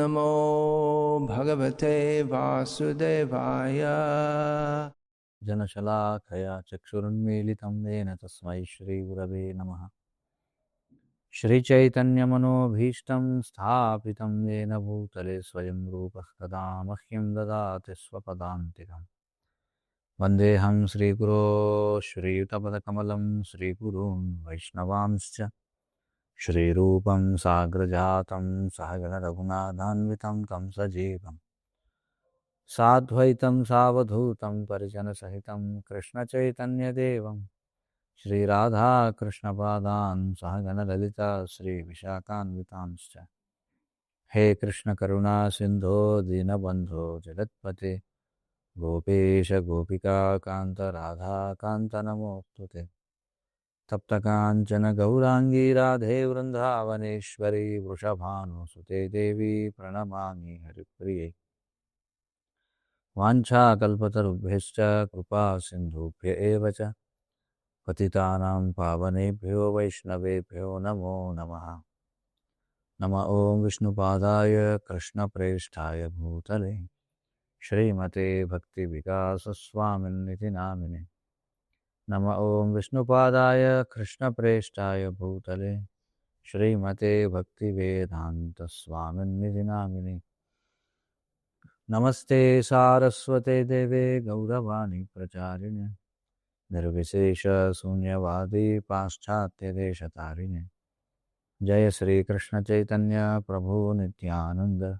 नमो भगवते वासुदेवाय। जनशलाखया चक्षुरुन्मीलितं येन तस्मै श्रीगुरवे नमः। श्रीचैतन्यमनोभीष्टं स्थापितं येन भूतले स्वयं रूपः कदा मह्यं ददाति स्वपदान्तिकम्। वन्देऽहं श्रीगुरो श्रीयुतपदकमलं श्रीगुरून् वैष्णवांश्च श्रीरूपं साग्रजातं सहगणरघुनाथान्वितं तं सजीवम् साद्वैतं सावधूतं परिजनसहितं कृष्णचैतन्यदेवं श्रीराधाकृष्णपादान् सहगणललिता श्रीविशाखान्वितांश्च। हे कृष्णकरुणा सिन्धो दीनबन्धो जगत्पते गोपेश गोपिकान्त राधाकान्त नमोऽस्तु ते। तप्तकाञ्चन गौराङ्गी राधे वृन्दावनेश्वरी वृषभानुसुते देवी प्रणमामि हरिप्रिये। वाञ्छाकल्पतरुभ्यश्च कृपा सिन्धुभ्य एव च पतितानां पावनेभ्यो वैष्णवेभ्यो नमो नमः। नमः ॐ विष्णुपादाय कृष्णप्रेष्ठाय भूतले श्रीमते भक्तिविकासस्वामिन्निति नामिने। नमः ॐ विष्णुपादाय कृष्णप्रेष्ठाय भूतले श्रीमते भक्तिवेदान्तस्वामिन्निति नामिने। नमस्ते सारस्वते देवे गौरवाणी प्रचारिणे निर्विशेष शून्यवादी पाश्चात्यदेशतारिणे। जय श्री कृष्ण चैतन्य प्रभु नित्यानंद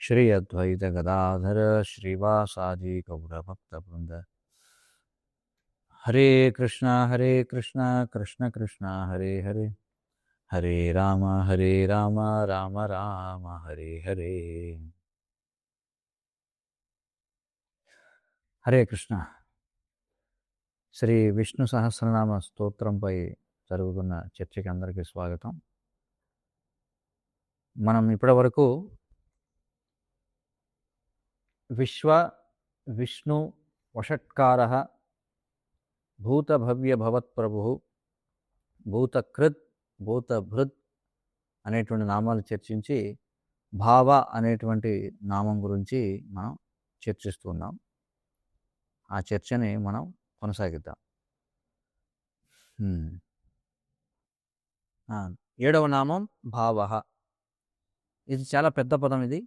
श्री अद्वैत गदाधर श्रीवासादि गौरभक्तवृंद। हरे कृष्णा कृष्ण कृष्ण हरे हरे हरे राम राम राम हरे हरे। హరే కృష్ణ. శ్రీ విష్ణు సహస్రనామ స్తోత్రంపై జరుగుతున్న చర్చకి అందరికీ స్వాగతం. మనం ఇప్పటి వరకు విశ్వ విష్ణు వషట్కార భూతభవ్య భవత్ప్రభు భూతకృత్ భూతభృత్ అనేటువంటి నామాలు చర్చించి భావ అనేటువంటి నామం గురించి మనం చర్చిస్తున్నాం. ఆ చర్చని మనం కొనసాగిద్దాం. 7వ నామం భావ. ఇది చాలా పెద్ద పదం. ఇది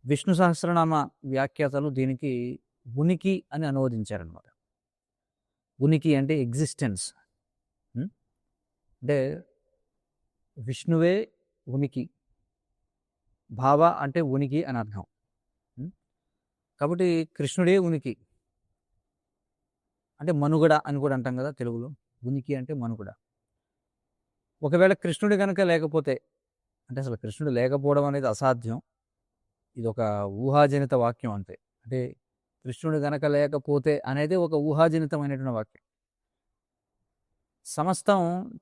విష్ణు సహస్రనామ వ్యాఖ్యాతలు దీనికి ఉనికి అని అనువదించారనమాట. ఉనికి అంటే ఎగ్జిస్టెన్స్. అంటే విష్ణువే ఉనికి, భావ అంటే ఉనికి అని అర్థం. కాబట్టి కృష్ణుడే ఉనికి అంటే మనుగడ అని కూడా అంటాం కదా తెలుగులో. ఉనికి అంటే మనుగడ. ఒకవేళ కృష్ణుడు కనుక లేకపోతే, అంటే అసలు కృష్ణుడు లేకపోవడం అనేది అసాధ్యం. ఇది ఒక ఊహాజనిత వాక్యం అంతే. అంటే కృష్ణుడు గనక లేకపోతే అనేది ఒక ఊహాజనితమైనటువంటి వాక్యం. సమస్తం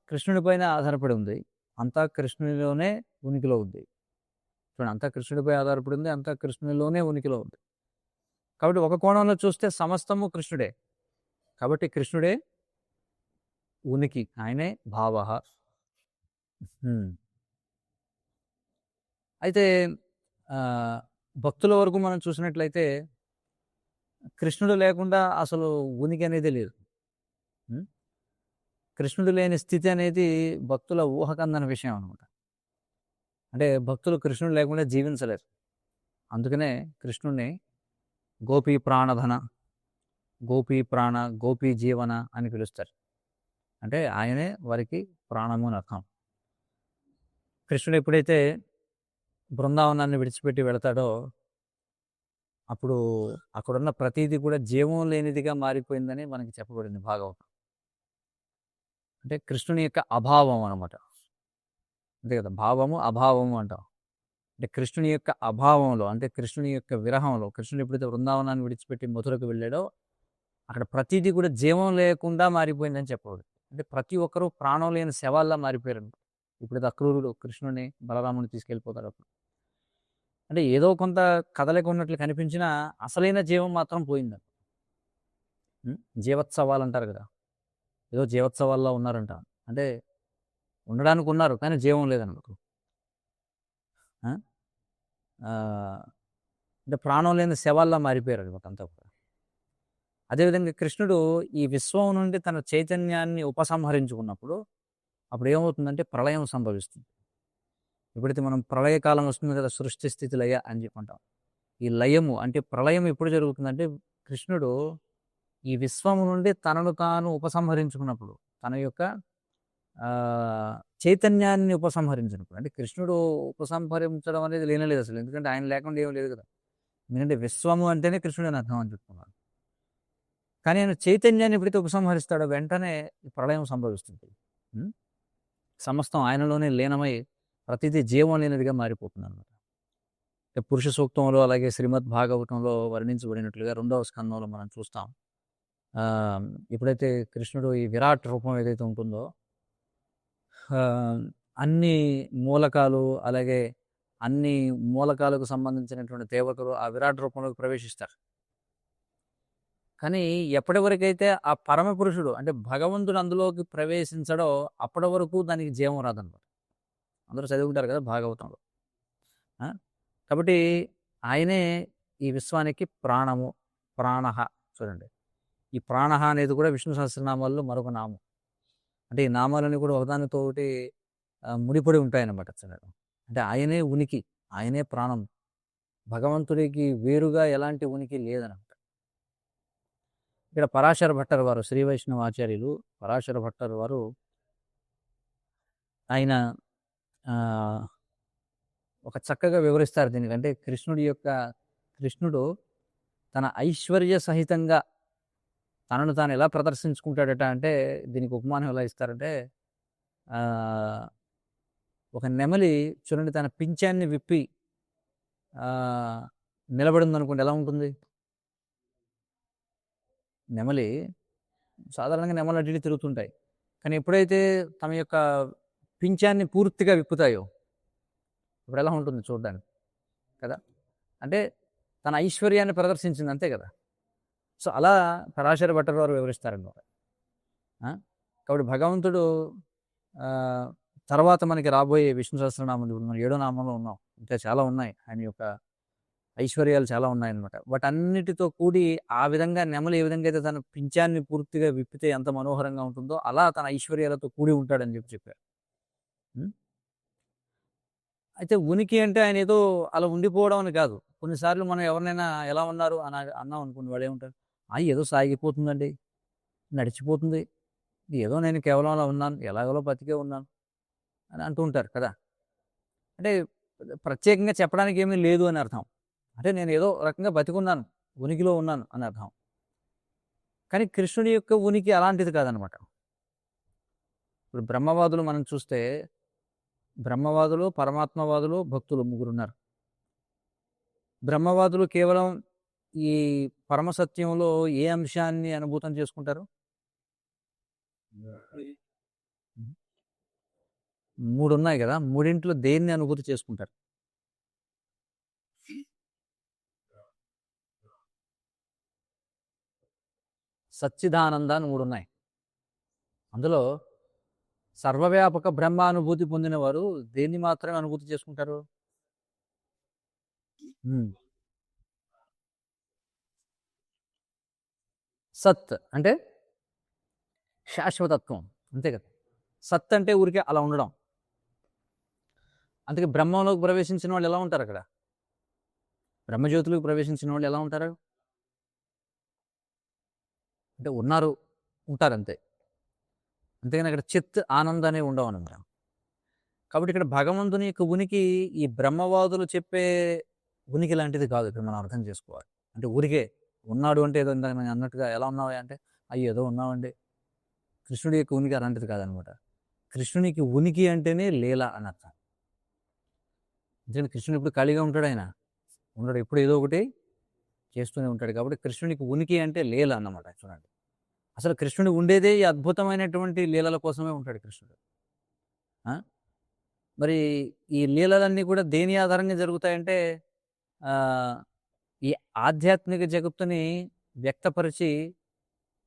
కృష్ణుడి పైన ఆధారపడి ఉంది. అంతా కృష్ణునిలోనే ఉనికిలో ఉంది. చూడండి, అంతా కృష్ణుడిపై ఆధారపడి ఉంది, అంతా కృష్ణునిలోనే ఉనికిలో ఉంది. కాబట్టి ఒక కోణంలో చూస్తే సమస్తము కృష్ణుడే. కాబట్టి కృష్ణుడే ఉనికి, ఆయనే భావ. అయితే భక్తుల వరకు మనం చూసినట్లయితే కృష్ణుడు లేకుండా అసలు ఉనికి అనేది లేదు. కృష్ణుడు లేని స్థితి అనేది భక్తుల ఊహకందని విషయం అనమాట. అంటే భక్తులు కృష్ణుడు లేకుండా జీవించలేరు. అందుకనే కృష్ణుడిని గోపీ ప్రాణధన, గోపీ ప్రాణ, గోపీ జీవన అని పిలుస్తారు. అంటే ఆయనే వారికి ప్రాణము అని అర్థం. కృష్ణుడు ఎప్పుడైతే బృందావనాన్ని విడిచిపెట్టి వెళతాడో అప్పుడు అక్కడున్న ప్రతీది కూడా జీవం లేనిదిగా మారిపోయిందని మనకి చెప్పబడింది భాగవతం. అంటే కృష్ణుని యొక్క అభావం అనమాట. అంతే కదా, భావము అభావము అంటాం. అంటే కృష్ణుని యొక్క అభావంలో, అంటే కృష్ణుని యొక్క విరహంలో, కృష్ణుడు ఎప్పుడైతే బృందావనాన్ని విడిచిపెట్టి మధురకు వెళ్ళాడో అక్కడ ప్రతిదీ కూడా జీవం లేకుండా మారిపోయిందని చెప్పబడింది. అంటే ప్రతి ఒక్కరూ ప్రాణం లేని శవాల్లా మారిపోయారు. ఇప్పుడు అక్రూరుడు కృష్ణుని బలరాముని తీసుకెళ్ళిపోతాడు. అప్పుడు అంటే ఏదో కొంత కదలిక ఉన్నట్లు కనిపించినా అసలైన జీవం మాత్రం పోయింది. జీవోత్సవాలు అంటారు కదా, ఏదో జీవోత్సవాల్లో ఉన్నారంట. అంటే ఉండడానికి ఉన్నారు కానీ జీవం లేదన్నమాట. అంటే ప్రాణం లేని శవాల్లా మారిపోయారు అనమాట అంతా కూడా. అదేవిధంగా కృష్ణుడు ఈ విశ్వం నుండి తన చైతన్యాన్ని ఉపసంహరించుకున్నప్పుడు అప్పుడు ఏమవుతుందంటే ప్రళయం సంభవిస్తుంది. ఎప్పుడైతే మనం ప్రళయకాలం వస్తుంది కదా, సృష్టి స్థితి లయ అని చెప్పుకుంటాం. ఈ లయము అంటే ప్రళయం ఎప్పుడు జరుగుతుందంటే కృష్ణుడు ఈ విశ్వము నుండి తనను తాను ఉపసంహరించుకున్నప్పుడు, తన యొక్క చైతన్యాన్ని ఉపసంహరించినప్పుడు. అంటే కృష్ణుడు ఉపసంహరించడం అనేది లేనలేదు అసలు, ఎందుకంటే ఆయన లేకుండా ఏం లేదు కదా. ఎందుకంటే విశ్వము అంటేనే కృష్ణుడు అని అర్థం అని చెప్తున్నాడు. కానీ ఆయన చైతన్యాన్ని ఎప్పుడైతే ఉపసంహరిస్తాడో వెంటనే ప్రళయం సంభవిస్తుంది. సమస్తం ఆయనలోనే లీనమై ప్రతిదీ జీవం లేనిదిగా మారిపోతుంది అనమాట. పురుష సూక్తంలో అలాగే శ్రీమద్ భాగవతంలో వర్ణించబడినట్లుగా 2వ స్కందంలో మనం చూస్తాం. ఎప్పుడైతే కృష్ణుడు ఈ విరాట్ రూపం ఏదైతే ఉంటుందో, అన్ని మూలకాలు అలాగే అన్ని మూలకాలకు సంబంధించినటువంటి దేవతలు ఆ విరాట్ రూపంలోకి ప్రవేశిస్తారు. కానీ ఎప్పటి వరకైతే ఆ పరమ పురుషుడు అంటే భగవంతుడు అందులోకి ప్రవేశించడో అప్పటి వరకు దానికి జీవం రాదన్నమాట. అందరూ చదువుకుంటారు కదా భాగవతంలో. కాబట్టి ఆయనే ఈ విశ్వానికి ప్రాణము, ప్రాణః. చూడండి, ఈ ప్రాణః అనేది కూడా విష్ణు సహస్రనామాల్లో మరొక నామం. అంటే ఈ నామాలన్నీ కూడా ఒకదానితో ఒకటి ముడిపడి ఉంటాయన్నమాట. అంటే ఆయనే ఉనికి, ఆయనే ప్రాణం. భగవంతుడికి వేరుగా ఎలాంటి ఉనికి లేదన్నమాట. ఇక్కడ పరాశర భట్టర్ వారు, శ్రీ వైష్ణవ ఆచార్యులు పరాశర భట్టర్ వారు, ఆయన ఒక చక్కగా వివరిస్తారు దీనికి. అంటే కృష్ణుడు తన ఐశ్వర్య సహితంగా తనను తాను ఎలా ప్రదర్శించుకుంటాడట అంటే, దీనికి ఉపమానం ఎలా ఇస్తారంటే, ఒక నెమలి చూడండి తన పింఛాన్ని విప్పి నిలబడింది అనుకోండి, ఎలా ఉంటుంది? నెమలి సాధారణంగా నెమలు అటు తిరుగుతుంటాయి, కానీ ఎప్పుడైతే తమ యొక్క పింఛాన్ని పూర్తిగా విప్పుతాయో ఇప్పుడు ఎలా ఉంటుంది చూడడానికి కదా. అంటే తన ఐశ్వర్యాన్ని ప్రదర్శించింది, అంతే కదా. సో అలా పరాశర భట్టర్ వారు వివరిస్తారన్నమాట. కాబట్టి భగవంతుడు తర్వాత మనకి రాబోయే విష్ణు సహస్రనామం మనం 7వ నామంలో ఉన్నాం, ఇంకా చాలా ఉన్నాయి. ఆయన యొక్క ఐశ్వర్యాలు చాలా ఉన్నాయన్నమాట. వాటన్నిటితో కూడి ఆ విధంగా నెమలి ఏ విధంగా అయితే తన పింఛాన్ని పూర్తిగా విప్పితే ఎంత మనోహరంగా ఉంటుందో అలా తన ఐశ్వర్యాలతో కూడి ఉంటాడని చెప్పారు. అయితే ఉనికి అంటే ఆయన ఏదో అలా ఉండిపోవడం అని కాదు. కొన్నిసార్లు మనం ఎవరినైనా ఎలా ఉన్నారు అని అన్నాం అనుకోండి, వాడు ఏమంటారు, ఏదో సాగిపోతుందండి, నడిచిపోతుంది, ఏదో నేను కేవలం అలా ఉన్నాను, ఎలాగోలో బతికే ఉన్నాను అని అంటూ ఉంటారు కదా. అంటే ప్రత్యేకంగా చెప్పడానికి ఏమీ లేదు అని అర్థం. అంటే నేను ఏదో రకంగా బతికున్నాను, ఉనికిలో ఉన్నాను అని అర్థం. కానీ కృష్ణుడి యొక్క ఉనికి అలాంటిది కాదనమాట. ఇప్పుడు బ్రహ్మవాదులు మనం చూస్తే, బ్రహ్మవాదులు, పరమాత్మవాదులు, భక్తులు ముగ్గురున్నారు. బ్రహ్మవాదులు కేవలం ఈ పరమసత్యంలో ఏ అంశాన్ని అనుభూతం చేసుకుంటారు? 3 ఉన్నాయి కదా, 3 దేన్ని అనుభూతి చేసుకుంటారు? సచ్చిదానంద అని 3 ఉన్నాయి. అందులో సర్వవ్యాపక బ్రహ్మానుభూతి పొందిన వారు దేన్ని మాత్రమే అనుభూతి చేసుకుంటారు? సత్ అంటే శాశ్వతత్వం, అంతే కదా. సత్ అంటే ఊరికే అలా ఉండడం. అందుకే బ్రహ్మంలోకి ప్రవేశించిన వాళ్ళు ఎలా ఉంటారు? అక్కడ బ్రహ్మజ్యోతిలోకి ప్రవేశించిన వాళ్ళు ఎలా ఉంటారు? అంటే ఉంటారు అంతే. అంతేగాని అక్కడ చిత్ ఆనందాన్ని ఉండవు అనమాట. కాబట్టి ఇక్కడ భగవంతుని యొక్క ఉనికి ఈ బ్రహ్మవాదులు చెప్పే ఉనికి లాంటిది కాదు. ఇక్కడ మనం అర్థం చేసుకోవాలి. అంటే ఊరికే ఉన్నాడు అంటే ఏదో ఇందాక నేను అన్నట్టుగా ఎలా ఉన్నావా అంటే ఏదో ఉన్నామండి. కృష్ణుడి యొక్క ఉనికి అలాంటిది కాదనమాట. కృష్ణునికి ఉనికి అంటేనే లీల అని అర్థం. ఎందుకంటే కృష్ణుడు ఎప్పుడు ఖాళీగా ఉంటాడు, ఆయన ఉండడు, ఎప్పుడు ఏదో ఒకటి చేస్తూనే ఉంటాడు. కాబట్టి కృష్ణునికి ఉనికి అంటే లీల అన్నమాట. చూడండి, అసలు కృష్ణుడు ఉండేదే ఈ అద్భుతమైనటువంటి లీలల కోసమే ఉంటాడు కృష్ణుడు. మరి ఈ లీలలన్నీ కూడా దేని ఆధారంగా జరుగుతాయంటే ఈ ఆధ్యాత్మిక జగత్తుని వ్యక్తపరిచి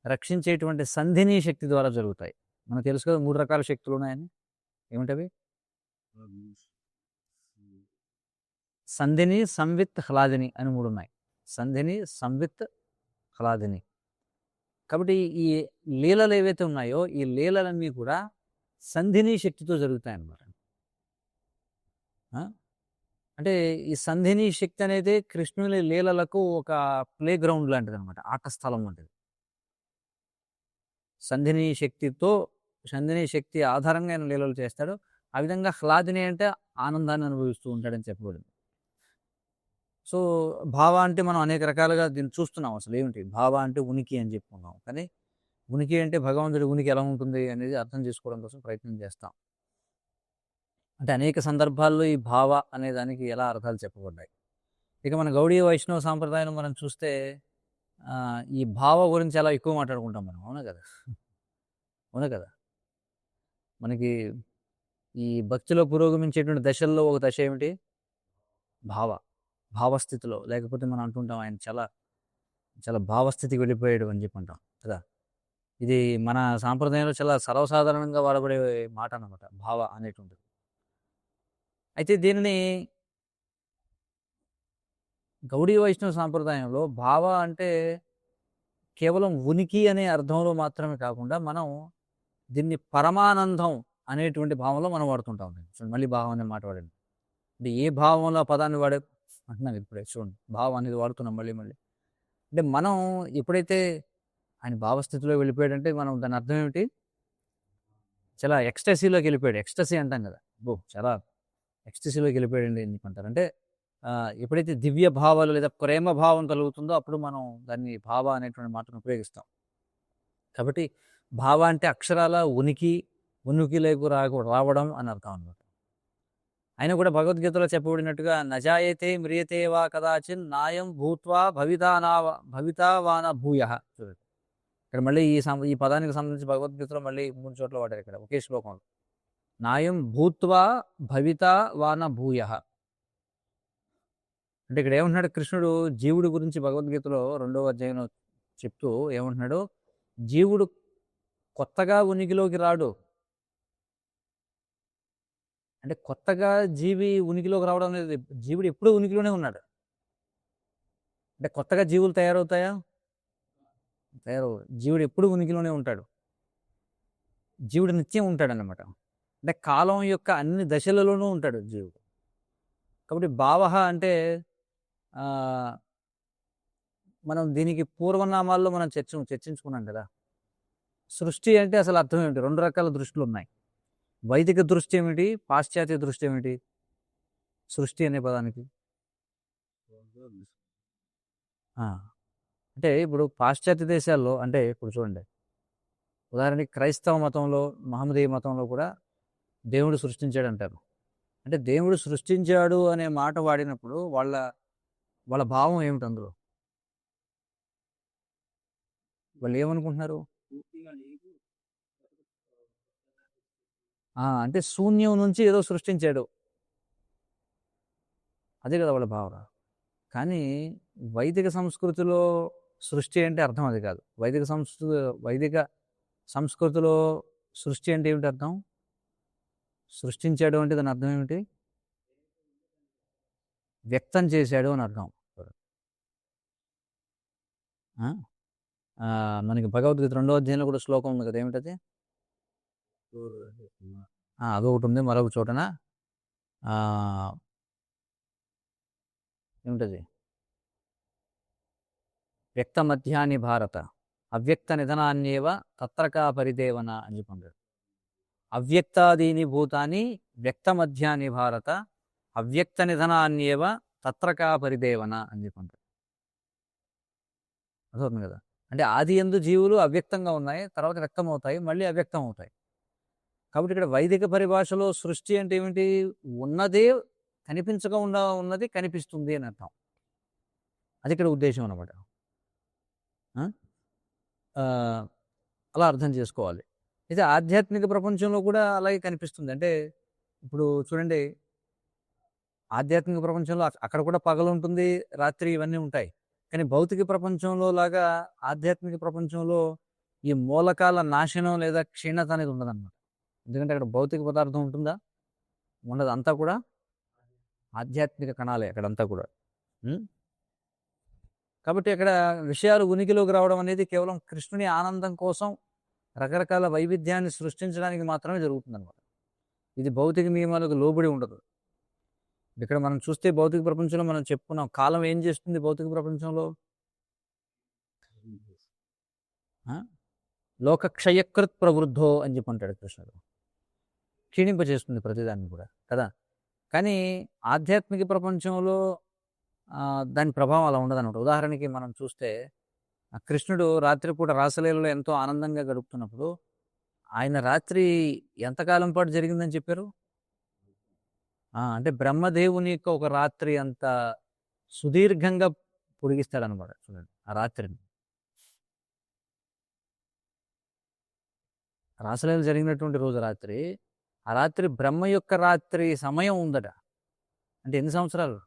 రక్షించేటువంటి సంధిని శక్తి ద్వారా జరుగుతాయి. మనకు తెలుసు కదా 3 రకాల శక్తులు ఉన్నాయని. ఏమిటవి? సంధిని, సంవిత్, హ్లాదిని అని 3 ఉన్నాయి. సంధిని, సంవిత్, హ్లాదిని. కాబట్టి ఈ లీలలు ఏవైతే ఉన్నాయో ఈ లీలలన్నీ కూడా సంధిని శక్తితో జరుగుతాయన్నమాట. అంటే ఈ సంధిని శక్తి అనేది కృష్ణుని లీలలకు ఒక ప్లే గ్రౌండ్ లాంటిది అనమాట, ఆట స్థలం వంటిది. సంధిని శక్తి ఆధారంగా ఆయన లీలలు చేస్తాడు. ఆ విధంగా హ్లాదిని అంటే ఆనందాన్ని అనుభవిస్తూ ఉంటాడని చెప్పబడింది. సో భావ అంటే మనం అనేక రకాలుగా దీన్ని చూస్తున్నాం. అసలు ఏమిటి భావ అంటే? ఉనికి అని చెప్పుకున్నాం. కానీ ఉనికి అంటే భగవంతుడి ఉనికి ఎలా ఉంటుంది అనేది అర్థం చేసుకోవడం కోసం ప్రయత్నం చేస్తాం. అంటే అనేక సందర్భాల్లో ఈ భావ అనే దానికి ఎలా అర్థాలు చెప్పబడ్డాయి. ఇక మన గౌడీయ వైష్ణవ సాంప్రదాయం మనం చూస్తే ఈ భావ గురించి చాలా ఎక్కువ మాట్లాడుకుంటాం మనం. అవునా కదా? మనకి ఈ భక్తిలో పురోగమించేటువంటి దశల్లో ఒక దశ ఏమిటి? భావస్థితిలో. లేకపోతే మనం అంటుంటాం ఆయన చాలా చాలా భావస్థితికి వెళ్ళిపోయాడు అని చెప్పి అంటాం కదా. ఇది మన సాంప్రదాయంలో చాలా సర్వసాధారణంగా వాడబడే మాట అన్నమాట, భావ అనేటువంటిది. అయితే దీనిని గౌడీ వైష్ణవ సాంప్రదాయంలో భావ అంటే కేవలం ఉనికి అనే అర్థంలో మాత్రమే కాకుండా మనం దీన్ని పరమానందం అనేటువంటి భావంలో మనం వాడుతుంటాం. మళ్ళీ భావం అనే మాట వాడండి. అంటే ఏ భావంలో పదాన్ని వాడే అంటున్నాం ఇప్పుడే చూడండి, భావం అనేది వాడుతున్నాం మళ్ళీ. అంటే మనం ఎప్పుడైతే ఆయన భావస్థితిలో వెళ్ళిపోయాడంటే మనం దాని అర్థం ఏమిటి? చాలా ఎక్స్టసీలోకి వెళ్ళిపోయాడు. ఎక్స్టసీ అంటాం కదా, చాలా ఎక్స్టసీలోకి వెళ్ళిపోయాడండి ఎందుకంటారు అంటే ఎప్పుడైతే దివ్య భావాలు లేదా ప్రేమ భావం కలుగుతుందో అప్పుడు మనం దాన్ని భావ అనేటువంటి మాటను ఉపయోగిస్తాం. కాబట్టి భావ అంటే అక్షరాల ఉనికిలోకి రావడం అని అర్థం అన్నమాట. ఆయన కూడా భగవద్గీతలో చెప్పబడినట్టుగా నజాయతే మ్రియతే వా కదాచిన్ నాయం భూత్వా భవితావాన భూయ. చూడండి ఇక్కడ మళ్ళీ ఈ పదానికి సంబంధించి భగవద్గీతలో మళ్ళీ 3 చోట్ల వాడారు ఇక్కడ ఒకే శ్లోకంలో. నాయం భూత్వా భవితావాన భూయ అంటే ఇక్కడ ఏమంటున్నాడు కృష్ణుడు జీవుడి గురించి భగవద్గీతలో 2వ అధ్యాయంలో చెప్తూ ఏమంటున్నాడు? జీవుడు కొత్తగా ఉనికిలోకి రాడు. అంటే కొత్తగా జీవి ఉనికిలోకి రావడం అనేది, జీవుడు ఎప్పుడూ ఉనికిలోనే ఉన్నాడు. అంటే కొత్తగా జీవులు తయారవుతాయా? జీవుడు ఎప్పుడు ఉనికిలోనే ఉంటాడు. జీవుడు నిత్యం ఉంటాడన్నమాట. అంటే కాలం యొక్క అన్ని దశలలోనూ ఉంటాడు జీవుడు. కాబట్టి భావ అంటే మనం దీనికి పూర్వనామాల్లో మనం చర్చించుకున్నాం కదా. సృష్టి అంటే అసలు అర్థం ఏమిటి? 2 రకాల దృష్టిలు ఉన్నాయి. వైదిక దృష్టి ఏమిటి? పాశ్చాత్య దృష్టి ఏమిటి? సృష్టి అనే పదానికి అంటే ఇప్పుడు పాశ్చాత్య దేశాల్లో అంటే ఇప్పుడు చూడండి, ఉదాహరణకి క్రైస్తవ మతంలో, మహమ్మదీయ మతంలో కూడా దేవుడు సృష్టించాడు అంటారు. అంటే దేవుడు సృష్టించాడు అనే మాట వాడినప్పుడు వాళ్ళ భావం ఏమిటి? అందులో వాళ్ళు ఏమనుకుంటున్నారు? అంటే శూన్యం నుంచి ఏదో సృష్టించాడు, అదే కదా వాళ్ళ భావన. కానీ వైదిక సంస్కృతిలో సృష్టి అంటే అర్థం అది కాదు. వైదిక సంస్కృతిలో సృష్టి అంటే ఏమిటి అర్థం? సృష్టించాడు అంటే దాని అర్థం ఏమిటి? వ్యక్తం చేశాడు అని అర్థం. మనకి భగవద్గీత 2వ అధ్యాయంలో కూడా శ్లోకం ఉంది కదా, ఏమిటది? అదొకటి ఉంది. మరొక చోటన ఏమిటది? వ్యక్త మధ్యాని భారత అవ్యక్త నిధనాన్యేవ తత్రకా పరిదేవన అని చెప్పారు. అవ్యక్తాదీని భూతాని వ్యక్త మధ్యాని భారత అవ్యక్త నిధనాన్యేవ తత్రకా పరిదేవన అని చెప్పారు. అర్థమవుతుంది కదా. అంటే ఆది యందు జీవులు అవ్యక్తంగా ఉన్నాయి, తర్వాత వ్యక్తం అవుతాయి, మళ్ళీ అవ్యక్తం అవుతాయి. కాబట్టి ఇక్కడ వైదిక పరిభాషలో సృష్టి అంటే ఏమిటి? ఉన్నదే కనిపించకుండా ఉన్నది కనిపిస్తుంది అని అర్థం. అది ఇక్కడ ఉద్దేశం అన్నమాట. అలా అర్థం చేసుకోవాలి. అయితే ఆధ్యాత్మిక ప్రపంచంలో కూడా అలాగే కనిపిస్తుంది. అంటే ఇప్పుడు చూడండి, ఆధ్యాత్మిక ప్రపంచంలో అక్కడ కూడా పగలు ఉంటుంది, రాత్రి ఇవన్నీ ఉంటాయి. కానీ భౌతిక ప్రపంచంలో లాగా ఆధ్యాత్మిక ప్రపంచంలో ఈ మూలకాల నాశనం లేదా క్షీణత అనేది ఉండదన్నమాట. ఎందుకంటే అక్కడ భౌతిక పదార్థం ఉంటుందా? ఉండదు. అంతా కూడా ఆధ్యాత్మిక కణాలే అక్కడంతా కూడా. ఉమ్. కాబట్టి అక్కడ విషయాలు ఉనికిలోకి రావడం అనేది కేవలం కృష్ణుని ఆనందం కోసం రకరకాల వైవిధ్యాన్ని సృష్టించడానికి మాత్రమే జరుగుతుందన్నమాట. ఇది భౌతిక నియమాలకు లోబడి ఉండదు. ఇక్కడ మనం చూస్తే భౌతిక ప్రపంచంలో మనం చెప్పుకున్నాం, కాలం ఏం చేస్తుంది భౌతిక ప్రపంచంలో? లోకక్షయకృత్ ప్రవృద్ధో అని చెప్పి అంటాడు కృష్ణుడు. క్షీణింపజేస్తుంది ప్రతిదాన్ని కూడా కదా. కానీ ఆధ్యాత్మిక ప్రపంచంలో దాని ప్రభావం అలా ఉండదన్నమాట. ఉదాహరణకి మనం చూస్తే కృష్ణుడు రాత్రిపూట రాసలీలలో ఎంతో ఆనందంగా గడుపుతున్నప్పుడు ఆయన రాత్రి ఎంతకాలం పాటు జరిగిందని చెప్పారు? అంటే బ్రహ్మదేవుని యొక్క ఒక రాత్రి అంత సుదీర్ఘంగా పొడిగిస్తాడనమాట. చూడండి ఆ రాత్రిని. రాసలీల జరిగినటువంటి రోజు రాత్రి, ఆ రాత్రి బ్రహ్మ యొక్క రాత్రి సమయం ఉందట. అంటే ఎన్ని సంవత్సరాలు?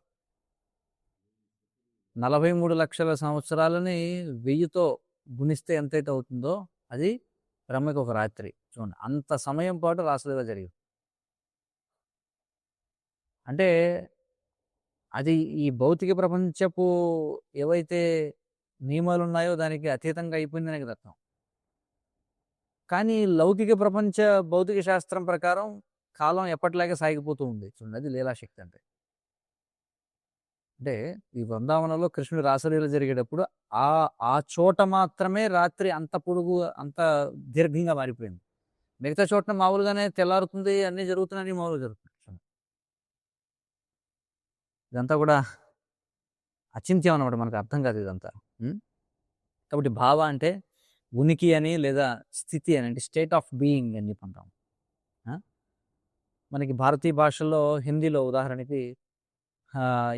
43 లక్షల సంవత్సరాలని 1000తో గుణిస్తే ఎంతైతే అవుతుందో అది బ్రహ్మకి ఒక రాత్రి. చూడండి అంత సమయం పాటు రాసలీల జరిగింది. అంటే అది ఈ భౌతిక ప్రపంచపు ఏవైతే నియమాలు ఉన్నాయో దానికి అతీతంగా అయిపోయిందనే కదా అర్థం. కానీ లౌకిక ప్రపంచ భౌతిక శాస్త్రం ప్రకారం కాలం ఎప్పటిలాగే సాగిపోతూ ఉంది. చూడండి అది లీలాశక్తి అంటే. అంటే ఈ బృందావనంలో కృష్ణుడు రాసలీల జరిగేటప్పుడు ఆ చోట మాత్రమే రాత్రి అంత పొడుగు అంత దీర్ఘంగా మారిపోయింది. మిగతా చోట మామూలుగానే తెల్లారుతుంది, అన్నీ జరుగుతున్నాయి, మామూలుగా జరుగుతుంది. ఇదంతా కూడా అచింత్యం అనమాట, మనకు అర్థం కాదు ఇదంతా. కాబట్టి భావ అంటే ఉనికి అని, లేదా స్థితి అని, అంటే స్టేట్ ఆఫ్ బీయింగ్ అని చెప్పి అంటాం. మనకి భారతీయ భాషల్లో హిందీలో ఉదాహరణకి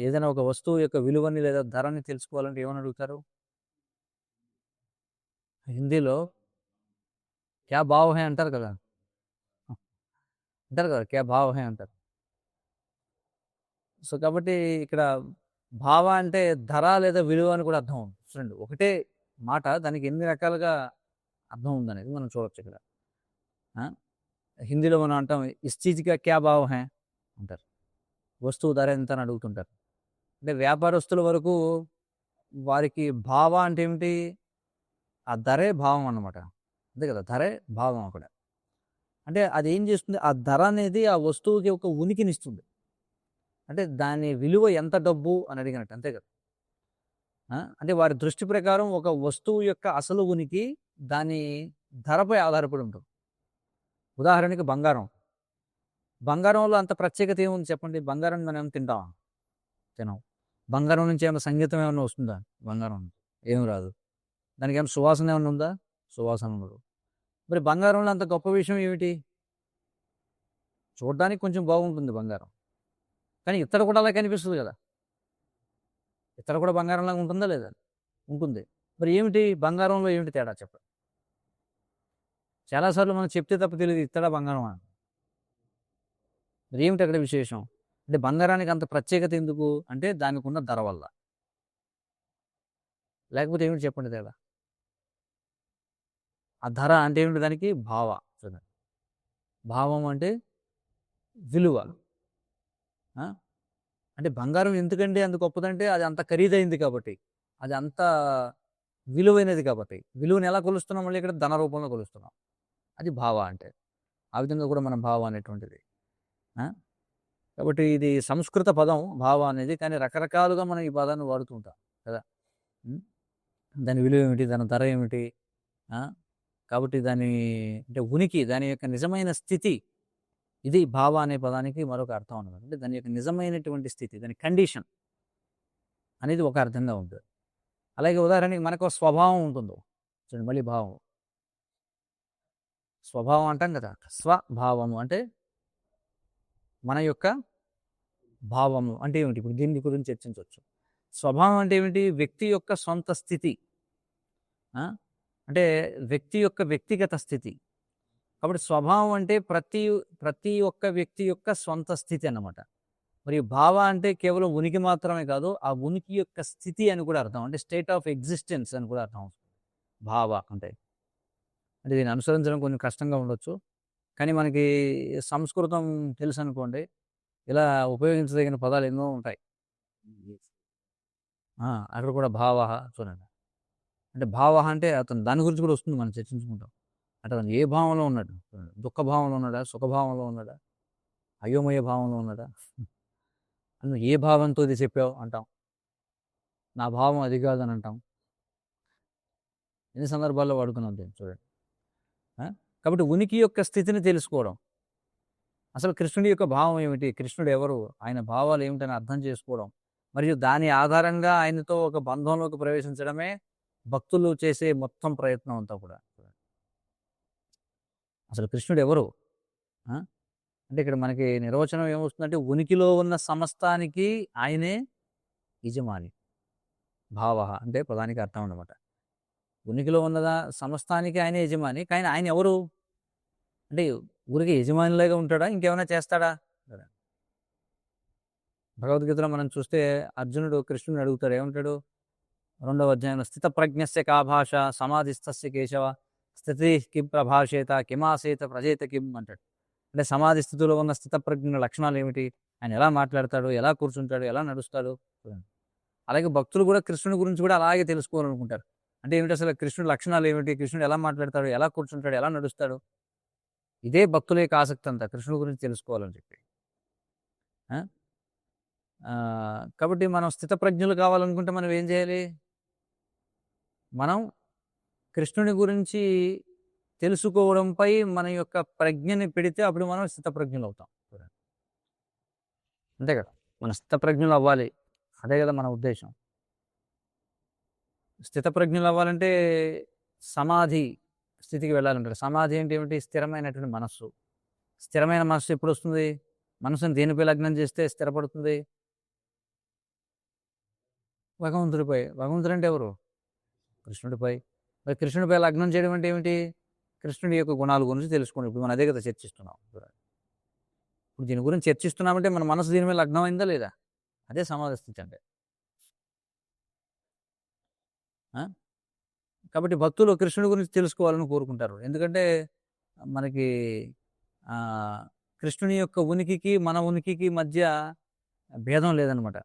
ఏదైనా ఒక వస్తువు యొక్క విలువని లేదా ధరని తెలుసుకోవాలంటే ఏమని అడుగుతారు? హిందీలో క్యా భావ్ హై అంటారు కదా. క్యా భావ్ హై అంటారు. సో కాబట్టి ఇక్కడ భావ అంటే ధర లేదా విలువ అని కూడా అర్థం ఉంది. చూడండి ఒకటే మాట దానికి ఎన్ని రకాలుగా అర్థం ఉందనేది మనం చూడొచ్చు ఇక్కడ. హిందీలో మనం అంటాం ఇస్ చీజ్‌కా క్యా భావ్ హై అంటారు. వస్తువు ధర ఎంత అని అడుగుతుంటారు. అంటే వ్యాపారస్తుల వరకు వారికి భావ అంటే ఏమిటి? ఆ ధరే భావం అన్నమాట. అంతే కదా, ధరే భావం అక్కడ. అంటే అది ఏం చేస్తుంది? ఆ ధర అనేది ఆ వస్తువుకి ఒక ఉనికినిస్తుంది. అంటే దాని విలువ ఎంత డబ్బు అని అడిగినట్టు, అంతే కదా. అంటే వారి దృష్టి ప్రకారం ఒక వస్తువు యొక్క అసలు ఉనికి దాని ధరపై ఆధారపడి ఉంటుంది. ఉదాహరణకి బంగారం. బంగారంలో అంత ప్రత్యేకత ఏముంది చెప్పండి? బంగారం మనం ఏమైనా తింటామా? తినం. బంగారం నుంచి ఏమైనా సంగీతం ఏమైనా వస్తుందా? బంగారం ఏం రాదు. దానికి ఏమైనా సువాసన ఏమైనా ఉందా? సువాసన ఉండదు. మరి బంగారంలో అంత గొప్ప విషయం ఏమిటి? చూడడానికి కొంచెం బాగుంటుంది బంగారం, కానీ ఇత్తడి కూడా అలా కనిపిస్తుంది కదా. ఇత్తడి కూడా బంగారంలాగా ఉంటుందా లేదా? ఉంటుంది. మరి ఏమిటి బంగారంలో ఏమిటి తేడా చెప్పండి? చాలాసార్లు మనం చెప్తే తప్ప తెలియదు ఇత్తడా బంగారం అని. మరి ఏమిటి అక్కడ విశేషం? అంటే బంగారానికి అంత ప్రత్యేకత ఎందుకు అంటే దానికి ఉన్న ధర వల్ల. లేకపోతే ఏమిటి చెప్పండి తేడా? ఆ ధర అంటే ఏమిటి? దానికి భావ. భావం అంటే విలువ. అంటే బంగారం ఎందుకంటే అంత గొప్పదంటే అది అంత ఖరీదైంది కాబట్టి, అది అంత విలువైనది కాబట్టి. విలువని ఎలా కొలుస్తున్నాం? మళ్ళీ ఇక్కడ ధన రూపంలో కొలుస్తున్నాం. అది భావ అంటే. ఆ విధంగా కూడా మనం భావ అనేటువంటిది. కాబట్టి ఇది సంస్కృత పదం భావ అనేది, కానీ రకరకాలుగా మనం ఈ పదాన్ని వాడుతూ ఉంటాం కదా. దాని విలువ ఏమిటి? దాని ధర ఏమిటి? కాబట్టి దాని అంటే ఉనికి, దాని యొక్క నిజమైన స్థితి, ఇది భావ అనే పదానికి మరొక అర్థం అన్నమాట. అంటే దాని యొక్క నిజమైనటువంటి స్థితి, దాని కండిషన్ అనేది ఒక అర్థంగా ఉంటుంది. అలాగే ఉదాహరణకి మనకు స్వభావం ఉంటుంది. చూడండి మళ్ళీ భావం, స్వభావం అంటాం కదా. స్వభావము అంటే మన యొక్క భావము అంటే ఏమిటి? ఇప్పుడు దీని గురించి చర్చించవచ్చు. స్వభావం అంటే ఏమిటి? వ్యక్తి యొక్క సొంత స్థితి, అంటే వ్యక్తి యొక్క వ్యక్తిగత స్థితి. కాబట్టి స్వభావం అంటే ప్రతి ఒక్క వ్యక్తి యొక్క సొంత స్థితి అన్నమాట. మరియు భావ అంటే కేవలం ఉనికి మాత్రమే కాదు, ఆ ఉనికి యొక్క స్థితి అని కూడా అర్థం. అంటే స్టేట్ ఆఫ్ ఎగ్జిస్టెన్స్ అని కూడా అర్థం భావ అంటే. అంటే దీన్ని అనుసరించడం కొంచెం కష్టంగా ఉండొచ్చు, కానీ మనకి సంస్కృతం తెలుసు అనుకోండి, ఇలా ఉపయోగించదగిన పదాలు ఎన్నో ఉంటాయి. అక్కడ కూడా భావ చూడండి. అంటే భావ అంటే అతను దాని గురించి కూడా వస్తుంది, మనం చర్చించుకుంటాం. అంటే అతను ఏ భావంలో ఉన్నాడు, దుఃఖ భావంలో ఉన్నాడా, సుఖభావంలో ఉన్నాడా, అయోమయ భావంలో ఉన్నాడా, నువ్వు ఏ భావంతో ఇది చెప్పావు అంటాం. నా భావం అది కాదని అంటాం. ఎన్ని సందర్భాల్లో వాడుకున్నాం దీన్ని చూడండి. కాబట్టి ఉనికి యొక్క స్థితిని తెలుసుకోవడం, అసలు కృష్ణుడి యొక్క భావం ఏమిటి, కృష్ణుడు ఎవరు, ఆయన భావాలు ఏమిటని అర్థం చేసుకోవడం, మరియు దాని ఆధారంగా ఆయనతో ఒక బంధంలోకి ప్రవేశించడమే భక్తులు చేసే మొత్తం ప్రయత్నం అంతా కూడా. అసలు కృష్ణుడు ఎవరు అంటే ఇక్కడ మనకి నిర్వచనం ఏమొస్తుందంటే, ఉనికిలో ఉన్న సమస్తానికి ఆయనే యజమాని. భావ అంటే పదానికి అర్థం అన్నమాట. ఉనికిలో ఉన్నదా సమస్తానికి ఆయనే యజమాని. కానీ ఆయన ఎవరు అంటే ఊరికి యజమానిలాగా ఉంటాడా, ఇంకేమైనా చేస్తాడా? భగవద్గీతలో మనం చూస్తే అర్జునుడు కృష్ణుని అడుగుతాడు, ఏమంటాడు 2వ అధ్యాయంలో, స్థిత ప్రజ్ఞస్య కా భాష సమాధిస్థస్య కేశవ స్థితి కిం ప్రభాషేత కిమాసేత ప్రజేత కిం అంటాడు. అంటే సమాధి స్థితిలో ఉన్న స్థితప్రజ్ఞ లక్షణాలు ఏమిటి, ఆయన ఎలా మాట్లాడతాడు, ఎలా కూర్చుంటాడు, ఎలా నడుస్తాడు. అలాగే భక్తులు కూడా కృష్ణుని గురించి కూడా అలాగే తెలుసుకోవాలనుకుంటారు. అంటే ఏమిటి అసలు కృష్ణుడి లక్షణాలు ఏమిటి, కృష్ణుడు ఎలా మాట్లాడతాడు, ఎలా కూర్చుంటాడు, ఎలా నడుస్తాడు. ఇదే భక్తుల యొక్క ఆసక్తి అంతా, కృష్ణుడి గురించి తెలుసుకోవాలని చెప్పి. కాబట్టి మనం స్థితప్రజ్ఞులు కావాలనుకుంటే మనం ఏం చేయాలి, మనం కృష్ణుని గురించి తెలుసుకోవడంపై మన యొక్క ప్రజ్ఞని పెడితే అప్పుడు మనం స్థితప్రజ్ఞులు అవుతాం. అంతే కదా, మన స్థితప్రజ్ఞులు అవ్వాలి, అదే కదా మన ఉద్దేశం. స్థితప్రజ్ఞులు అవ్వాలంటే సమాధి స్థితికి వెళ్ళాలంటారు. సమాధి అంటే ఏమిటి, స్థిరమైనటువంటి మనస్సు. స్థిరమైన మనస్సు ఎప్పుడు వస్తుంది, మనసుని దేనిపై లగ్నం చేస్తే స్థిరపడుతుంది, భగవంతుడిపై. భగవంతుడు అంటే ఎవరు, కృష్ణుడిపై. మరి కృష్ణుడిపై లగ్నం చేయడం అంటే ఏమిటి, కృష్ణుడి యొక్క గుణాల గురించి తెలుసుకోండి. ఇప్పుడు మనం అదే కదా చర్చిస్తున్నాం. ఇప్పుడు దీని గురించి చర్చిస్తున్నామంటే మన మనసు దీని మీద లగ్నం అయిందా లేదా, అదే సమాధి స్థితి అంటే. కాబట్టి భక్తులు కృష్ణుడి గురించి తెలుసుకోవాలని కోరుకుంటారు. ఎందుకంటే మనకి కృష్ణుని యొక్క ఉనికికి మన ఉనికికి మధ్య భేదం లేదనమాట.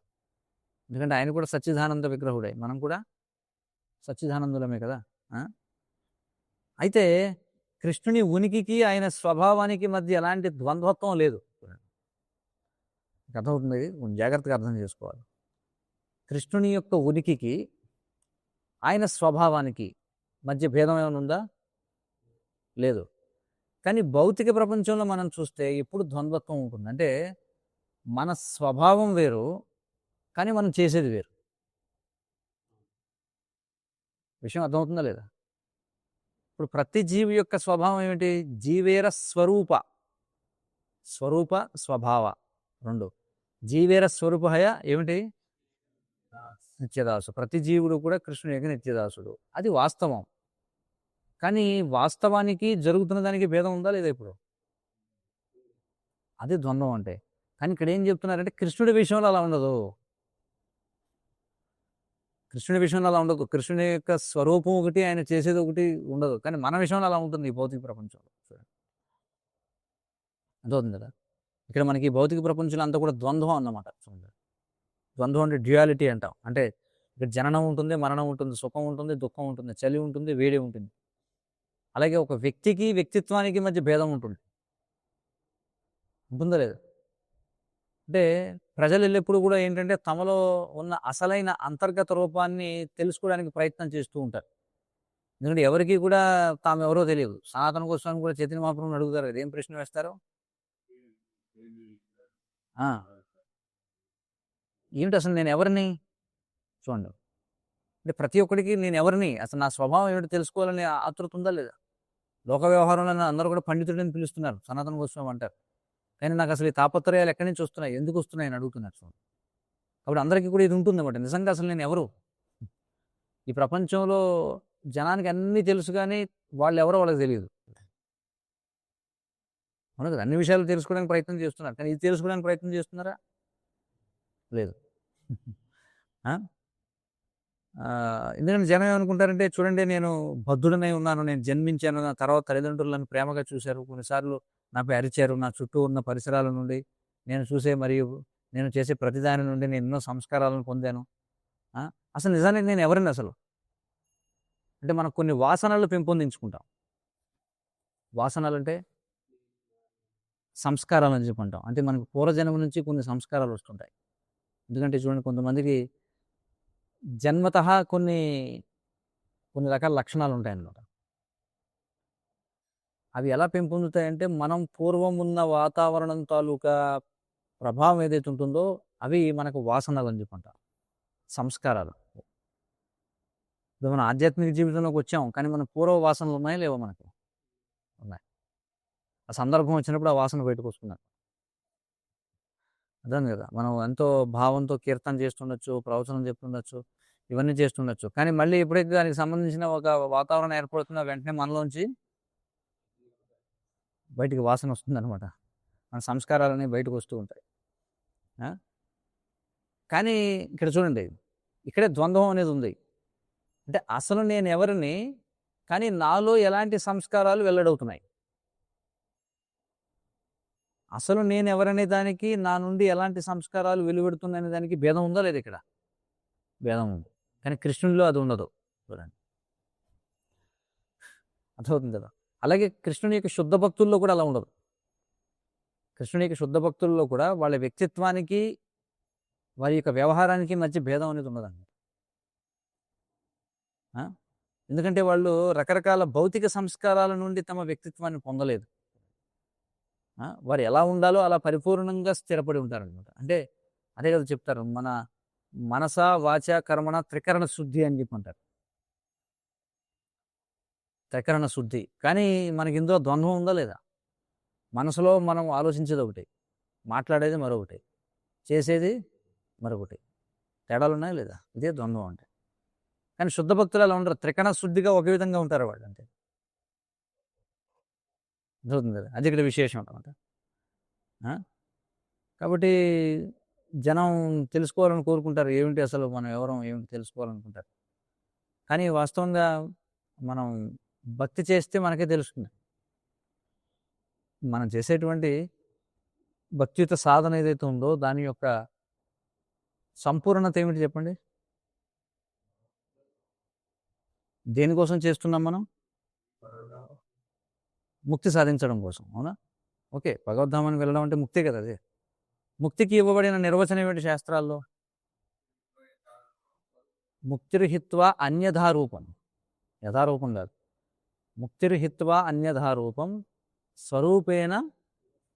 ఎందుకంటే ఆయన కూడా సచ్చిదానంద విగ్రహుడే, మనం కూడా సచ్చిదానందులమే కదా. అయితే కృష్ణుని ఉనికికి ఆయన స్వభావానికి మధ్య ఎలాంటి ద్వంద్వత్వం లేదు. అర్థమవుతుంది, జాగ్రత్తగా అర్థం చేసుకోవాలి. కృష్ణుని యొక్క ఉనికికి ఆయన స్వభావానికి మధ్య భేదం ఏమైనా ఉందా, లేదు. కానీ భౌతిక ప్రపంచంలో మనం చూస్తే ఎప్పుడు ద్వంద్వత్వం ఉంటుంది. అంటే మన స్వభావం వేరు, కానీ మనం చేసేది వేరు. విషయం అర్థమవుతుందా లేదా? ఇప్పుడు ప్రతి జీవి యొక్క స్వభావం ఏమిటి, జీవేర స్వరూప, స్వరూప స్వభావ రెండు. జీవేర స్వరూపహయ ఏమిటి, నిత్యదాసు. ప్రతి జీవుడు కూడా కృష్ణుని యొక్క నిత్యదాసుడు, అది వాస్తవం. కానీ వాస్తవానికి జరుగుతున్న దానికి భేదం ఉందా లేదా ఇప్పుడు, అది ద్వంద్వం అంటే. కానీ ఇక్కడ ఏం చెప్తున్నారంటే కృష్ణుడి విషయంలో అలా ఉండదు, కృష్ణుడి విషయంలో అలా ఉండదు. కృష్ణుని యొక్క స్వరూపం ఒకటి, ఆయన చేసేది ఒకటి ఉండదు. కానీ మన విషయంలో అలా ఉంటుంది ఈ భౌతిక ప్రపంచంలో. అర్థవుతుంది కదా, ఇక్కడ మనకి భౌతిక ప్రపంచంలో అంతా కూడా ద్వంద్వం అన్నమాట. ద్వంద్వం అంటే డ్యుయాలిటీ అంటాం. అంటే ఇక్కడ జననం ఉంటుంది, మరణం ఉంటుంది, సుఖం ఉంటుంది, దుఃఖం ఉంటుంది, చలి ఉంటుంది, వేడి ఉంటుంది. అలాగే ఒక వ్యక్తికి వ్యక్తిత్వానికి మధ్య భేదం ఉంటుంది, ఉంటుందా లేదు? అంటే ప్రజలు ఎల్లప్పుడూ కూడా ఏంటంటే తమలో ఉన్న అసలైన అంతర్గత రూపాన్ని తెలుసుకోవడానికి ప్రయత్నం చేస్తూ ఉంటారు. ఎందుకంటే ఎవరికి కూడా తాము ఎవరో తెలియదు. సనాతన గోస్వామి కూడా చైతన్య మహాప్రభుని అడుగుతారు కదా, ఏం ప్రశ్న వేస్తారు, ఏమిటి అసలు నేను ఎవరిని, చూడండి. అంటే ప్రతి ఒక్కడికి నేను ఎవరిని, అసలు నా స్వభావం ఏమిటి తెలుసుకోవాలని ఆతృత ఉందా లేదా? లోక వ్యవహారంలో అందరూ కూడా పండితుడిని పిలుస్తున్నారు, సనాతన గోస్వామి అంటారు. కానీ నాకు అసలు ఈ తాపత్రయాలు ఎక్కడి నుంచి వస్తున్నాయి, ఎందుకు వస్తున్నాయి అని అడుగుతున్నారు. చూడండి, కాబట్టి అందరికీ కూడా ఇది ఉంటుంది అన్నమాట. నిజంగా అసలు నేను ఎవరు, ఈ ప్రపంచంలో జనానికి అన్నీ తెలుసు, కానీ వాళ్ళు ఎవరో వాళ్ళకి తెలియదు. అవును కదా, అన్ని విషయాలు తెలుసుకోవడానికి ప్రయత్నం చేస్తున్నారు, కానీ ఇది తెలుసుకోవడానికి ప్రయత్నం చేస్తున్నారా, లేదు. ఎందుకంటే జనం ఏమనుకుంటారంటే, చూడండి నేను బద్ధుడనై ఉన్నాను, నేను జన్మించాను, నా తర్వాత తల్లిదండ్రులు నన్ను ప్రేమగా చూశారు, కొన్నిసార్లు నాపై అరిచారు, నా చుట్టూ ఉన్న పరిసరాల నుండి నేను చూసే మరియు నేను చేసే ప్రతిదాని నుండి నేను ఎన్నో సంస్కారాలను పొందాను. అసలు నిజానికి నేను ఎవరిని అసలు? అంటే మనం కొన్ని వాసనలు పెంపొందించుకుంటాం. వాసనలంటే సంస్కారాలని చెప్పుకుంటాం. అంటే మనకు పూర్వజన్మ నుంచి కొన్ని సంస్కారాలు వస్తుంటాయి. ఎందుకంటే చూడండి, కొంతమందికి జన్మతః కొన్ని రకాల లక్షణాలు ఉంటాయన్నమాట. అవి ఎలా పెంపొందుతాయంటే మనం పూర్వం ఉన్న వాతావరణం తాలూకా ప్రభావం ఏదైతే ఉంటుందో అవి మనకు వాసనలు అని చెప్పుకుంటాం, సంస్కారాలు. ఇప్పుడు మన ఆధ్యాత్మిక జీవితంలోకి వచ్చాం, కానీ మన పూర్వ వాసనలు ఉన్నాయా లేవా? మనకు ఉన్నాయి. ఆ సందర్భం వచ్చినప్పుడు ఆ వాసన బయటకు వస్తున్నారు. అర్థం కదా, మనం ఎంతో భావంతో కీర్తన చేస్తుండొచ్చు, ప్రవచనం చెప్తుండొచ్చు, ఇవన్నీ చేస్తుండొచ్చు, కానీ మళ్ళీ ఎప్పుడైతే దానికి సంబంధించిన ఒక వాతావరణం ఏర్పడుతుందో వెంటనే మనలోంచి బయటికి వాసన వస్తుంది అనమాట. మన సంస్కారాలన్నీ బయటకు వస్తూ ఉంటాయి. కానీ ఇక్కడ చూడండి, ఇక్కడే ద్వంద్వం అనేది ఉంది. అంటే అసలు నేను ఎవరిని, కానీ నాలో ఎలాంటి సంస్కారాలు వెల్లడవుతున్నాయి. అసలు నేను ఎవరనే దానికి నా నుండి ఎలాంటి సంస్కారాలు వెలువడుతున్నాయనే దానికి భేదం ఉందా లేదు? ఇక్కడ భేదం ఉంది, కానీ కృష్ణుడిలో అది ఉండదు. చూడండి, అర్థమవుతుంది కదా. అలాగే కృష్ణుని యొక్క శుద్ధ భక్తుల్లో కూడా అలా ఉండదు. కృష్ణుని యొక్క శుద్ధ భక్తుల్లో కూడా వాళ్ళ వ్యక్తిత్వానికి వారి యొక్క వ్యవహారానికి మధ్య భేదం అనేది ఉండదండి. ఎందుకంటే వాళ్ళు రకరకాల భౌతిక సంస్కారాల నుండి తమ వ్యక్తిత్వాన్ని పొందలేదు. వారు ఎలా ఉండాలో అలా పరిపూర్ణంగా స్థిరపడి ఉంటారనమాట. అంటే అదే కదా చెప్తారు, మన మనస వాచ కర్మణ త్రికరణ శుద్ధి అని చెప్పంటారు. త్రికరణ శుద్ధి. కానీ మనకి ఇందులో ద్వంద్వం ఉందా లేదా? మనసులో మనం ఆలోచించేది ఒకటి, మాట్లాడేది మరొకటి, చేసేది మరొకటి. తేడాలు ఉన్నాయా లేదా? ఇదే ద్వంద్వం అంటే. కానీ శుద్ధ భక్తులు అలా ఉండరు, త్రికరణ శుద్ధిగా ఒక విధంగా ఉంటారు వాళ్ళు. అంటే జరుగుతుంది కదా, అది ఇక్కడ విశేషం అన్నమాట. కాబట్టి జనం తెలుసుకోవాలని కోరుకుంటారు, ఏమిటి అసలు మనం ఎవరం ఏమిటి తెలుసుకోవాలనుకుంటారు. కానీ వాస్తవంగా మనం భక్తి చేస్తే మనకే తెలుస్తుంది. మనం చేసేటువంటి భక్తియుత సాధన ఏదైతే ఉందో దాని యొక్క సంపూర్ణత ఏమిటి చెప్పండి? దేనికోసం చేస్తున్నాం మనం? ముక్తి సాధించడం కోసం, అవునా? ఓకే, భగవద్ధామానికి వెళ్ళడం అంటే ముక్తే కదా. అదే ముక్తికి ఇవ్వబడిన నిర్వచనం ఏమిటి శాస్త్రాల్లో? ముక్తిర్హిత్వా అన్యథారూపం, యథారూపం కాదు, ముక్తిర్హిత్వా అన్యథారూపం స్వరూపేణ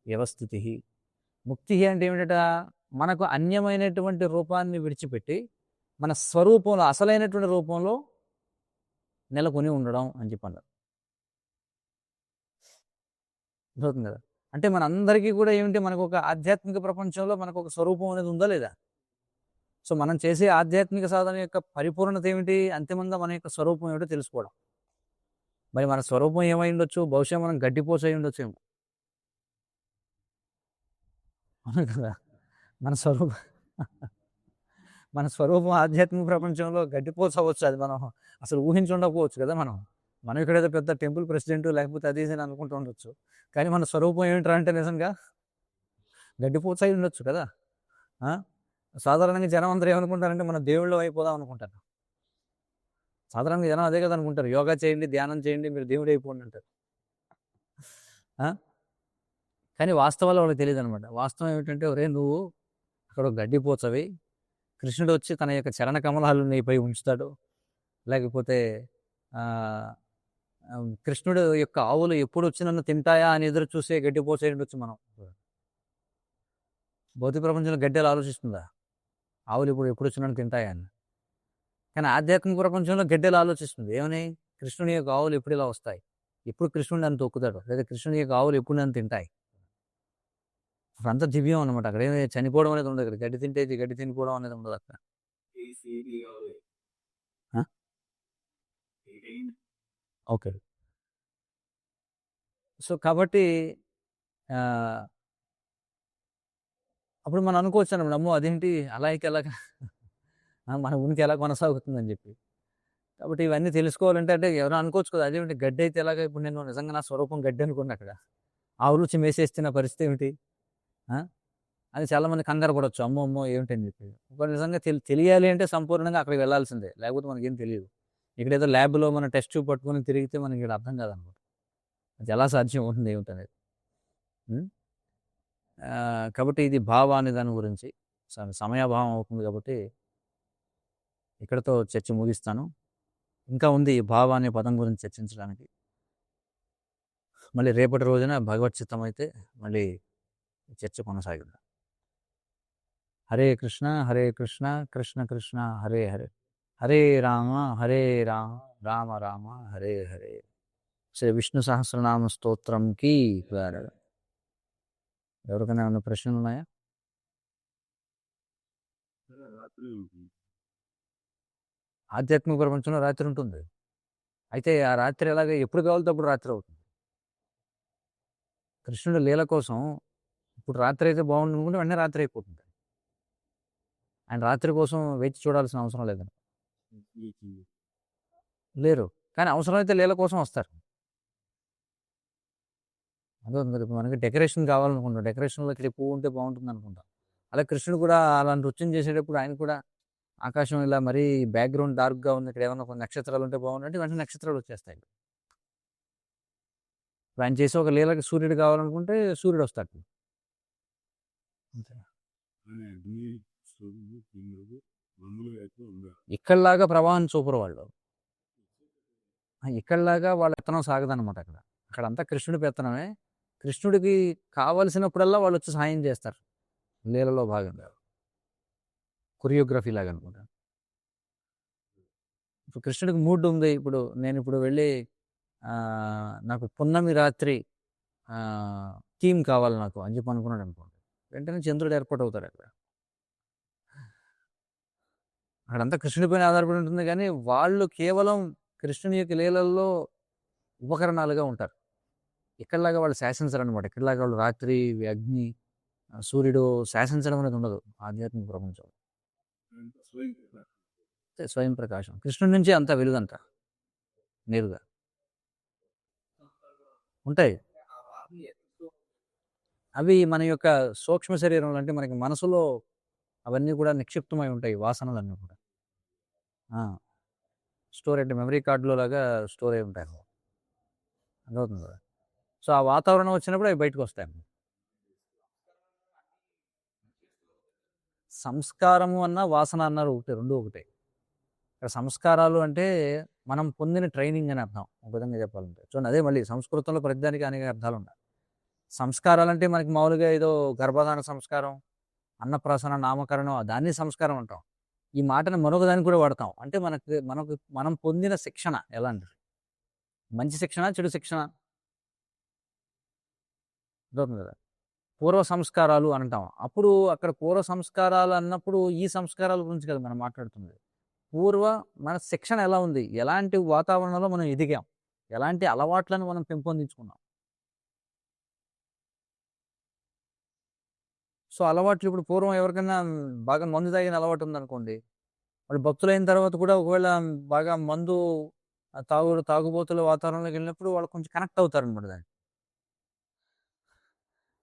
వ్యవస్థితి. ముక్తి అంటే ఏమిటట? మనకు అన్యమైనటువంటి రూపాన్ని విడిచిపెట్టి మన స్వరూపంలో, అసలైనటువంటి రూపంలో నెలకొని ఉండడం అని చెప్పన్నారు. అవుతుంది కదా. అంటే మనందరికీ కూడా ఏమిటి, మనకు ఒక ఆధ్యాత్మిక ప్రపంచంలో మనకు ఒక స్వరూపం అనేది ఉందా లేదా? సో మనం చేసే ఆధ్యాత్మిక సాధన యొక్క పరిపూర్ణత ఏమిటి? అంతిమంగా మన యొక్క స్వరూపం ఏమిటో తెలుసుకోవడం. మరి మన స్వరూపం ఏమై ఉండొచ్చు? బహుశా మనం గడ్డిపోస అయి ఉండొచ్చేమో. అవును కదా. మన స్వరూపం ఆధ్యాత్మిక ప్రపంచంలో గడ్డిపోస అవ్వచ్చు, అది మనం అసలు ఊహించి ఉండకపోవచ్చు కదా. మనం ఇక్కడేదో పెద్ద టెంపుల్ ప్రెసిడెంట్ లేకపోతే అది అని అనుకుంటూ ఉండొచ్చు, కానీ మన స్వరూపం ఏమిట్రా అంటే నిజంగా గడ్డిపోస అయి ఉండొచ్చు కదా. సాధారణంగా జనం అందరూ ఏమనుకుంటారంటే మన దేవుళ్ళు అయిపోదాం అనుకుంటారు. సాధారణంగా జనం అదే కదా అనుకుంటారు, యోగా చేయండి, ధ్యానం చేయండి, మీరు దేవుడు అయిపోండి అంటారు. కానీ వాస్తవాలు వాళ్ళకి తెలియదు అనమాట. వాస్తవం ఏమిటంటే, ఒరే నువ్వు అక్కడ గడ్డిపోచవి, కృష్ణుడు వచ్చి తన యొక్క చరణ కమలాలు నీపై ఉంచుతాడు, లేకపోతే కృష్ణుడు యొక్క ఆవులు ఎప్పుడు వచ్చి నన్ను తింటాయా అని ఎదురు చూసే గడ్డిపోచే ఉండొచ్చు మనం. భౌతిక ప్రపంచంలో గడ్డలు ఆలోచిస్తుందా ఆవులు ఎప్పుడు వచ్చి నన్ను తింటాయా అని? కానీ ఆధ్యాత్మిక ప్రపంచంలో గడ్డలు ఆలోచిస్తుంది ఏమని? కృష్ణుని యొక్క ఆవులు ఎప్పుడు ఇలా వస్తాయి, ఎప్పుడు కృష్ణుడు నన్ను తొక్కుతాడు, లేదా కృష్ణుని యొక్క ఆవులు ఎప్పుడు నన్ను తింటాయి. అంత దివ్యం అనమాట. అక్కడ ఏమి చనిపోవడం అనేది ఉండదు. అక్కడ గడ్డి తింటే గడ్డి తినిపోవడం అనేది ఉండదు అక్కడ. ఓకే. సో కాబట్టి అప్పుడు మనం అనుకోవచ్చు అన్నమాట, అమ్మో అదేంటి అలా ఎలాగా మన ఉనికి ఎలా కొనసాగుతుందని చెప్పి. కాబట్టి ఇవన్నీ తెలుసుకోవాలంటే, అంటే ఎవరైనా అనుకోవచ్చు కదా, అదేమిటి గడ్డి అయితే ఎలాగా? ఇప్పుడు నేను నిజంగా నా స్వరూపం గడ్డి అనుకున్నా, అక్కడ ఆవులు వచ్చి మేసేస్తే నా పరిస్థితి ఏమిటి? అని చాలామంది కంగారు పడవచ్చు. అమ్మో! అమ్మో! ఏమిటని చెప్పి. ఒక నిజంగా తెలియాలి అంటే సంపూర్ణంగా అక్కడికి వెళ్ళాల్సిందే. లేకపోతే మనకేం తెలీదు. ఇక్కడేదో ల్యాబ్‌లో మన టెస్ట్ ట్యూబ్ పట్టుకొని తిరిగితే మనకి ఈడ అర్థం కాదనమాట. అది ఎలా సాధ్యం అవుతుంది ఏమిటనేది. హ్మ్. కాబట్టి ఇది భావ అనే దాని గురించి సమయాభావం అవుతుంది కాబట్టి ఇక్కడితో చర్చ ముగిస్తాను. ఇంకా ఉంది ఈ భావ అనే పదం గురించి చర్చించడానికి. మళ్ళీ రేపటి రోజున భగవత్ చిత్తమైతే మళ్ళీ చర్చ కొనసాగిద్దాం. హరే కృష్ణ కృష్ణ కృష్ణ హరే హరే, హరే రామ రామ రామ హరే హరే. శ్రీ విష్ణు సహస్రనామ స్తోత్రంకి ఎవరికైనా ఏమైనా ప్రశ్నలు ఉన్నాయా? ఆధ్యాత్మిక ప్రపంచంలో రాత్రి ఉంటుంది. అయితే ఆ రాత్రి ఎలాగ ఎప్పుడు కావాలితే అప్పుడు రాత్రి అవుతుంది. కృష్ణుడి లీల కోసం ఇప్పుడు రాత్రి అయితే బాగుండు అనుకుంటే వెంటనే రాత్రి అయిపోతుంది. ఆయన రాత్రి కోసం వేచి చూడాల్సిన అవసరం లేదని లేరు. కానీ అవసరమైతే లీల కోసం వస్తారు. అదే మనకి డెకరేషన్ కావాలనుకుంటాం. డెకరేషన్లో ఇక్కడ పువ్వు ఉంటే బాగుంటుంది అనుకుంటాం. అలా కృష్ణుడు కూడా అలాంటి నృత్యం చేసేటప్పుడు ఆయన కూడా ఆకాశం ఇలా మరీ బ్యాక్గ్రౌండ్ డార్క్గా ఉంది, ఇక్కడ ఏమైనా కొన్ని నక్షత్రాలు ఉంటే బాగుందంటే వెంటనే నక్షత్రాలు వచ్చేస్తాయి. ఆయన చేసే ఒక లీలకి సూర్యుడు కావాలనుకుంటే సూర్యుడు వస్తాడు. ఇక్కడలాగా ప్రవాహం చూపరు వాళ్ళు. ఇక్కడలాగా వాళ్ళ పెత్తనం సాగదనమాట. అక్కడంతా కృష్ణుడి పెత్తనమే. కృష్ణుడికి కావలసినప్పుడల్లా వాళ్ళు వచ్చి సాయం చేస్తారు లీలలో భాగంగా. కొరియోగ్రఫీ లాగా అనమాట. ఇప్పుడు కృష్ణుడికి మూడ్ ఉంది. ఇప్పుడు నేను వెళ్ళి నాకు పున్నమి రాత్రి థీమ్ కావాలి నాకు అని చెప్పి అనుకున్నాడు అనుకోండి, వెంటనే చంద్రుడు ఏర్పాటు అవుతాడు అక్కడంతా కృష్ణుడి పైన ఆధారపడి ఉంటుంది. కానీ వాళ్ళు కేవలం కృష్ణుని యొక్క లీలల్లో ఉపకరణాలుగా ఉంటారు. ఇక్కడలాగా వాళ్ళు శాసించరు అనమాట. ఇక్కడలాగా వాళ్ళు రాత్రి అగ్ని సూర్యుడు శాసించడం అనేది ఉండదు ఆధ్యాత్మిక ప్రపంచం. స్వయం ప్రకాశం కృష్ణుడి నుంచి అంత వెలుగంత నేరుగా ఉంటాయి. అవి మన యొక్క సూక్ష్మ శరీరంలో అంటే మనకి మనసులో అవన్నీ కూడా నిక్షిప్తమై ఉంటాయి. వాసనలన్నీ కూడా స్టోర్ అంటే మెమరీ కార్డులో లాగా స్టోర్ అయి ఉంటాయి. అర్థమవుతుంది కదా. సో ఆ వాతావరణం వచ్చినప్పుడు అవి బయటకు వస్తాయి. సంస్కారము అన్న వాసన అన్నారు ఒకటి, రెండు ఒకటే. ఇక్కడ సంస్కారాలు అంటే మనం పొందిన ట్రైనింగ్ అని అర్థం, ఒక విధంగా చెప్పాలంటే. చూడండి, అదే మళ్ళీ సంస్కృతంలో ప్రతిదానికి అనేక అర్థాలు ఉన్నాయి. సంస్కారాలు అంటే మనకి మామూలుగా ఏదో గర్భధాన సంస్కారం, అన్నప్రాసన, నామకరణం, దాన్ని సంస్కారం అంటాం. ఈ మాటను మరొక దానికి కూడా వాడతాం. అంటే మనం పొందిన శిక్షణ ఎలాంటిది, మంచి శిక్షణ, చెడు శిక్షణ, అర్థవుతుంది కదా. పూర్వ సంస్కారాలు అంటాం. అప్పుడు అక్కడ పూర్వ సంస్కారాలు అన్నప్పుడు ఈ సంస్కారాల గురించి కదా మనం మాట్లాడుతుంది. మన శిక్షణ ఎలా ఉంది, ఎలాంటి వాతావరణంలో మనం ఎదిగాం, ఎలాంటి అలవాట్లను మనం పెంపొందించుకున్నాం. సో అలవాట్లు ఇప్పుడు పూర్వం ఎవరికైనా బాగా మందు తాగిన అలవాటు ఉందనుకోండి, వాళ్ళు భక్తులైన తర్వాత కూడా ఒకవేళ బాగా మందు తాగుబోతుల వాతావరణంలోకి వెళ్ళినప్పుడు వాళ్ళు కొంచెం కనెక్ట్ అవుతారు అనమాట. దాన్ని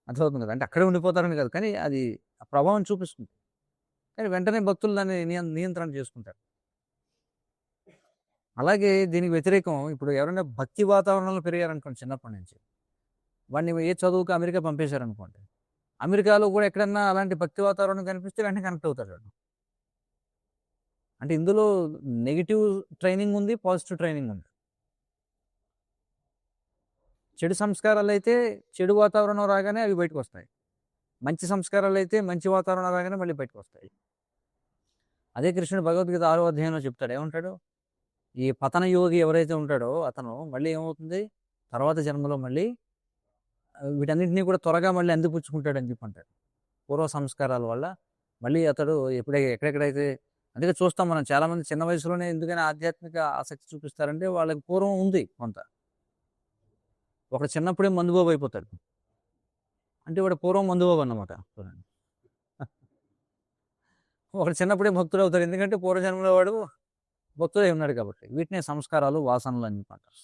అర్థమవుతుంది కదా. అంటే అక్కడే ఉండిపోతారని కాదు, కానీ అది ఆ ప్రభావం చూపిస్తుంది. కానీ వెంటనే భక్తులు దాన్ని నియంత్రణ చేసుకుంటారు. అలాగే దీనికి వ్యతిరేకం ఇప్పుడు ఎవరైనా భక్తి వాతావరణంలో పెరిగారనుకోండి, చిన్నప్పటి నుంచి వాడిని ఏ చదువుకు అమెరికా పంపేశారనుకోండి, అమెరికాలో కూడా ఎక్కడన్నా అలాంటి భక్తి వాతావరణం కనిపిస్తే వెంటనే కనెక్ట్ అవుతాడు. అంటే ఇందులో నెగిటివ్ ట్రైనింగ్ ఉంది, పాజిటివ్ ట్రైనింగ్ ఉంది. చెడు సంస్కారాలు అయితే చెడు వాతావరణం రాగానే అవి బయటకు వస్తాయి. మంచి సంస్కారాలు అయితే మంచి వాతావరణం రాగానే మళ్ళీ బయటకు వస్తాయి. అదే కృష్ణుడు భగవద్గీత 6వ అధ్యాయంలో చెప్తాడు. ఏమంటాడు, ఈ పతన యోగి ఎవరైతే ఉంటాడో అతను మళ్ళీ ఏమవుతుంది, తర్వాత జన్మలో మళ్ళీ వీటన్నింటినీ కూడా త్వరగా మళ్ళీ అందిపుచ్చుకుంటాడని చెప్పి అంటాడు. పూర్వ సంస్కారాల వల్ల మళ్ళీ అతడు ఎక్కడెక్కడైతే, అందుకే చూస్తాం మనం చాలామంది చిన్న వయసులోనే ఎందుకని ఆధ్యాత్మిక ఆసక్తి చూపిస్తారంటే వాళ్ళకి పూర్వం ఉంది కొంత. ఒకడు చిన్నప్పుడే మందుబాబు అయిపోతాడు అంటే వాడు పూర్వం మందుబాబు అన్నమాట. ఒకడు చిన్నప్పుడే భక్తుడు అవుతాడు, ఎందుకంటే పూర్వజన్మలో వాడు భక్తుడై ఉన్నాడు కాబట్టి. వీటినే సంస్కారాలు, వాసనలు అని అంటారు.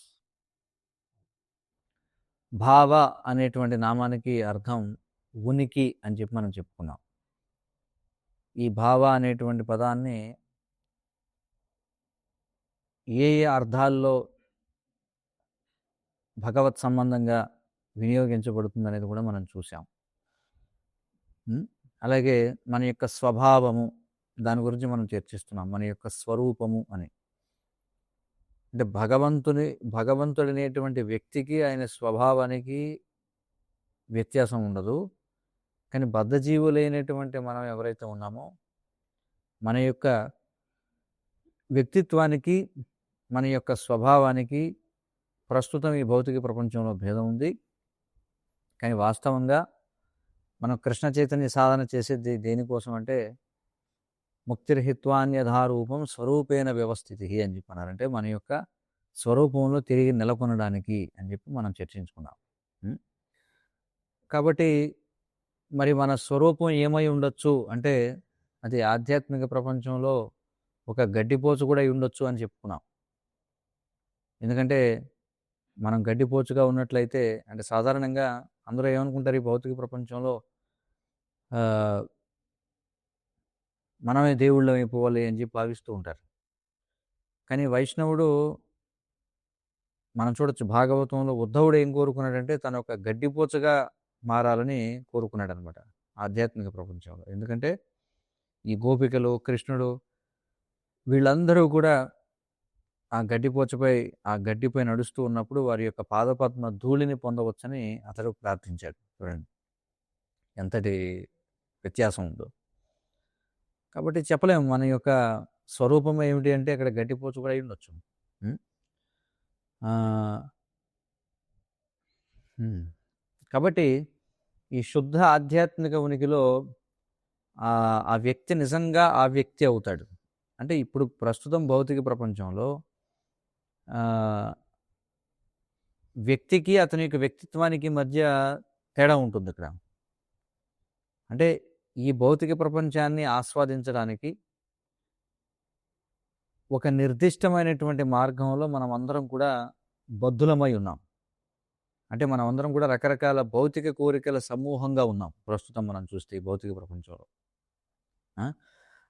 భావ అనేటువంటి నామానికి అర్థం ఉనికి అని చెప్పి మనం చెప్పుకున్నాం. ఈ భావ అనేటువంటి పదాన్ని ఏ ఏ అర్థాల్లో భగవత్ సంబంధంగా వినియోగించబడుతుందనేది కూడా మనం చూసాం. అలాగే మన యొక్క స్వభావము, దాని గురించి మనం చర్చిస్తున్నాం. మన యొక్క స్వరూపము అని. అంటే భగవంతుడనేటువంటి వ్యక్తికి, ఆయన స్వభావానికి వ్యత్యాసం ఉండదు. కానీ బద్ధజీవులైనటువంటి మనం ఎవరైతే ఉన్నామో, మన యొక్క వ్యక్తిత్వానికి, మన యొక్క స్వభావానికి ప్రస్తుతం ఈ భౌతిక ప్రపంచంలో భేదం ఉంది. కానీ వాస్తవంగా మనం కృష్ణ చైతన్య సాధన చేసేది దేనికోసం అంటే, ముక్తిర్హిత్వాన్యథారూపం స్వరూపేణ వ్యవస్థితి అని చెప్పన్నారంటే, మన యొక్క స్వరూపంలో తిరిగి నెలకొనడానికి అని చెప్పి మనం చర్చించుకున్నాం. కాబట్టి మరి మన స్వరూపం ఏమై ఉండొచ్చు అంటే, అది ఆధ్యాత్మిక ప్రపంచంలో ఒక గడ్డిపోచు కూడా అయి ఉండొచ్చు అని చెప్పుకున్నాం. ఎందుకంటే మనం గడ్డిపోచుగా ఉన్నట్లయితే, అంటే సాధారణంగా అందరూ ఏమనుకుంటారు, ఈ భౌతిక ప్రపంచంలో మనమే దేవుళ్ళం అయిపోవాలి అని చెప్పి భావిస్తూ ఉంటారు. కానీ వైష్ణవుడు మనం చూడొచ్చు, భాగవతంలో ఉద్ధవుడు ఏం కోరుకున్నాడంటే, తను ఒక గడ్డిపోచగా మారాలని కోరుకున్నాడు అనమాట ఆధ్యాత్మిక ప్రపంచంలో. ఎందుకంటే ఈ గోపికలు, కృష్ణుడు, వీళ్ళందరూ కూడా ఆ గడ్డిపై నడుస్తూ ఉన్నప్పుడు వారి యొక్క పాదపద్మ ధూళిని పొందవచ్చని అతడు ప్రార్థించాడు. చూడండి ఎంతటి వ్యత్యాసం ఉందో. కాబట్టి చెప్పలేము మన యొక్క స్వరూపం ఏమిటి అంటే, అక్కడ గడ్డిపోచు కూడా అయి ఉండొచ్చు. కాబట్టి ఈ శుద్ధ ఆధ్యాత్మిక ఉనికిలో ఆ వ్యక్తి నిజంగా ఆ వ్యక్తి అవుతాడు. అంటే ఇప్పుడు ప్రస్తుతం భౌతిక ప్రపంచంలో వ్యక్తికి, అతని యొక్క వ్యక్తిత్వానికి మధ్య తేడా ఉంటుంది ఇక్కడ. అంటే ఈ భౌతిక ప్రపంచాన్ని ఆస్వాదించడానికి ఒక నిర్దిష్టమైనటువంటి మార్గంలో మనం అందరం కూడా బద్ధులమై ఉన్నాం. అంటే మనం అందరం కూడా రకరకాల భౌతిక కోరికల సమూహంగా ఉన్నాం ప్రస్తుతం మనం చూస్తే ఈ భౌతిక ప్రపంచంలో.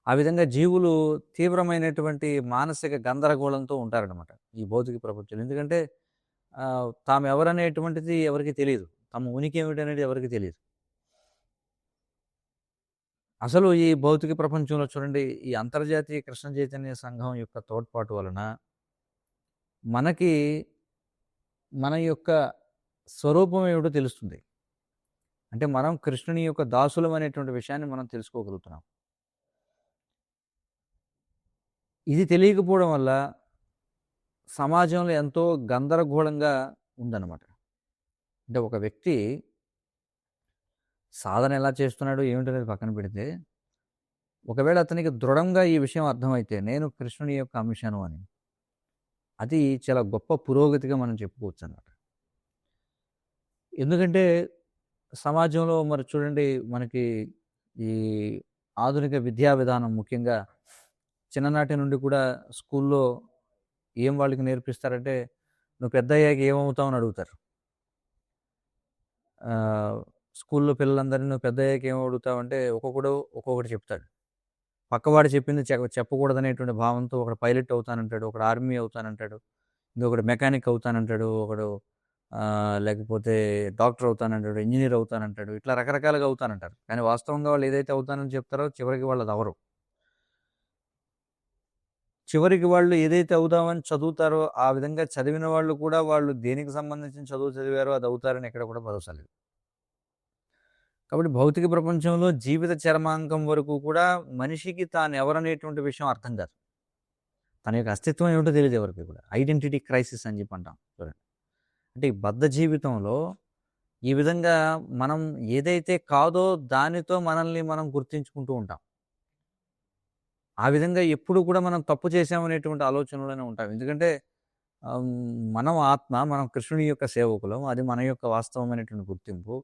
ఆ విధంగా జీవులు తీవ్రమైనటువంటి మానసిక గందరగోళంతో ఉంటారనమాట ఈ భౌతిక ప్రపంచంలో. ఎందుకంటే తాము ఎవరనేటువంటిది ఎవరికి తెలియదు, తమ ఉనికి ఏమిటనేది ఎవరికి తెలియదు. అసలు ఈ భౌతిక ప్రపంచంలో చూడండి, ఈ అంతర్జాతీయ కృష్ణ చైతన్య సంఘం యొక్క తోడ్పాటు వలన మనకి మన యొక్క స్వరూపం ఏమిటో తెలుస్తుంది. అంటే మనం కృష్ణుని యొక్క దాసులం అనేటువంటి విషయాన్ని మనం తెలుసుకోగలుగుతున్నాం. ఇది తెలియకపోవడం వల్ల సమాజంలో ఎంతో గందరగోళంగా ఉందన్నమాట. అంటే ఒక వ్యక్తి సాధన ఎలా చేస్తున్నాడు ఏమిటనేది పక్కన పెడితే, ఒకవేళ అతనికి దృఢంగా ఈ విషయం అర్థమైతే, నేను కృష్ణుని యొక్క అంశను అని, అది చాలా గొప్ప పురోగతిగా మనం చెప్పుకోవచ్చు అన్నమాట. ఎందుకంటే సమాజంలో మరి చూడండి, మనకి ఈ ఆధునిక విద్యా విధానం ముఖ్యంగా చిన్ననాటి నుండి కూడా స్కూల్లో ఏం వాళ్ళకి నేర్పిస్తారంటే, నువ్వు పెద్ద అయ్యాక ఏమవుతావు అని అడుగుతారు. స్కూల్లో పిల్లలందరినీ నువ్వు పెద్ద అయ్యాక ఏం అడుగుతావు అంటే ఒక్కొక్కడు ఒక్కొక్కటి చెప్తాడు. పక్కవాడు చెప్పింది చెప్పకూడదనేటువంటి భావంతో ఒకడు పైలట్ అవుతానంటాడు, ఒకడు ఆర్మీ అవుతానంటాడు, ఇంకొకడు మెకానిక్ అవుతానంటాడు, ఒకడు లేకపోతే డాక్టర్ అవుతానంటాడు, ఇంజనీర్ అవుతానంటాడు, ఇట్లా రకరకాలుగా అవుతానంటారు. కానీ వాస్తవంగా వాళ్ళు ఏదైతే అవుతానని చెప్తారో చివరికి వాళ్ళు అది అవరు. చివరికి వాళ్ళు ఏదైతే అవుదామని చదువుతారో ఆ విధంగా చదివిన వాళ్ళు కూడా వాళ్ళు దేనికి సంబంధించిన చదువు చదివారో అది అవుతారని ఎక్కడ కూడా భరోసా లేదు. కాబట్టి భౌతిక ప్రపంచంలో జీవిత చరమాంకం వరకు కూడా మనిషికి తాను ఎవరనేటువంటి విషయం అర్థం కాదు. తన యొక్క అస్తిత్వం ఏమిటో తెలియదు ఎవరికి కూడా. ఐడెంటిటీ క్రైసిస్ అని చెప్పి అంటాం చూడండి. అంటే ఈ బద్ధ జీవితంలో ఈ విధంగా మనం ఏదైతే కాదో దానితో మనల్ని మనం గుర్తించుకుంటూ ఉంటాం. ఆ విధంగా ఎప్పుడు కూడా మనం తప్పు చేసామనేటువంటి ఆలోచనలోనే ఉంటాం. ఎందుకంటే మనం ఆత్మ, మనం కృష్ణుని యొక్క సేవకులం, అది మన యొక్క వాస్తవమైనటువంటి గుర్తింపు.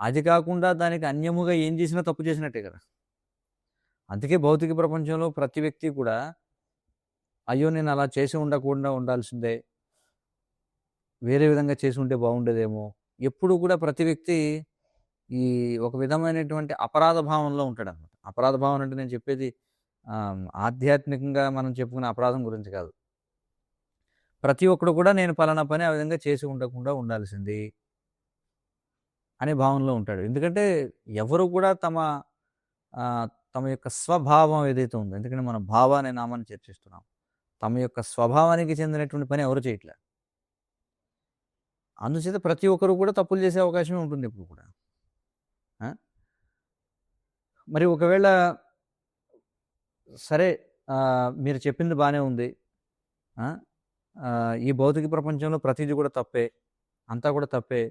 అది కాకుండా దానికి అన్యముగా ఏం చేసినా తప్పు చేసినట్టే కదా. అందుకే భౌతిక ప్రపంచంలో ప్రతి వ్యక్తి కూడా అయ్యో నేను అలా చేసి ఉండకుండా ఉండాల్సిందే, వేరే విధంగా చేసి ఉంటే బాగుండేదేమో, ఎప్పుడు కూడా ప్రతి వ్యక్తి ఈ ఒక విధమైనటువంటి అపరాధ భావంలో ఉంటాడనమాట. అపరాధ భావన అంటే నేను చెప్పేది ఆధ్యాత్మికంగా మనం చెప్పుకునే అపరాధం గురించి కాదు. ప్రతి ఒక్కడు కూడా నేను పలానా పని ఆ విధంగా చేసి ఉండకుండా ఉండాల్సింది అనే భావనలో ఉంటాడు. ఎందుకంటే ఎవరు కూడా తమ యొక్క స్వభావం ఏదైతే ఉందో, ఎందుకంటే మనం భావ అనే నామాన్ని చర్చిస్తున్నాం. తమ యొక్క స్వభావానికి చెందినటువంటి పని ఎవరు చేయట్లే. అందుచేత ప్రతి ఒక్కరు కూడా తప్పులు చేసే అవకాశమే ఉంటుంది ఎప్పుడు కూడా. ఆ! మరి ఒకవేళ సరే మీరు చెప్పింది బానే ఉంది. ఆ! ఈ భౌతిక ప్రపంచంలో ప్రతీది కూడా తప్పే. అంతా కూడా తప్పే.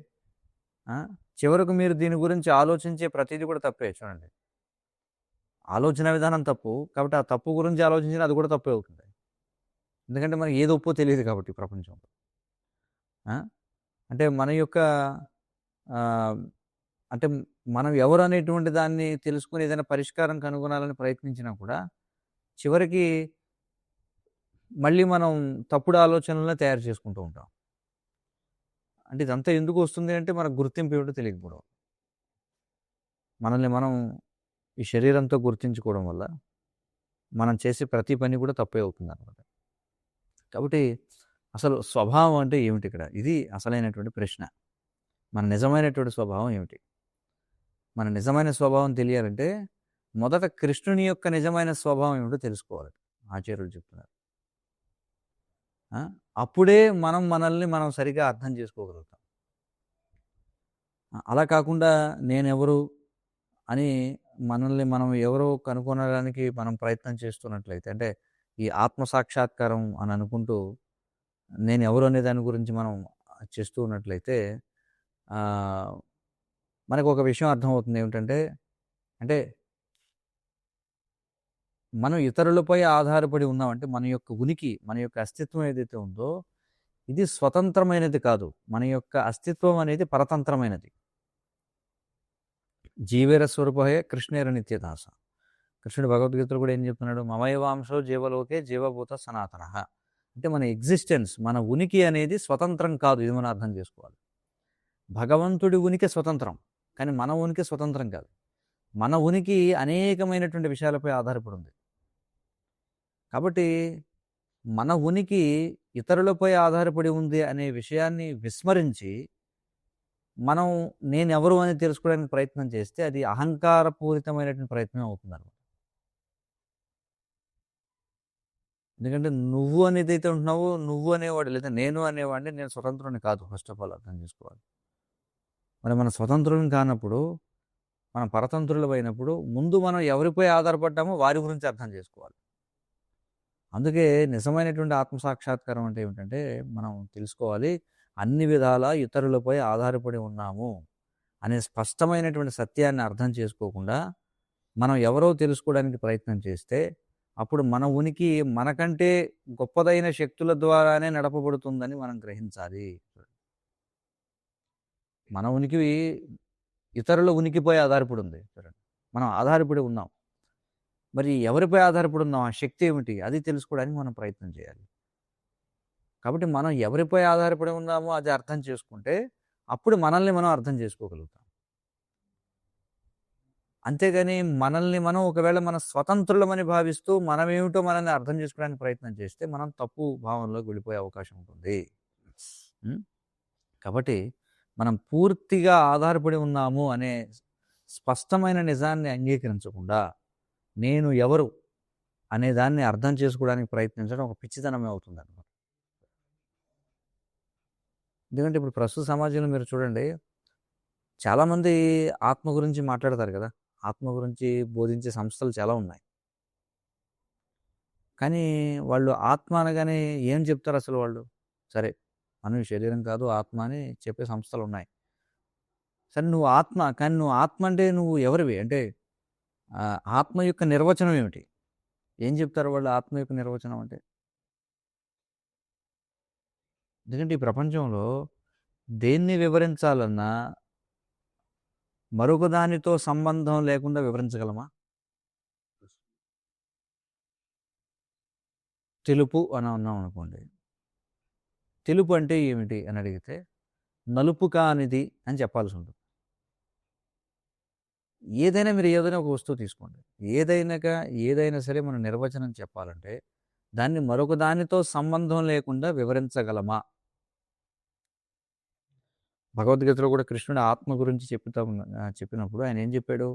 ఆ! చివరకు మీరు దీని గురించి ఆలోచించే ప్రతీది కూడా తప్పే చూడండి. ఆలోచన విధానం తప్పు. కాబట్టి ఆ తప్పు గురించి ఆలోచించినా అది కూడా తప్పే అవుతుంది. ఎందుకంటే మనకి ఏది ఒప్పో తెలియదు కాబట్టి ఈ ప్రపంచంలో. ఆ! అంటే మన యొక్క ఆహ్, అంటే మనం ఎవరు అనేటువంటి దాన్ని తెలుసుకొని ఏదైనా పరిష్కారం కనుగొనాలని ప్రయత్నించినా కూడా చివరికి మళ్ళీ మనం తప్పుడు ఆలోచనలనే తయారు చేసుకుంటూ ఉంటాం. అంటే ఇదంతా ఎందుకు వస్తుంది అంటే మనకు గుర్తింపు ఏమిటో తెలియకపోవడం. మనల్ని మనం ఈ శరీరంతో గుర్తించుకోవడం వల్ల మనం చేసే ప్రతి పని కూడా తప్పే అవుతుందనమాట. కాబట్టి అసలు స్వభావం అంటే ఏమిటి ఇక్కడ? ఇది అసలైనటువంటి ప్రశ్న. మన నిజమైనటువంటి స్వభావం ఏమిటి? మన నిజమైన స్వభావం తెలియాలంటే మొదట కృష్ణుని యొక్క నిజమైన స్వభావం ఏమిటో తెలుసుకోవాలి. ఆచార్యులు చెప్తున్నారు. అప్పుడే మనల్ని మనం సరిగ్గా అర్థం చేసుకోగలుగుతాం. అలా కాకుండా నేనెవరు అని మనల్ని మనం ఎవరో కనుగొనడానికి మనం ప్రయత్నం చేస్తున్నట్లయితే, అంటే ఈ ఆత్మ సాక్షాత్కారం అని అనుకుంటూ నేను ఎవరు అనే దాని గురించి మనం చేస్తూ ఉన్నట్లయితే మనకు ఒక విషయం అర్థమవుతుంది ఏమిటంటే, అంటే మనం ఇతరులపై ఆధారపడి ఉన్నామంటే మన యొక్క ఉనికి, మన యొక్క అస్తిత్వం ఏదైతే ఉందో ఇది స్వతంత్రమైనది కాదు. మన యొక్క అస్తిత్వం అనేది పరతంత్రమైనది. జీవేర స్వరూపహే కృష్ణేర నిత్యదాస. కృష్ణుడు భగవద్గీతలో కూడా ఏం చెప్తున్నాడు? మమైవాంశో జీవలోకే జీవభూత సనాతనః. అంటే మన ఎగ్జిస్టెన్స్, మన ఉనికి అనేది స్వతంత్రం కాదు. ఇది మనం అర్థం చేసుకోవాలి. భగవంతుడి ఉనికి స్వతంత్రం, కానీ మన ఉనికి స్వతంత్రం కాదు. మన ఉనికి అనేకమైనటువంటి విషయాలపై ఆధారపడి ఉంది. కాబట్టి మన ఉనికి ఇతరులపై ఆధారపడి ఉంది అనే విషయాన్ని విస్మరించి మనం నేనెవరు అని తెలుసుకోవడానికి ప్రయత్నం చేస్తే అది అహంకారపూరితమైనటువంటి ప్రయత్నం అవుతుందన్నమాట. ఎందుకంటే నువ్వు అనేదైతే ఉంటున్నావో, నువ్వు అనేవాడు లేదా నేను అనేవాడిని నేను స్వతంత్రుని కాదు. ఫస్ట్ ఆఫ్ ఆల్ అర్థం చేసుకోవాలి. మరి మన స్వతంత్రుని కానప్పుడు, మనం పరతంత్రులు అయినప్పుడు ముందు మనం ఎవరిపై ఆధారపడ్డామో వారి గురించి అర్థం చేసుకోవాలి. అందుకే నిజమైనటువంటి ఆత్మసాక్షాత్కారం అంటే ఏమిటంటే మనం తెలుసుకోవాలి, అన్ని విధాలా ఇతరులపై ఆధారపడి ఉన్నాము అనే స్పష్టమైనటువంటి సత్యాన్ని అర్థం చేసుకోకుండా మనం ఎవరో తెలుసుకోవడానికి ప్రయత్నం చేస్తే అప్పుడు మన ఉనికి మనకంటే గొప్పదైన శక్తుల ద్వారానే నడపబడుతుందని మనం గ్రహించాలి. మన ఉనికి ఇతరుల ఉనికిపై ఆధారపడి ఉంది. మనం ఆధారపడి ఉన్నాం. మరి ఎవరిపై ఆధారపడి ఉన్నాం? ఆ శక్తి ఏమిటి? అది తెలుసుకోవడానికి మనం ప్రయత్నం చేయాలి. కాబట్టి మనం ఎవరిపై ఆధారపడి ఉన్నామో అది అర్థం చేసుకుంటే అప్పుడు మనల్ని మనం అర్థం చేసుకోగలుగుతాం. అంతేగాని మనల్ని మనం ఒకవేళ మన స్వతంత్రులమని భావిస్తూ మనమేమిటో మనల్ని అర్థం చేసుకోవడానికి ప్రయత్నం చేస్తే మనం తప్పు భావనలోకి వెళ్ళిపోయే అవకాశం ఉంటుంది. కాబట్టి మనం పూర్తిగా ఆధారపడి ఉన్నాము అనే స్పష్టమైన నిజాన్ని అంగీకరించకుండా నేను ఎవరు అనే దాన్ని అర్థం చేసుకోవడానికి ప్రయత్నించడం ఒక పిచ్చితనమే అవుతుంది అన్నమాట. ఎందుకంటే ఇప్పుడు ప్రస్తుత సమాజంలో మీరు చూడండి, చాలామంది ఆత్మ గురించి మాట్లాడతారు కదా. ఆత్మ గురించి బోధించే సంస్థలు చాలా ఉన్నాయి. కానీ వాళ్ళు ఆత్మ అనగానే ఏం చెప్తారు అసలు వాళ్ళు? సరే మనం శరీరం కాదు ఆత్మ అని చెప్పే సంస్థలు ఉన్నాయి. సరే నువ్వు ఆత్మ, కానీ నువ్వు ఆత్మ అంటే నువ్వు ఎవరివి? అంటే ఆత్మ యొక్క నిర్వచనం ఏమిటి? ఏం చెప్తారు వాళ్ళు ఆత్మ యొక్క నిర్వచనం అంటే? ఎందుకంటే ఈ ప్రపంచంలో దేన్ని వివరించాలన్నా మరొక దానితో సంబంధం లేకుండా వివరించగలమా? తెలుపు అని అన్నాం అనుకోండి. తెలుపు అంటే ఏమిటి అని అడిగితే నలుపు కానిది అని చెప్పాల్సి ఉంటుంది. ఏదైనా మీరు ఏదైనా ఒక వస్తువు తీసుకోండి. ఏదైనా సరే మనం నిర్వచనం చెప్పాలంటే దాన్ని మరొక దానితో సంబంధం లేకుండా వివరించగలమా? భగవద్గీతలో కూడా కృష్ణుడు ఆత్మ గురించి చెప్పినప్పుడు ఆయన ఏం చెప్పాడు?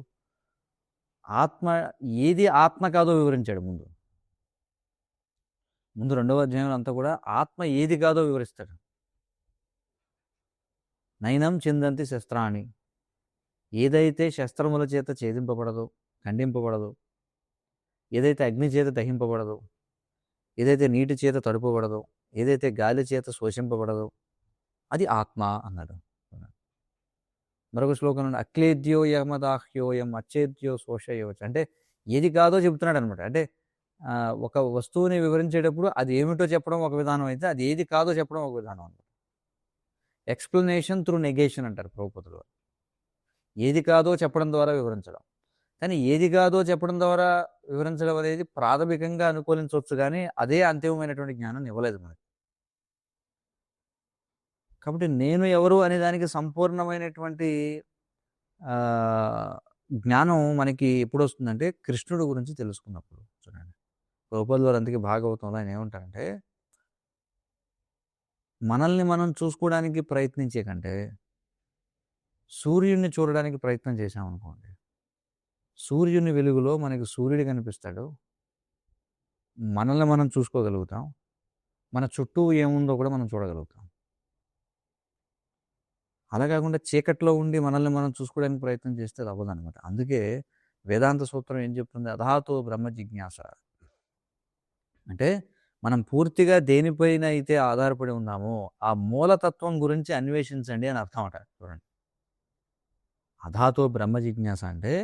ఆత్మ ఏది ఆత్మ కాదో వివరించాడు ముందు. రెండవ అధ్యాయంలో అంతా కూడా ఆత్మ ఏది కాదో వివరిస్తాడు. నైనం చిందంతి శస్త్రాణి, ఏదైతే శస్త్రముల చేత ఛేదింపబడదో, ఖండింపబడదో, ఏదైతే అగ్ని చేత దహింపబడదో, ఏదైతే నీటి చేత తడుపబడదో, ఏదైతే గాలి చేత శోషింపబడదో అది ఆత్మ అన్నాడు. మరొక శ్లోకం నుండి అక్లేద్యో యమదాహ్యోయం అచ్చేద్యో శోషయోచ, అంటే ఏది కాదో చెబుతున్నాడు అనమాట. అంటే ఒక వస్తువుని వివరించేటప్పుడు అది ఏమిటో చెప్పడం ఒక విధానం అయితే అది ఏది కాదో చెప్పడం ఒక విధానం అనమాట. ఎక్స్ప్లెనేషన్ త్రూ నెగేషన్ అంటారు ప్రభుపదులు. ఏది కాదో చెప్పడం ద్వారా వివరించడం. కానీ ఏది కాదో చెప్పడం ద్వారా వివరించడం అనేది ప్రాథమికంగా అనుకూలించవచ్చు, కానీ అదే అంతిమమైనటువంటి జ్ఞానం ఇవ్వలేదు మనకి. కాబట్టి నేను ఎవరు అనే దానికి సంపూర్ణమైనటువంటి జ్ఞానం మనకి ఎప్పుడు వస్తుందంటే కృష్ణుడు గురించి తెలుసుకున్నప్పుడు. చూడండి, ప్రభుపాదుల వారు అందుకే భాగవతంలో ఆయన ఏమంటారంటే, మనల్ని మనం చూసుకోవడానికి ప్రయత్నించే కంటే సూర్యుడిని చూడడానికి ప్రయత్నం చేశామనుకోండి, సూర్యుని వెలుగులో మనకి సూర్యుడు కనిపిస్తాడు, మనల్ని మనం చూసుకోగలుగుతాం, మన చుట్టూ ఏముందో కూడా మనం చూడగలుగుతాం. అలా కాకుండా చీకట్లో ఉండి మనల్ని మనం చూసుకోవడానికి ప్రయత్నం చేస్తే అది అవ్వదనమాట. అందుకే వేదాంత సూత్రం ఏం చెప్తుంది? అధాతో బ్రహ్మ జిజ్ఞాస. అంటే మనం పూర్తిగా దేనిపైన అయితే ఆధారపడి ఉన్నామో ఆ మూలతత్వం గురించి అన్వేషించండి అని అర్థం అట. చూడండి, అధాతో బ్రహ్మ జిజ్ఞాస అంటే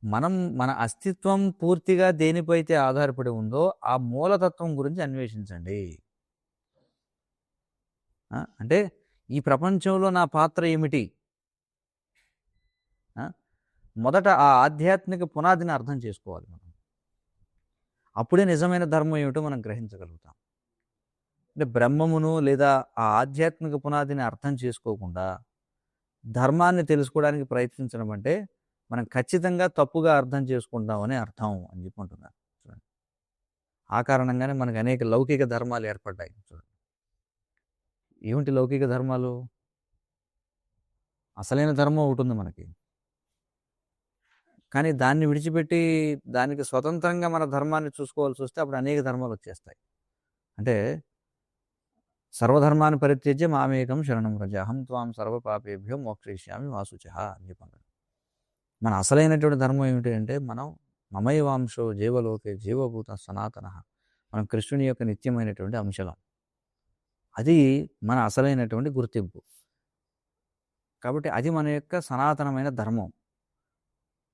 మన అస్తిత్వం పూర్తిగా దేనిపై అయితే ఆధారపడి ఉందో ఆ మూలతత్వం గురించి అన్వేషించండి. అంటే ఈ ప్రపంచంలో నా పాత్ర ఏమిటి? మొదట ఆ ఆధ్యాత్మిక పునాదిని అర్థం చేసుకోవాలి మనం. అప్పుడే నిజమైన ధర్మం ఏమిటో మనం గ్రహించగలుగుతాం. అంటే బ్రహ్మమును లేదా ఆ ఆధ్యాత్మిక పునాదిని అర్థం చేసుకోకుండా ధర్మాన్ని తెలుసుకోవడానికి ప్రయత్నించడం అంటే మనం ఖచ్చితంగా తప్పుగా అర్థం చేసుకుంటామని అర్థం అని చెప్పుకుంటున్నారు. చూడండి, ఆ కారణంగానే మనకు అనేక లౌకిక ధర్మాలు ఏర్పడ్డాయి. చూడండి, ఏమిటి లౌకిక ధర్మాలు? అసలైన ధర్మం ఒకటి ఉంది మనకి, కానీ దాన్ని విడిచిపెట్టి దానికి స్వతంత్రంగా మన ధర్మాన్ని చూసుకోవాల్సి వస్తే అప్పుడు అనేక ధర్మాలు వచ్చేస్తాయి. అంటే సర్వధర్మాన్ని పరిత్యజ్య మామేకం శరణం వ్రజ అహం త్వాం సర్వపాపేభ్యో మోక్షయిష్యామి మా శుచః అని చెప్పాను. మన అసలైనటువంటి ధర్మం ఏమిటి అంటే మనం మమైవాంశో జీవలోకే జీవభూత సనాతన, మనం కృష్ణుని యొక్క నిత్యమైనటువంటి అంశలం. అది మన అసలైనటువంటి గుర్తింపు. కాబట్టి అది మన యొక్క సనాతనమైన ధర్మం.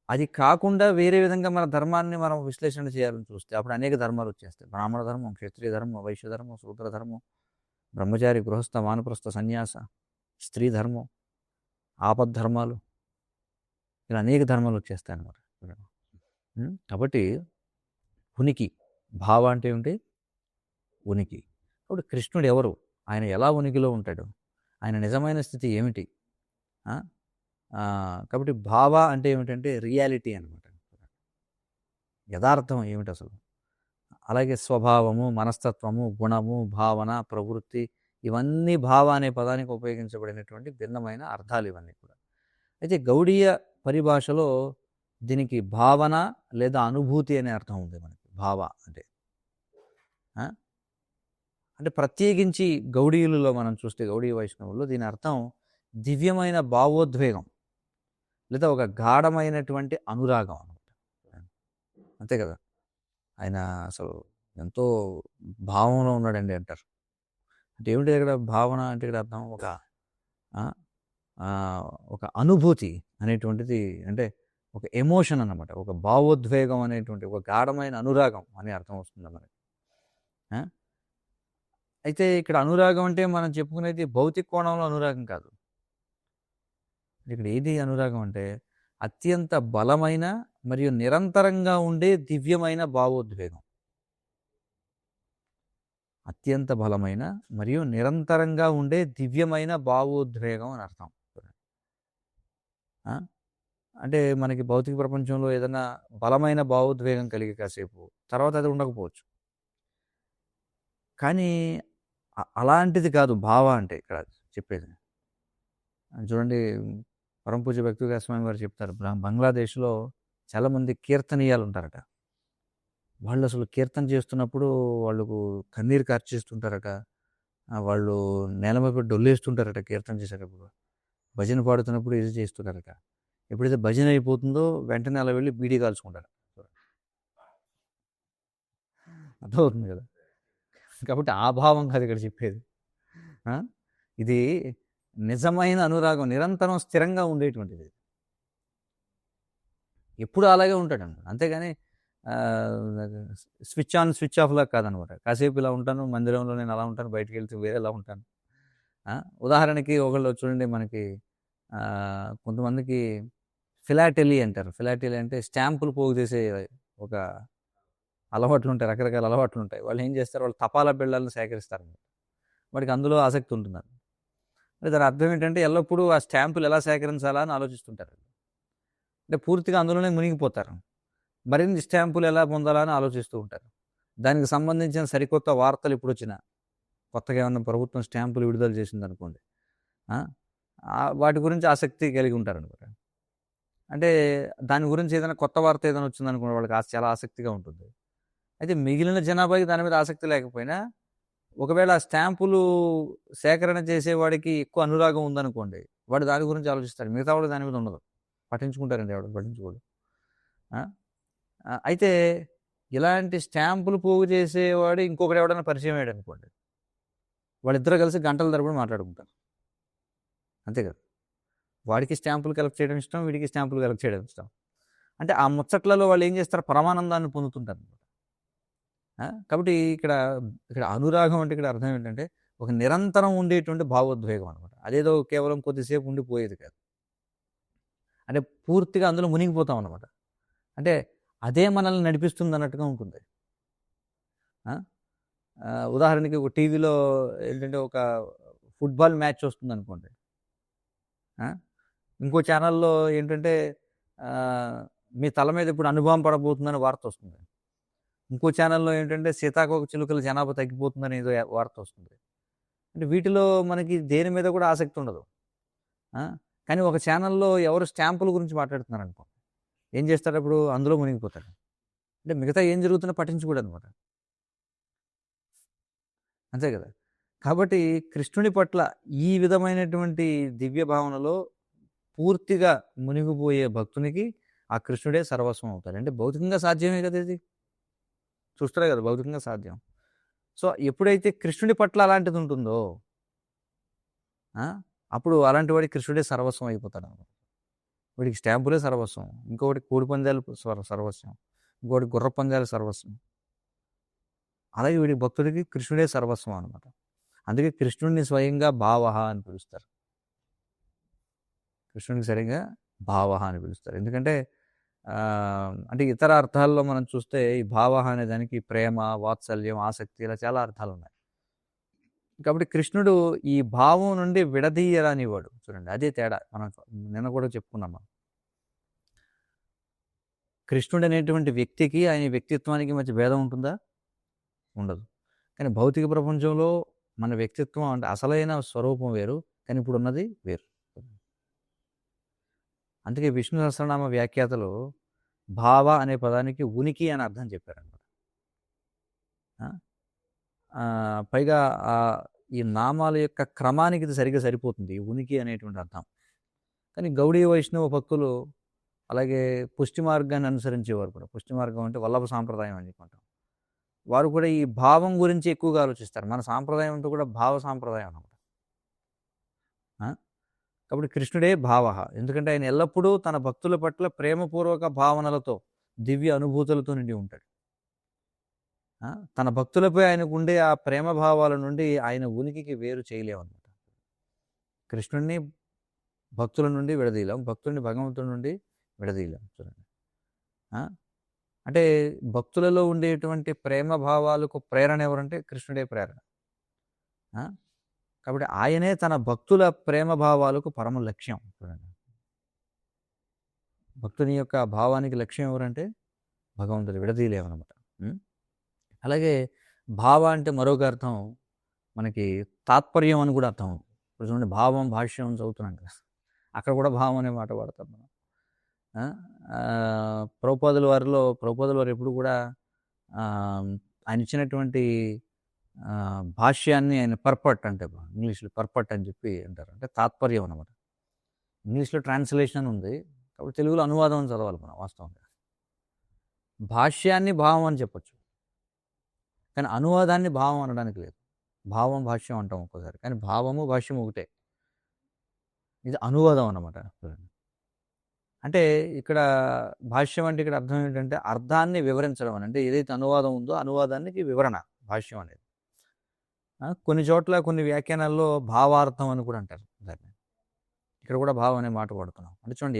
అది కాకుండా వేరే విధంగా మన ధర్మాన్ని మనం విశ్లేషణ చేయాలని చూస్తే అప్పుడు అనేక ధర్మాలు వచ్చేస్తాయి. బ్రాహ్మణ ధర్మం, క్షత్రియ ధర్మం, వైశ్య ధర్మం, శూద్ర ధర్మం, బ్రహ్మచారి, గృహస్థ, వానప్రస్థ, సన్యాస, స్త్రీ ధర్మం, ఆపద్ధర్మాలు, ఇలా అనేక ధర్మాలు వచ్చేస్తాయి అన్నమాట. కాబట్టి ఉనికి, భావ అంటే ఏమిటి? ఉనికి. కాబట్టి కృష్ణుడు ఎవరు? ఆయన ఎలా ఉనికిలో ఉంటాడు? ఆయన నిజమైన స్థితి ఏమిటి? కాబట్టి భావ అంటే ఏమిటంటే రియాలిటీ అనమాట, యథార్థం ఏమిటి అసలు. అలాగే స్వభావము, మనస్తత్వము, గుణము, భావన, ప్రవృత్తి, ఇవన్నీ భావ అనే పదానికి ఉపయోగించబడినటువంటి భిన్నమైన అర్థాలు ఇవన్నీ కూడా. అయితే గౌడీయ పరిభాషలో దీనికి భావన లేదా అనుభూతి అనే అర్థం ఉంది మనకి. భావ అంటే అంటే ప్రత్యేకించి గౌడీయులలో మనం చూస్తే, గౌడీయ వైష్ణవుల్లో దీని అర్థం దివ్యమైన భావోద్వేగం లేదా ఒక గాఢమైనటువంటి అనురాగం అనమాట. అంతే కదా, ఆయన అసలు ఎంతో భావంలో ఉన్నాడండి అంటారు. అంటే ఏమిటి ఇక్కడ భావన అంటే ఇక్కడ అర్థం ఒక అనుభూతి అనేటువంటిది, అంటే ఒక ఎమోషన్ అన్నమాట, ఒక భావోద్వేగం అనేటువంటి ఒక గాఢమైన అనురాగం అనే అర్థం వస్తుంది మనకి. అయితే ఇక్కడ అనురాగం అంటే మనం చెప్పుకునేది భౌతిక కోణంలో అనురాగం కాదు. ఇక్కడ ఏది అనురాగం అంటే అత్యంత బలమైన మరియు నిరంతరంగా ఉండే దివ్యమైన భావోద్వేగం. అత్యంత బలమైన మరియు నిరంతరంగా ఉండే దివ్యమైన భావోద్వేగం అని అర్థం. అంటే మనకి భౌతిక ప్రపంచంలో ఏదైనా బలమైన భావోద్వేగం కలిగి కాసేపు తర్వాత అది ఉండకపోవచ్చు. కానీ అలాంటిది కాదు భావ అంటే ఇక్కడ చెప్పేది. చూడండి పరమ పూజ్య భక్తి వికాస్ స్వామి వారు చెప్తారు, బంగ్లాదేశ్లో చాలామంది కీర్తనీయాలు ఉంటారట. వాళ్ళు అసలు కీర్తన చేస్తున్నప్పుడు వాళ్ళకు కన్నీరు కార్చేస్తుంటారట. వాళ్ళు నేల మీద డొల్లేస్తుంటారట కీర్తన చేసేటప్పుడు. భజన పాడుతున్నప్పుడు ఇది చేస్తుంటారట. ఎప్పుడైతే భజన అయిపోతుందో వెంటనే అలా వెళ్ళి బీడీ కాల్చుకుంటారు. అర్థమవుతుంది కదా. కాబట్టి ఆ భావం కాదు ఇక్కడ చెప్పేది. ఇది నిజమైన అనురాగం, నిరంతరం స్థిరంగా ఉండేటువంటిది. ఎప్పుడు అలాగే ఉంటాడండి. అంతేగాని స్విచ్ ఆన్ స్విచ్ ఆఫ్ లాగా కాదనమాట. కాసేపు ఇలా ఉంటాను మందిరంలో, నేను అలా ఉంటాను, బయటికి వెళ్తే వేరేలా ఉంటాను. ఉదాహరణకి ఒకళ్ళు చూడండి, మనకి కొంతమందికి ఫిలాటెలీ అంటారు. ఫిలాటెలీ అంటే స్టాంపులు పోగు చేసే ఒక అలవాట్లు ఉంటాయి, రకరకాల అలవాట్లు ఉంటాయి. వాళ్ళు ఏం చేస్తారు, వాళ్ళు తపాలా బిళ్ళలను సేకరిస్తారు. వాడికి అందులో ఆసక్తి ఉంటుంది. అంటే దాని అర్థం ఏంటంటే ఎల్లప్పుడూ ఆ స్టాంపులు ఎలా సేకరించాలా అని ఆలోచిస్తుంటారు. అంటే పూర్తిగా అందులోనే మునిగిపోతారు. మరిన్ని స్టాంపులు ఎలా పొందాలా అని ఆలోచిస్తూ ఉంటారు. దానికి సంబంధించిన సరికొత్త వార్తలు ఇప్పుడు వచ్చిన కొత్తగా ఏమన్నా ప్రభుత్వం స్టాంపులు విడుదల చేసింది అనుకోండి, వాటి గురించి ఆసక్తి కలిగి ఉంటారనమాట. అంటే దాని గురించి ఏదైనా కొత్త వార్త ఏదైనా వచ్చిందనుకోండి, వాళ్ళకి చాలా ఆసక్తిగా ఉంటుంది. అయితే మిగిలిన జనాభాకి దాని మీద ఆసక్తి లేకపోయినా, ఒకవేళ ఆ స్టాంపులు సేకరణ చేసేవాడికి ఎక్కువ అనురాగం ఉందనుకోండి, వాడు దాని గురించి ఆలోచిస్తాడు. మిగతా వాడు దాని మీద ఉండదు, పట్టించుకుంటారండి, ఎవడు పట్టించుకోడు. అయితే ఇలాంటి స్టాంపులు పోగు చేసేవాడు ఇంకొకటి ఎవడైనా పరిచయం అయ్యాడు అనుకోండి, వాళ్ళిద్దరూ కలిసి గంటల తరబడి మాట్లాడుకుంటారు. అంతే కదా. వాడికి స్టాంపులు కలెక్ట్ చేయడం ఇష్టం, వీడికి స్టాంపులు కలెక్ట్ చేయడం ఇష్టం. అంటే ఆ ముచ్చట్లలో వాళ్ళు ఏం చేస్తారు, పరమానందాన్ని పొందుతుంటారు. కాబట్టి ఇక్కడ అనురాగం అంటే ఇక్కడ అర్థం ఏంటంటే ఒక నిరంతరం ఉండేటువంటి భావోద్వేగం అనమాట. అదేదో కేవలం కొద్దిసేపు ఉండిపోయేది కాదు. అంటే పూర్తిగా అందులో మునిగిపోతాం అనమాట. అంటే అదే మనల్ని నడిపిస్తుంది అన్నట్టుగా ఉంటుంది. ఉదాహరణకి ఒక టీవీలో ఏంటంటే ఒక ఫుట్బాల్ మ్యాచ్ వస్తుంది అనుకోండి, ఇంకో ఛానల్లో ఏంటంటే మీ తల మీద ఇప్పుడు అనుభవం పడబోతుందని వార్త వస్తుంది. ఇంకో ఛానల్లో ఏంటంటే సీతాకోక చిలుకల జనాభా తగ్గిపోతుందని ఏదో వార్త వస్తుంది. అంటే వీటిలో మనకి దేని మీద కూడా ఆసక్తి ఉండదు. కానీ ఒక ఛానల్లో ఎవరు స్టాంపుల గురించి మాట్లాడుతున్నారు అనుకో, ఏం చేస్తాడు, అప్పుడు అందులో మునిగిపోతాడు. అంటే మిగతా ఏం జరుగుతున్నా పట్టించుకోడు అనమాట. అంతే కదా. కాబట్టి కృష్ణుడి పట్ల ఈ విధమైనటువంటి దివ్య భావనలో పూర్తిగా మునిగిపోయే భక్తునికి ఆ కృష్ణుడే సర్వస్వం అవుతాడు. అంటే భౌతికంగా సాధ్యమే కదా ఇది, చూస్తారే కదా, భౌతికంగా సాధ్యం. సో ఎప్పుడైతే కృష్ణుడి పట్ల అలాంటిది ఉంటుందో అప్పుడు అలాంటి వాడికి కృష్ణుడే సర్వస్వం అయిపోతాడు అనమాట. వీడికి స్టాంపులే సర్వస్వం, ఇంకొకటి కోడి పందాలు సర్వస్వం, ఇంకోటి గుర్ర పందాలు సర్వస్వం. అలాగే వీడికి భక్తుడికి కృష్ణుడే సర్వస్వం అనమాట. అందుకే కృష్ణుడిని స్వయంగా భావహ అని పిలుస్తారు. కృష్ణుడికి సరిగ్గా భావహ అని పిలుస్తారు. ఎందుకంటే అంటే ఇతర అర్థాల్లో మనం చూస్తే ఈ భావహ అనే దానికి ప్రేమ, వాత్సల్యం, ఆసక్తి, ఇలా చాలా అర్థాలు ఉన్నాయి. కాబట్టి కృష్ణుడు ఈ భావం నుండి విడదీయరానివాడు. చూడండి, అదే తేడా. మనం నిన్న కూడా చెప్పుకున్నాం. కృష్ణుడు అనేటువంటి వ్యక్తికి, ఆయన వ్యక్తిత్వానికి మధ్య భేదం ఉంటుందా? ఉండదు. కానీ భౌతిక ప్రపంచంలో మన వ్యక్తిత్వం అంటే అసలైన స్వరూపం వేరు, కానీ ఇప్పుడు ఉన్నది వేరు. అందుకే విష్ణు సహస్రనామ వ్యాఖ్యాతలు భావ అనే పదానికి ఉనికి అని అర్థం చెప్పారన్నమాట. పైగా ఈ నామాల యొక్క క్రమానికి ఇది సరిగ్గా సరిపోతుంది, ఉనికి అనేటువంటి అర్థం. కానీ గౌడీ వైష్ణవ భక్తులు అలాగే పుష్టి మార్గాన్ని అనుసరించేవారు కూడా. పుష్టి మార్గం అంటే వల్లభ సాంప్రదాయం అని చెప్పుకుంటాం. వారు కూడా ఈ భావం గురించి ఎక్కువగా ఆలోచిస్తారు. మన సాంప్రదాయం అంతా కూడా భావ సాంప్రదాయం అన్నమాట. కాబట్టి కృష్ణుడే భావ, ఎందుకంటే ఆయన ఎల్లప్పుడూ తన భక్తుల పట్ల ప్రేమపూర్వక భావనలతో, దివ్య అనుభూతులతో నిండి ఉంటాడు. తన భక్తులపై ఆయనకు ఉండే ఆ ప్రేమ భావాల నుండి ఆయన ఉనికికి వేరు చేయలేమన్నమాట. కృష్ణుడిని భక్తుల నుండి విడదీయలేం, భక్తుడిని భగవంతుడి నుండి విడదీయలేం. చూడండి, అంటే భక్తులలో ఉండేటువంటి ప్రేమ భావాలకు ప్రేరణ ఎవరంటే కృష్ణుడే ప్రేరణ. కాబట్టి ఆయనే తన భక్తుల ప్రేమ భావాలకు పరమ లక్ష్యం. చూడండి, భక్తుని యొక్క భావానికి లక్ష్యం ఎవరంటే భగవంతుడు, విడదీయలేమన్నమాట. అలాగే భావ అంటే మరొక అర్థం మనకి తాత్పర్యం అని కూడా అర్థం. ఇప్పుడు చూడండి, భావం భాష్యం చదువుతున్నాం కదా, అక్కడ కూడా భావం అనే మాట వాడతాం మనం. ప్రభుపాదుల వారు ఎప్పుడు కూడా ఆయన ఇచ్చినటువంటి భాష్యాన్ని ఆయన పర్పట్ అంటే, ఇంగ్లీష్లో పర్పట్ అని చెప్పి అంటారు, అంటే తాత్పర్యం అన్నమాట. ఇంగ్లీష్లో ట్రాన్స్లేషన్ ఉంది, కాబట్టి తెలుగులో అనువాదం అని చదవాలి మనం వాస్తవంగా. భాష్యాన్ని భావం అని చెప్పచ్చు, కానీ అనువాదాన్ని భావం అనడానికి లేదు. భావం భాష్యం అంటాం ఒక్కోసారి, కానీ భావము భాష్యం ఒకటే. ఇది అనువాదం అన్నమాట. అంటే ఇక్కడ భాష్యం అంటే ఇక్కడ అర్థం ఏంటంటే అర్థాన్ని వివరించడం అని. అంటే ఏదైతే అనువాదం ఉందో అనువాదానికి వివరణ భాష్యం అనేది. కొన్ని చోట్ల కొన్ని వ్యాఖ్యానాల్లో భావార్థం అని కూడా అంటారు దాన్ని. ఇక్కడ కూడా భావం అనే మాట వాడుతున్నాం. అంటే చూడండి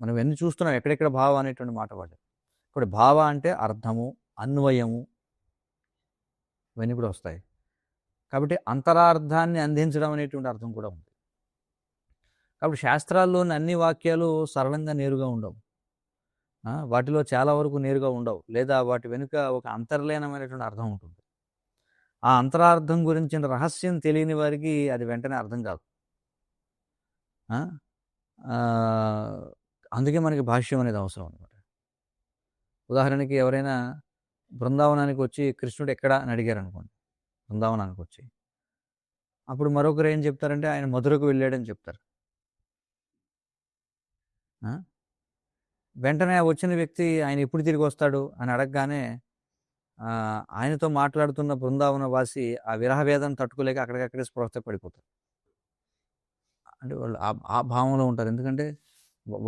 మనం ఎన్ని చూస్తున్నాం, ఎక్కడెక్కడ భావం అనేటువంటి మాట వాడారు. ఇప్పుడు భావ అంటే అర్థము, అన్వయము, ఇవన్నీ కూడా వస్తాయి. కాబట్టి అంతరార్థాన్ని అందించడం అనేటువంటి అర్థం కూడా ఉంది. కాబట్టి శాస్త్రాల్లోని అన్ని వాక్యాలు సరళంగా నేరుగా ఉండవు, వాటిలో చాలా వరకు నేరుగా ఉండవు, లేదా వాటి వెనుక ఒక అంతర్లీనమైనటువంటి అర్థం ఉంటుంది. ఆ అంతరార్థం గురించిన రహస్యం తెలియని వారికి అది వెంటనే అర్థం కాదు. అందుకే మనకి భాష్యం అనేది అవసరం అనమాట. ఉదాహరణకి ఎవరైనా బృందావనానికి వచ్చి కృష్ణుడు ఎక్కడ అని అడిగారు అనుకోండి, బృందావనానికి వచ్చి, అప్పుడు మరొకరు ఏం చెప్తారంటే ఆయన మధురకు వెళ్ళాడని చెప్తారు. వెంటనే వచ్చిన వ్యక్తి ఆయన ఎప్పుడు తిరిగి వస్తాడు అని అడగగానే ఆయనతో మాట్లాడుతున్న బృందావన వాసి ఆ విరహవేదం తట్టుకోలేక అక్కడికక్కడే స్పృహత పడిపోతారు. అంటే వాళ్ళు ఆ భావంలో ఉంటారు. ఎందుకంటే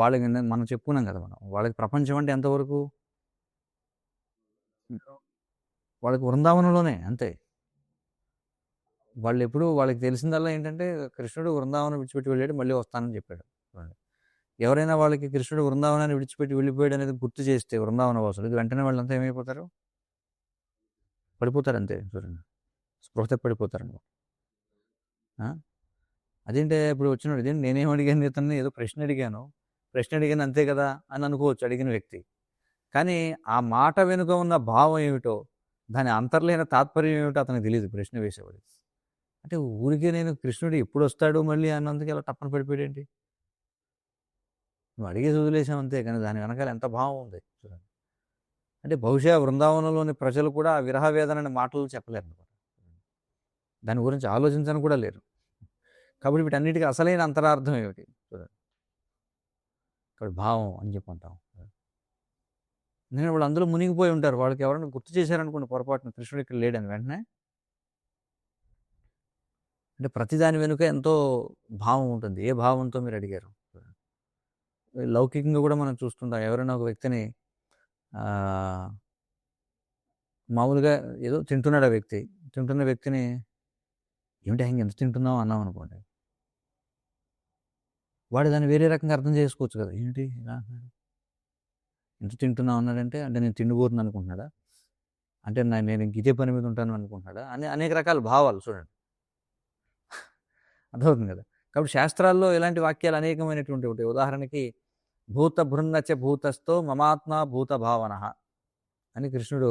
వాళ్ళకి మనం చెప్పుకున్నాం కదా, వాళ్ళకి ప్రపంచం అంటే ఎంతవరకు, వాళ్ళకి బృందావనంలోనే అంతే. వాళ్ళు ఎప్పుడు వాళ్ళకి తెలిసిందల్లా ఏంటంటే కృష్ణుడు బృందావనం విడిచిపెట్టి వెళ్ళాడు, మళ్ళీ వస్తానని చెప్పాడు. ఎవరైనా వాళ్ళకి కృష్ణుడు బృందావనాన్ని విడిచిపెట్టి వెళ్ళిపోయాడు అనేది గుర్తు చేస్తే బృందావన వాసులు, ఇది వెంటనే వాళ్ళంతా ఏమైపోతారు, పడిపోతారు అంతే. చూడండి, స్పృహత పడిపోతారు. అదేంటే ఇప్పుడు వచ్చినాడు, ఇదేంటి నేనేం అడిగాను ఇతన్ని, ఏదో ప్రశ్న అడిగాను అంతే కదా అని అనుకోవచ్చు అడిగిన వ్యక్తి. కానీ ఆ మాట వెనుక ఉన్న భావం ఏమిటో, దాని అంతర్లేని తాత్పర్యం ఏమిటో అతనికి తెలియదు ప్రశ్న వేసేవాడు. అంటే ఊరికే నేను కృష్ణుడు ఎప్పుడు వస్తాడు మళ్ళీ అన్నందుకు ఇలా టప్పన పడిపోయాడు ఏంటి, నువ్వు అడిగేసి వదిలేసాం అంతే, కానీ దాని వెనకాల ఎంత భావం ఉంది చూడండి. అంటే బహుశా బృందావనంలోని ప్రజలు కూడా ఆ విరహ వేదనని మాటలు చెప్పలేరు అనమాట, దాని గురించి ఆలోచించని కూడా లేరు. కాబట్టి వీటన్నిటికీ అసలైన అంతరార్థం ఏమిటి చూడండి, కాబట్టి భావం అని చెప్పి అంటాం. ఎందుకంటే వాళ్ళు అందులో మునిగిపోయి ఉంటారు. వాళ్ళకి ఎవరైనా గుర్తు చేశారనుకోండి పొరపాటున కృష్ణుడు ఇక్కడ లేడని, వెంటనే అంటే ప్రతిదాని వెనుక ఎంతో భావం ఉంటుంది. ఏ భావంతో మీరు అడిగారు, లౌకికంగా కూడా మనం చూస్తుంటాం. ఎవరైనా ఒక వ్యక్తిని మామూలుగా ఏదో తింటున్నాడు, ఆ వ్యక్తి తింటున్న వ్యక్తిని ఏమిటి ఎంత తింటున్నావు అన్నాం అనుకోండి, వాడు దాన్ని వేరే రకంగా అర్థం చేసుకోవచ్చు కదా. ఏంటి ఇలా ఎంత తింటున్నావు అన్నాడంటే, అంటే నేను తిండిపోతుంది అనుకుంటున్నాడా, అంటే నేను ఇదే పని మీద ఉంటాను అనుకుంటున్నాడా అని అనేక రకాల భావాలు చూడండి, అర్థమవుతుంది కదా. కాబట్టి శాస్త్రాల్లో ఇలాంటి వాక్యాలు అనేకమైనటువంటి ఉంటాయి. ఉదాహరణకి భూత భృన్నచ భూతస్థో మమాత్మ భూత భావన అని కృష్ణుడు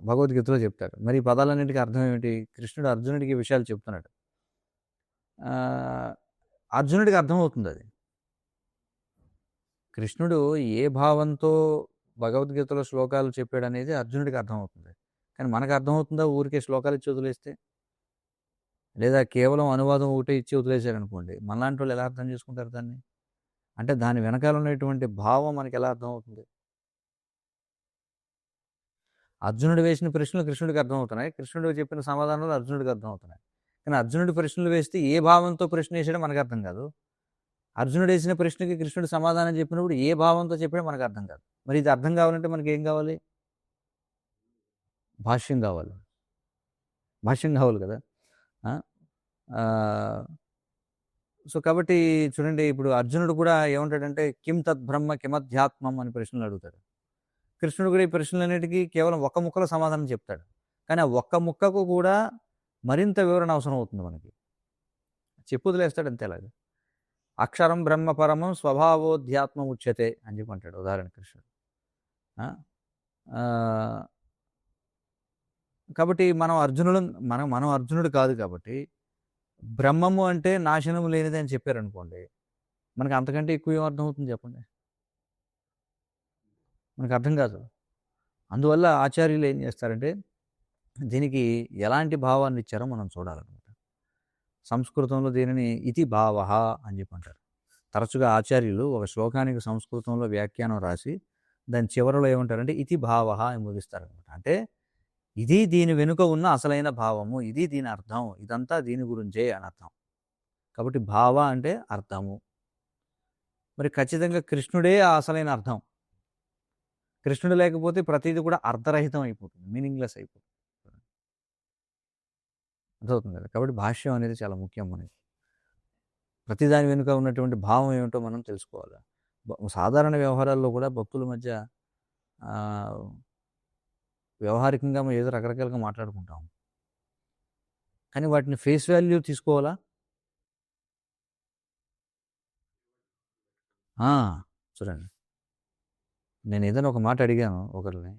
భగవద్గీతలో చెప్తాడు. మరి ఈ పదాలన్నింటికి అర్థం ఏమిటి, కృష్ణుడు అర్జునుడికి ఈ విషయాలు చెప్తున్నాడు. అర్జునుడికి అర్థమవుతుంది అది. కృష్ణుడు ఏ భావంతో భగవద్గీతలో శ్లోకాలు చెప్పాడు అనేది అర్జునుడికి అర్థమవుతుంది, కానీ మనకు అర్థమవుతుందా ఊరికే శ్లోకాలు ఇచ్చి వదిలేస్తే, లేదా కేవలం అనువాదం ఒకటే ఇచ్చి వదిలేశారనుకోండి, మనలాంటి వాళ్ళు ఎలా అర్థం చేసుకుంటారు దాన్ని, అంటే దాని వెనకాల ఉన్నటువంటి భావం మనకి ఎలా అర్థమవుతుంది. అర్జునుడు వేసిన ప్రశ్నలు కృష్ణుడికి అర్థమవుతున్నాయి, కృష్ణుడు చెప్పిన సమాధానాలు అర్జునుడికి అర్థమవుతున్నాయి. కానీ అర్జునుడి ప్రశ్నలు వేస్తే ఏ భావంతో ప్రశ్న వేసాడో మనకు అర్థం కాదు, అర్జునుడు వేసిన ప్రశ్నకి కృష్ణుడు సమాధానం చెప్పినప్పుడు ఏ భావంతో చెప్పాడో మనకు అర్థం కాదు. మరి ఇది అర్థం కావాలంటే మనకి ఏం కావాలి, భాష్యం కావాలి కదా. సో కాబట్టి చూడండి, ఇప్పుడు అర్జునుడు కూడా ఏమంటాడంటే కిం తద్బ్రహ్మ కిమధ్యాత్మం అని ప్రశ్నలు అడుగుతాడు. కృష్ణుడు కూడా ఈ ప్రశ్నలన్నిటికీ కేవలం ఒక్క ముక్కలో సమాధానం చెప్తాడు, కానీ ఆ ఒక్క ముక్కకు కూడా మరింత వివరణ అవసరం అవుతుంది మనకి, చెప్పు వదిలేస్తాడు అంతే. అలాగే అక్షరం బ్రహ్మ పరమం స్వభావోధ్యాత్మం ఉచ్యతే అని చెప్పి అంటాడు ఉదాహరణ కృష్ణుడు. ఆ? ఆ, కాబట్టి మనం అర్జునుడు కాదు కాబట్టి బ్రహ్మము అంటే నాశనము లేనిది అని చెప్పారనుకోండి, మనకి అంతకంటే ఎక్కువ ఏం అర్థం అవుతుంది చెప్పండి? మనకు అర్థం కాదు. అందువల్ల ఆచార్యులు ఏం చేస్తారంటే దీనికి ఎలాంటి భావాన్ని ఇచ్చారో మనం చూడాలన్నమాట. సంస్కృతంలో దీనిని ఇతి భావ అని చెప్పి అంటారు. తరచుగా ఆచార్యులు ఒక శ్లోకానికి సంస్కృతంలో వ్యాఖ్యానం రాసి దాని చివరలో ఏమంటారంటే ఇతి భావ అని ముగిస్తారనమాట. అంటే ఇది దీని వెనుక ఉన్న అసలైన భావము, ఇది దీని అర్థం, ఇదంతా దీని గురించే అని అర్థం. కాబట్టి భావ అంటే అర్థము. మరి ఖచ్చితంగా కృష్ణుడే ఆ అసలైన అర్థం. కృష్ణుడు లేకపోతే ప్రతిదీ కూడా అర్థరహితం అయిపోతుంది, మీనింగ్లెస్ అయిపోతుంది. అర్థమవుతుంది కదా. కాబట్టి భాష్యం అనేది చాలా ముఖ్యం మనకి. ప్రతిదాని వెనుక ఉన్నటువంటి భావం ఏమిటో మనం తెలుసుకోవాలి. సాధారణ వ్యవహారాల్లో కూడా భక్తుల మధ్య వ్యవహారికంగా మనం ఏదో రకరకాలుగా మాట్లాడుకుంటాం, కానీ వాటిని ఫేస్ వాల్యూ తీసుకోవాలా? చూడండి, నేను ఏదైనా ఒక మాట అడిగాను ఒకరిని,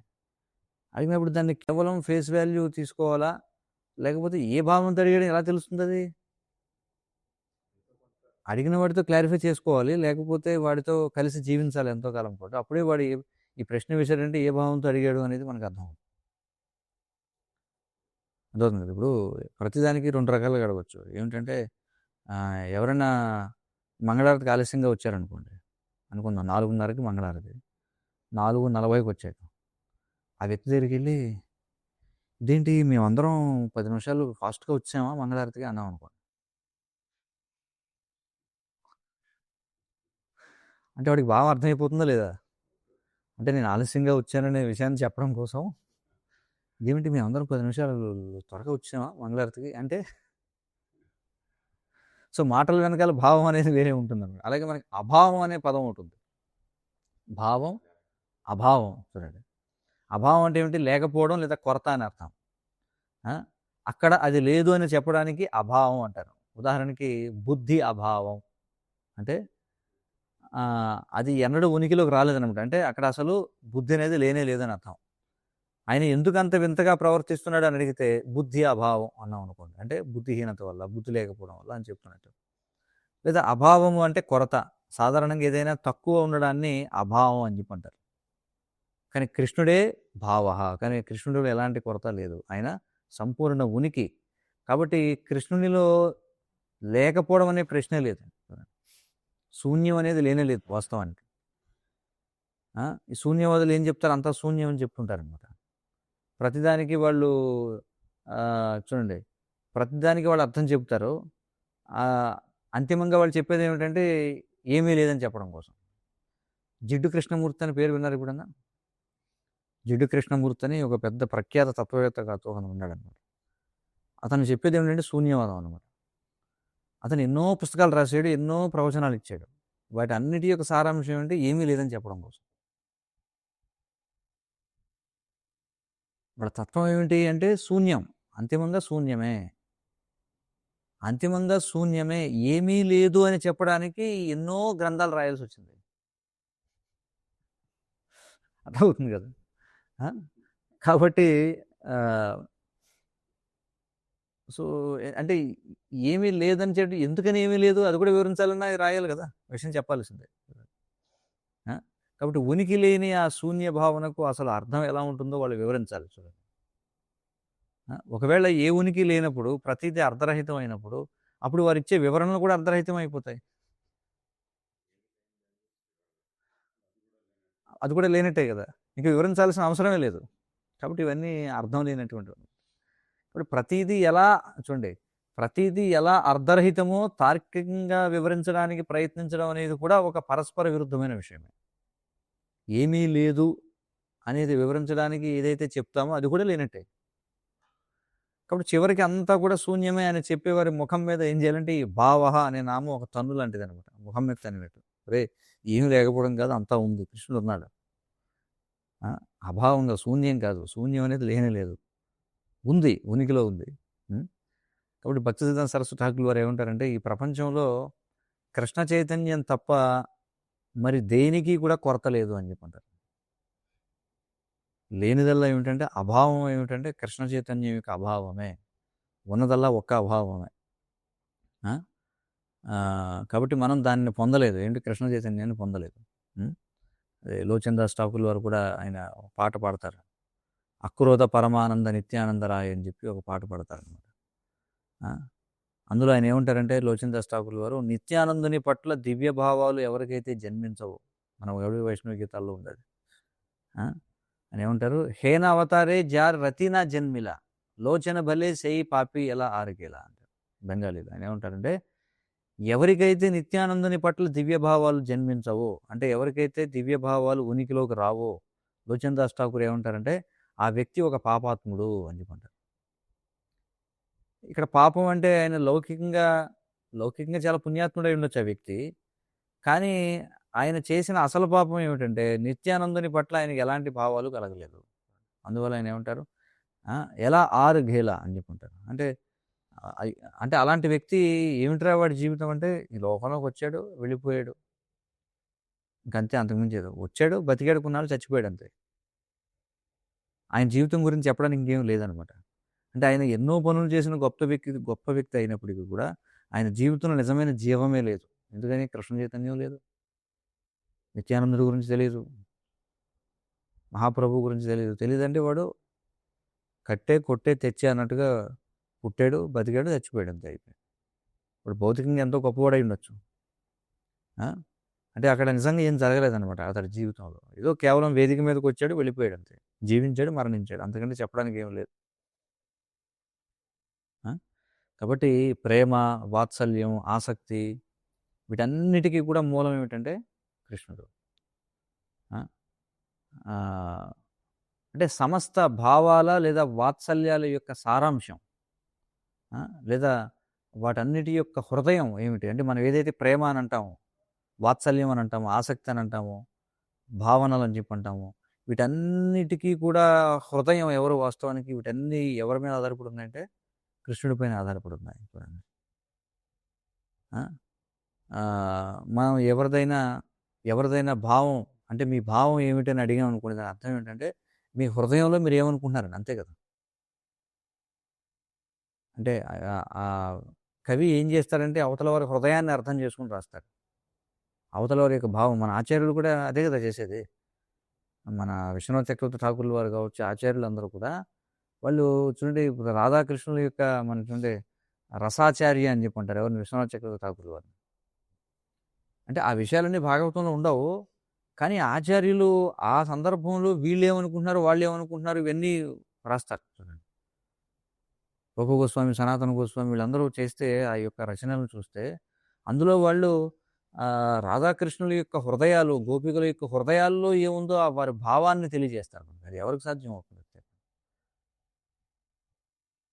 అడిగినప్పుడు దాన్ని కేవలం ఫేస్ వాల్యూ తీసుకోవాలా, లేకపోతే ఏ భావంతో అడిగాడు ఎలా తెలుస్తుంది? అది అడిగిన వాడితో క్లారిఫై చేసుకోవాలి, లేకపోతే వాడితో కలిసి జీవించాలి ఎంతో కాలం పాటు. అప్పుడే వాడు ఈ ప్రశ్న వేశాడంటే ఏ భావంతో అడిగాడు అనేది మనకు అర్థం అవుతుంది. అర్థమవుతుంది కదా. ఇప్పుడు ప్రతిదానికి రెండు రకాలుగా అడగవచ్చు. ఏమిటంటే ఎవరైనా మంగళారతికి ఆలస్యంగా వచ్చారనుకోండి, అనుకుందాం 4:30కి మంగళారతి, 4:40కి వచ్చాడు. ఆ వ్యక్తి దగ్గరికి వెళ్ళి ఇదేంటి మేమందరం 10 నిమిషాలు ఫాస్ట్గా వచ్చామా మంగళారతికి అన్నాం అనుకోండి, అంటే వాడికి బాగా అర్థమైపోతుందా లేదా? అంటే నేను ఆలస్యంగా వచ్చాననే విషయాన్ని చెప్పడం కోసం ఏమిటి మేమందరం 10 నిమిషాలు త్వరగా వచ్చామా మంగళారతికి అంటే. సో మాటల వెనకాల భావం అనేది వేరే ఉంటుందన్నమాట. అలాగే మనకి అభావం అనే పదం ఉంటుంది. భావం, అభావం. చూడండి, అభావం అంటే ఏమిటి? లేకపోవడం లేదా కొరత అని అర్థం. అక్కడ అది లేదు అని చెప్పడానికి అభావం అంటారు. ఉదాహరణకి బుద్ధి అభావం అంటే అది ఎన్నడూ ఉనికిలోకి రాలేదనమాట. అంటే అక్కడ అసలు బుద్ధి అనేది లేనే లేదని అర్థం. ఆయన ఎందుకు అంత వింతగా ప్రవర్తిస్తున్నాడు అని అడిగితే బుద్ధి అభావం అన్నాం అనుకోండి, అంటే బుద్ధిహీనత వల్ల, బుద్ధి లేకపోవడం వల్ల అని చెప్తున్నట్టు. లేదా అభావము అంటే కొరత. సాధారణంగా ఏదైనా తక్కువ ఉండడాన్ని అభావం అని చెప్పి అంటారు. కానీ కృష్ణుడే భావ, కానీ కృష్ణుడిలో ఎలాంటి కొరత లేదు, ఆయన సంపూర్ణ ఉనికి. కాబట్టి కృష్ణునిలో లేకపోవడం అనే ప్రశ్నే లేదు, శూన్యం అనేది లేనే లేదు వాస్తవానికి. ఈ శూన్యవాదులు ఏం చెప్తారు? అంతా శూన్యం అని చెప్తుంటారు అనమాట. ప్రతిదానికి వాళ్ళు చూడండి, ప్రతిదానికి వాళ్ళు అర్థం చెప్తారు. అంతిమంగా వాళ్ళు చెప్పేది ఏమిటంటే ఏమీ లేదని చెప్పడం కోసం. జిడ్డు కృష్ణమూర్తి అని పేరు విన్నారు ఎప్పుడన్నా? జిడ్డు కృష్ణమూర్తి అని ఒక పెద్ద ప్రఖ్యాత తత్వవేత్త ఒకను ఉన్నాడనమాట. అతను చెప్పేది ఏమిటంటే శూన్యవాదం అనమాట. అతను ఎన్నో పుస్తకాలు రాశాడు, ఎన్నో ప్రవచనాలు ఇచ్చాడు. వాటి అన్నిటి యొక్క సారాంశం ఏమిటి? ఏమీ లేదని చెప్పడం కోసం. వాళ్ళ తత్వం ఏమిటి అంటే శూన్యం, అంతిమంగా శూన్యమే, అంతిమంగా శూన్యమే, ఏమీ లేదు అని చెప్పడానికి ఎన్నో గ్రంథాలు రాయాల్సి వచ్చింది. అర్థమవుతుంది కదా. కాబట్టి సో అంటే ఏమీ లేదని చెప్పి ఎందుకని ఏమీ లేదు అది కూడా వివరించాలన్నా రాయాలి కదా, విషయం చెప్పాల్సిందే. కాబట్టి ఉనికి లేని ఆ శూన్య భావనకు అసలు అర్థం ఎలా ఉంటుందో వాళ్ళు వివరించాలి. చూడండి, ఒకవేళ ఏ ఉనికి లేనప్పుడు ప్రతిదీ అర్ధరహితం అయినప్పుడు అప్పుడు వారు ఇచ్చే వివరణలు కూడా అర్ధరహితం అయిపోతాయి, అది కూడా లేనట్టే కదా, ఇంకా వివరించాల్సిన అవసరమే లేదు. కాబట్టి ఇవన్నీ అర్థం లేనటువంటివి. ఇప్పుడు ప్రతిదీ ఎలా చూడండి, ప్రతిదీ ఎలా అర్ధరహితమో తార్కికంగా వివరించడానికి ప్రయత్నించడం అనేది కూడా ఒక పరస్పర విరుద్ధమైన విషయమే. ఏమీ లేదు అనేది వివరించడానికి ఏదైతే చెప్తామో అది కూడా లేనట్టే. కాబట్టి చివరికి అంతా కూడా శూన్యమే అని చెప్పేవారి ముఖం మీద ఏం చేయాలంటే ఈ భావహ అనే నామం ఒక తన్ను లాంటిది అనమాట, ముఖం మీద తన్నినట్టు. రే ఏమి లేకపోవడం కాదు, అంతా ఉంది, కృష్ణుడు ఉన్నాడు. అభావంగా శూన్యం కాదు, శూన్యం అనేది లేనే లేదు, ఉంది, ఉనికిలో ఉంది. కాబట్టి భక్తి సిద్ధాంత సరస్వతి ఠాకూర్ వారు ఏమంటారంటే ఈ ప్రపంచంలో కృష్ణ చైతన్యం తప్ప మరి దేనికి కూడా కొరత లేదు అని చెప్పంటారు. లేనిదల్లా ఏమిటంటే అభావం ఏమిటంటే కృష్ణ చైతన్యం యొక్క అభావమే, ఉన్నదల్లా ఒక్క అభావమే. కాబట్టి మనం దాన్ని పొందలేదు, ఏంటి కృష్ణ చైతన్యాన్ని పొందలేదు. అదే లోచందాస్ ఠాకూర్ వారు కూడా ఆయన పాట పాడతారు, అక్రోధ పరమానంద నిత్యానందరాయ అని చెప్పి ఒక పాట పాడతారు అనమాట. అందులో ఆయన ఏమంటారంటే లోచందాస్ ఠాకూర్ వారు, నిత్యానందుని పట్ల దివ్య భావాలు ఎవరికైతే జన్మించవు, మనం గౌడీ వైష్ణవ గీతాల్లో ఉండదు, అని ఏమంటారు, హేన అవతారే జార్ రతినా జన్మిల లోచన భలే సెయి పాపి ఎలా ఆరికేలా అంటారు బెంగాలీలో. ఆయన ఏమంటారంటే ఎవరికైతే నిత్యానందుని పట్ల దివ్య భావాలు జన్మించవో, అంటే ఎవరికైతే దివ్య భావాలు ఉనికిలోకి రావో, లోచందాస్ ఠాకూర్ ఏమంటారంటే ఆ వ్యక్తి ఒక పాపాత్ముడు అని చెప్పంటారు. ఇక్కడ పాపం అంటే ఆయన లౌకికంగా చాలా పుణ్యాత్ముడై ఉండొచ్చు ఆ వ్యక్తి, కానీ ఆయన చేసిన అసలు పాపం ఏమిటంటే నిత్యానందుని పట్ల ఆయనకి ఎలాంటి భావాలు కలగలేదు. అందువల్ల ఆయన ఏమంటారు, ఎలా ఆరు ఘేలా అని చెప్పుంటారు. అంటే అలాంటి వ్యక్తి ఏమిట్రా వాడి జీవితం అంటే, ఈ లోకంలోకి వచ్చాడు వెళ్ళిపోయాడు, ఇంకంతే, అంతకుమించి ఏదో వచ్చాడు బతికాడు కొన్నాళ్ళు చచ్చిపోయాడు అంతే. ఆయన జీవితం గురించి చెప్పడానికి ఇంకేం లేదనమాట. అంటే ఆయన ఎన్నో పనులు చేసిన గొప్ప వ్యక్తి అయినప్పటికీ కూడా ఆయన జీవితంలో నిజమైన జీవమే లేదు. ఎందుకని? కృష్ణ చైతన్యం లేదు, నిత్యానందుడి గురించి తెలియదు, మహాప్రభు గురించి తెలియదంటే వాడు కట్టే కొట్టే తెచ్చే అన్నట్టుగా పుట్టాడు బతికాడు చచ్చిపోయాడు అంతే అయిపోయాడు. ఇప్పుడు భౌతికంగా ఎంతో గొప్పవాడై ఉండొచ్చు, అంటే అక్కడ నిజంగా ఏం జరగలేదనమాట అతడి జీవితంలో. ఏదో కేవలం వేదిక మీదకి వచ్చాడు వెళ్ళిపోయాడు అంతే, జీవించాడు మరణించాడు, అంతకంటే చెప్పడానికి ఏం లేదు. కాబట్టి ప్రేమ, వాత్సల్యం, ఆసక్తి వీటన్నిటికీ కూడా మూలం ఏమిటంటే కృష్ణుడు. అంటే సమస్త భావాల లేదా వాత్సల్యాల యొక్క సారాంశం, లేదా వాటన్నిటి యొక్క హృదయం ఏమిటి అంటే, మనం ఏదైతే ప్రేమ అని అంటామో, వాత్సల్యం అని అంటాము, ఆసక్తి అని అంటాము, భావనలు అని చెప్పి అంటాము, వీటన్నిటికీ కూడా హృదయం ఎవరు? వాస్తవానికి వీటన్ని ఎవరి మీద ఆధారపడి ఉన్నాయంటే కృష్ణుడి పైన ఆధారపడి ఉన్నాయి. చూడండి, మనం ఎవరిదైనా భావం అంటే మీ భావం ఏమిటని అడిగాం అనుకోండి, దాని అర్థం ఏంటంటే మీ హృదయంలో మీరు ఏమనుకుంటున్నారని, అంతే కదా. అంటే ఆ కవి ఏం చేస్తాడంటే అవతల వారి హృదయాన్ని అర్థం చేసుకుని రాస్తాడు, అవతల వారి యొక్క భావం. మన ఆచార్యులు కూడా అదే కదా చేసేది. మన విశ్వనాథ చక్రవర్తి ఠాకూర్ల వారు కావచ్చు, ఆచార్యులు అందరూ కూడా వాళ్ళు చూడండి, ఇప్పుడు రాధాకృష్ణుల యొక్క మన చూడండి రసాచార్య అని చెప్పి అంటారు ఎవరిని? విశ్వనాథ చక్రవర్తి ఠాకూర్ల వారిని. అంటే ఆ విషయాలన్నీ భాగవతంలో ఉండవు, కానీ ఆచార్యులు ఆ సందర్భంలో వీళ్ళు ఏమనుకుంటున్నారు, వాళ్ళు ఏమనుకుంటున్నారు, ఇవన్నీ రాస్తారు. చూడండి, రూప గోస్వామి, సనాతన గోస్వామి వీళ్ళందరూ చేస్తే ఆ యొక్క రచనలను చూస్తే అందులో వాళ్ళు రాధాకృష్ణుల యొక్క హృదయాలు, గోపికల యొక్క హృదయాల్లో ఏముందో ఆ వారి భావాన్ని తెలియజేస్తారు. అది ఎవరికి సాధ్యం అవుతుంది?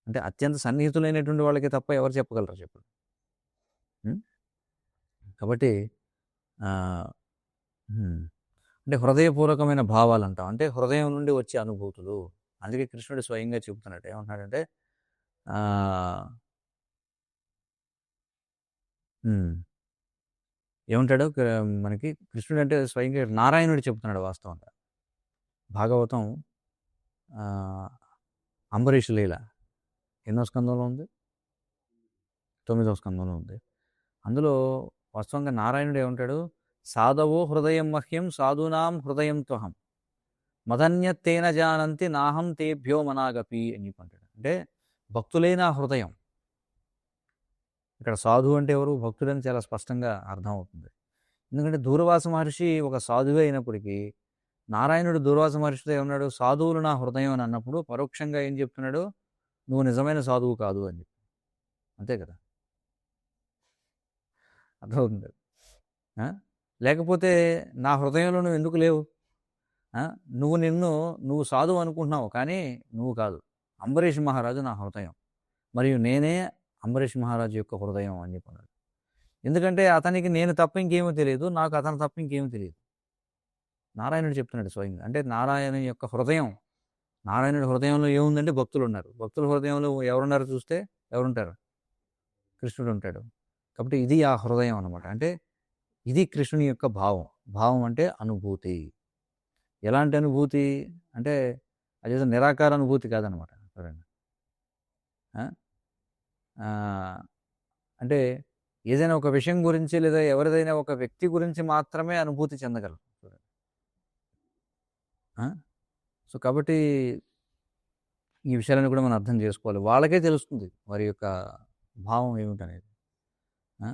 అంటే అత్యంత సన్నిహితులైనటువంటి వాళ్ళకి తప్ప ఎవరు చెప్పగలరు చెప్పండి. కాబట్టి అంటే హృదయపూర్వకమైన భావాలు అంటాం, అంటే హృదయం నుండి వచ్చే అనుభూతులు. అందుకే కృష్ణుడు స్వయంగా చెబుతున్నాడు, ఏమంటున్నాడంటే ఏమంటాడు మనకి కృష్ణుడు అంటే స్వయంగా నారాయణుడు చెబుతున్నాడు. వాస్తవంగా భాగవతం అంబరీష్ లీల ఎన్నో స్కందంలో ఉంది? 9వ స్కందంలో ఉంది. అందులో వాస్తవంగా నారాయణుడు ఏమంటాడు, సాధవో హృదయం మహ్యం సాధూనాం హృదయం త్వహం మదన్యత్తేన జానంతి నాహం తేభ్యో మనాగపి అని చెప్పంటాడు. అంటే భక్తులే నా హృదయం. ఇక్కడ సాధు అంటే ఎవరు? భక్తులని చాలా స్పష్టంగా అర్థమవుతుంది. ఎందుకంటే దూర్వాస మహర్షి ఒక సాధువే అయినప్పటికీ నారాయణుడు దూర్వాస మహర్షితో ఏమన్నాడు, సాధువులు నా హృదయం అని అన్నప్పుడు పరోక్షంగా ఏం చెప్తున్నాడు, నువ్వు నిజమైన సాధువు కాదు అని చెప్పి. అంతే కదా, అర్థమవుతుంది. లేకపోతే నా హృదయంలో నువ్వు ఎందుకు లేవు? నువ్వు సాధువు అనుకుంటున్నావు, కానీ నువ్వు కాదు. అంబరీష్ మహారాజు నా హృదయం, మరియు నేనే అంబరీష్ మహారాజు యొక్క హృదయం అని చెప్పన్నాడు. ఎందుకంటే అతనికి నేను తప్ప ఇంకేమో తెలియదు, నాకు అతను తప్ప ఇంకేమో తెలియదు. నారాయణుడు చెప్తున్నాడు స్వయంగా. అంటే నారాయణుని యొక్క హృదయం, నారాయణుడి హృదయంలో ఏముందంటే భక్తులు ఉన్నారు. భక్తుల హృదయంలో ఎవరున్నారు చూస్తే ఎవరుంటారు? కృష్ణుడు ఉంటాడు. కాబట్టి ఇది ఆ హృదయం అనమాట. అంటే ఇది కృష్ణుని యొక్క భావం. భావం అంటే అనుభూతి. ఎలాంటి అనుభూతి? అంటే అదేదో నిరాకార అనుభూతి కాదనమాట. చూడండి. ఆ! ఆహ్, అంటే ఏదైనా ఒక విషయం గురించి లేదా ఎవరిదైనా ఒక వ్యక్తి గురించి మాత్రమే అనుభూతి చెందగలం. చూడండి. ఆ! సో, కాబట్టి ఈ విషయాలను కూడా మనం అర్థం చేసుకోవాలి. వాళ్ళకే తెలుస్తుంది వారి యొక్క భావం ఏమిటనేది. ఆ!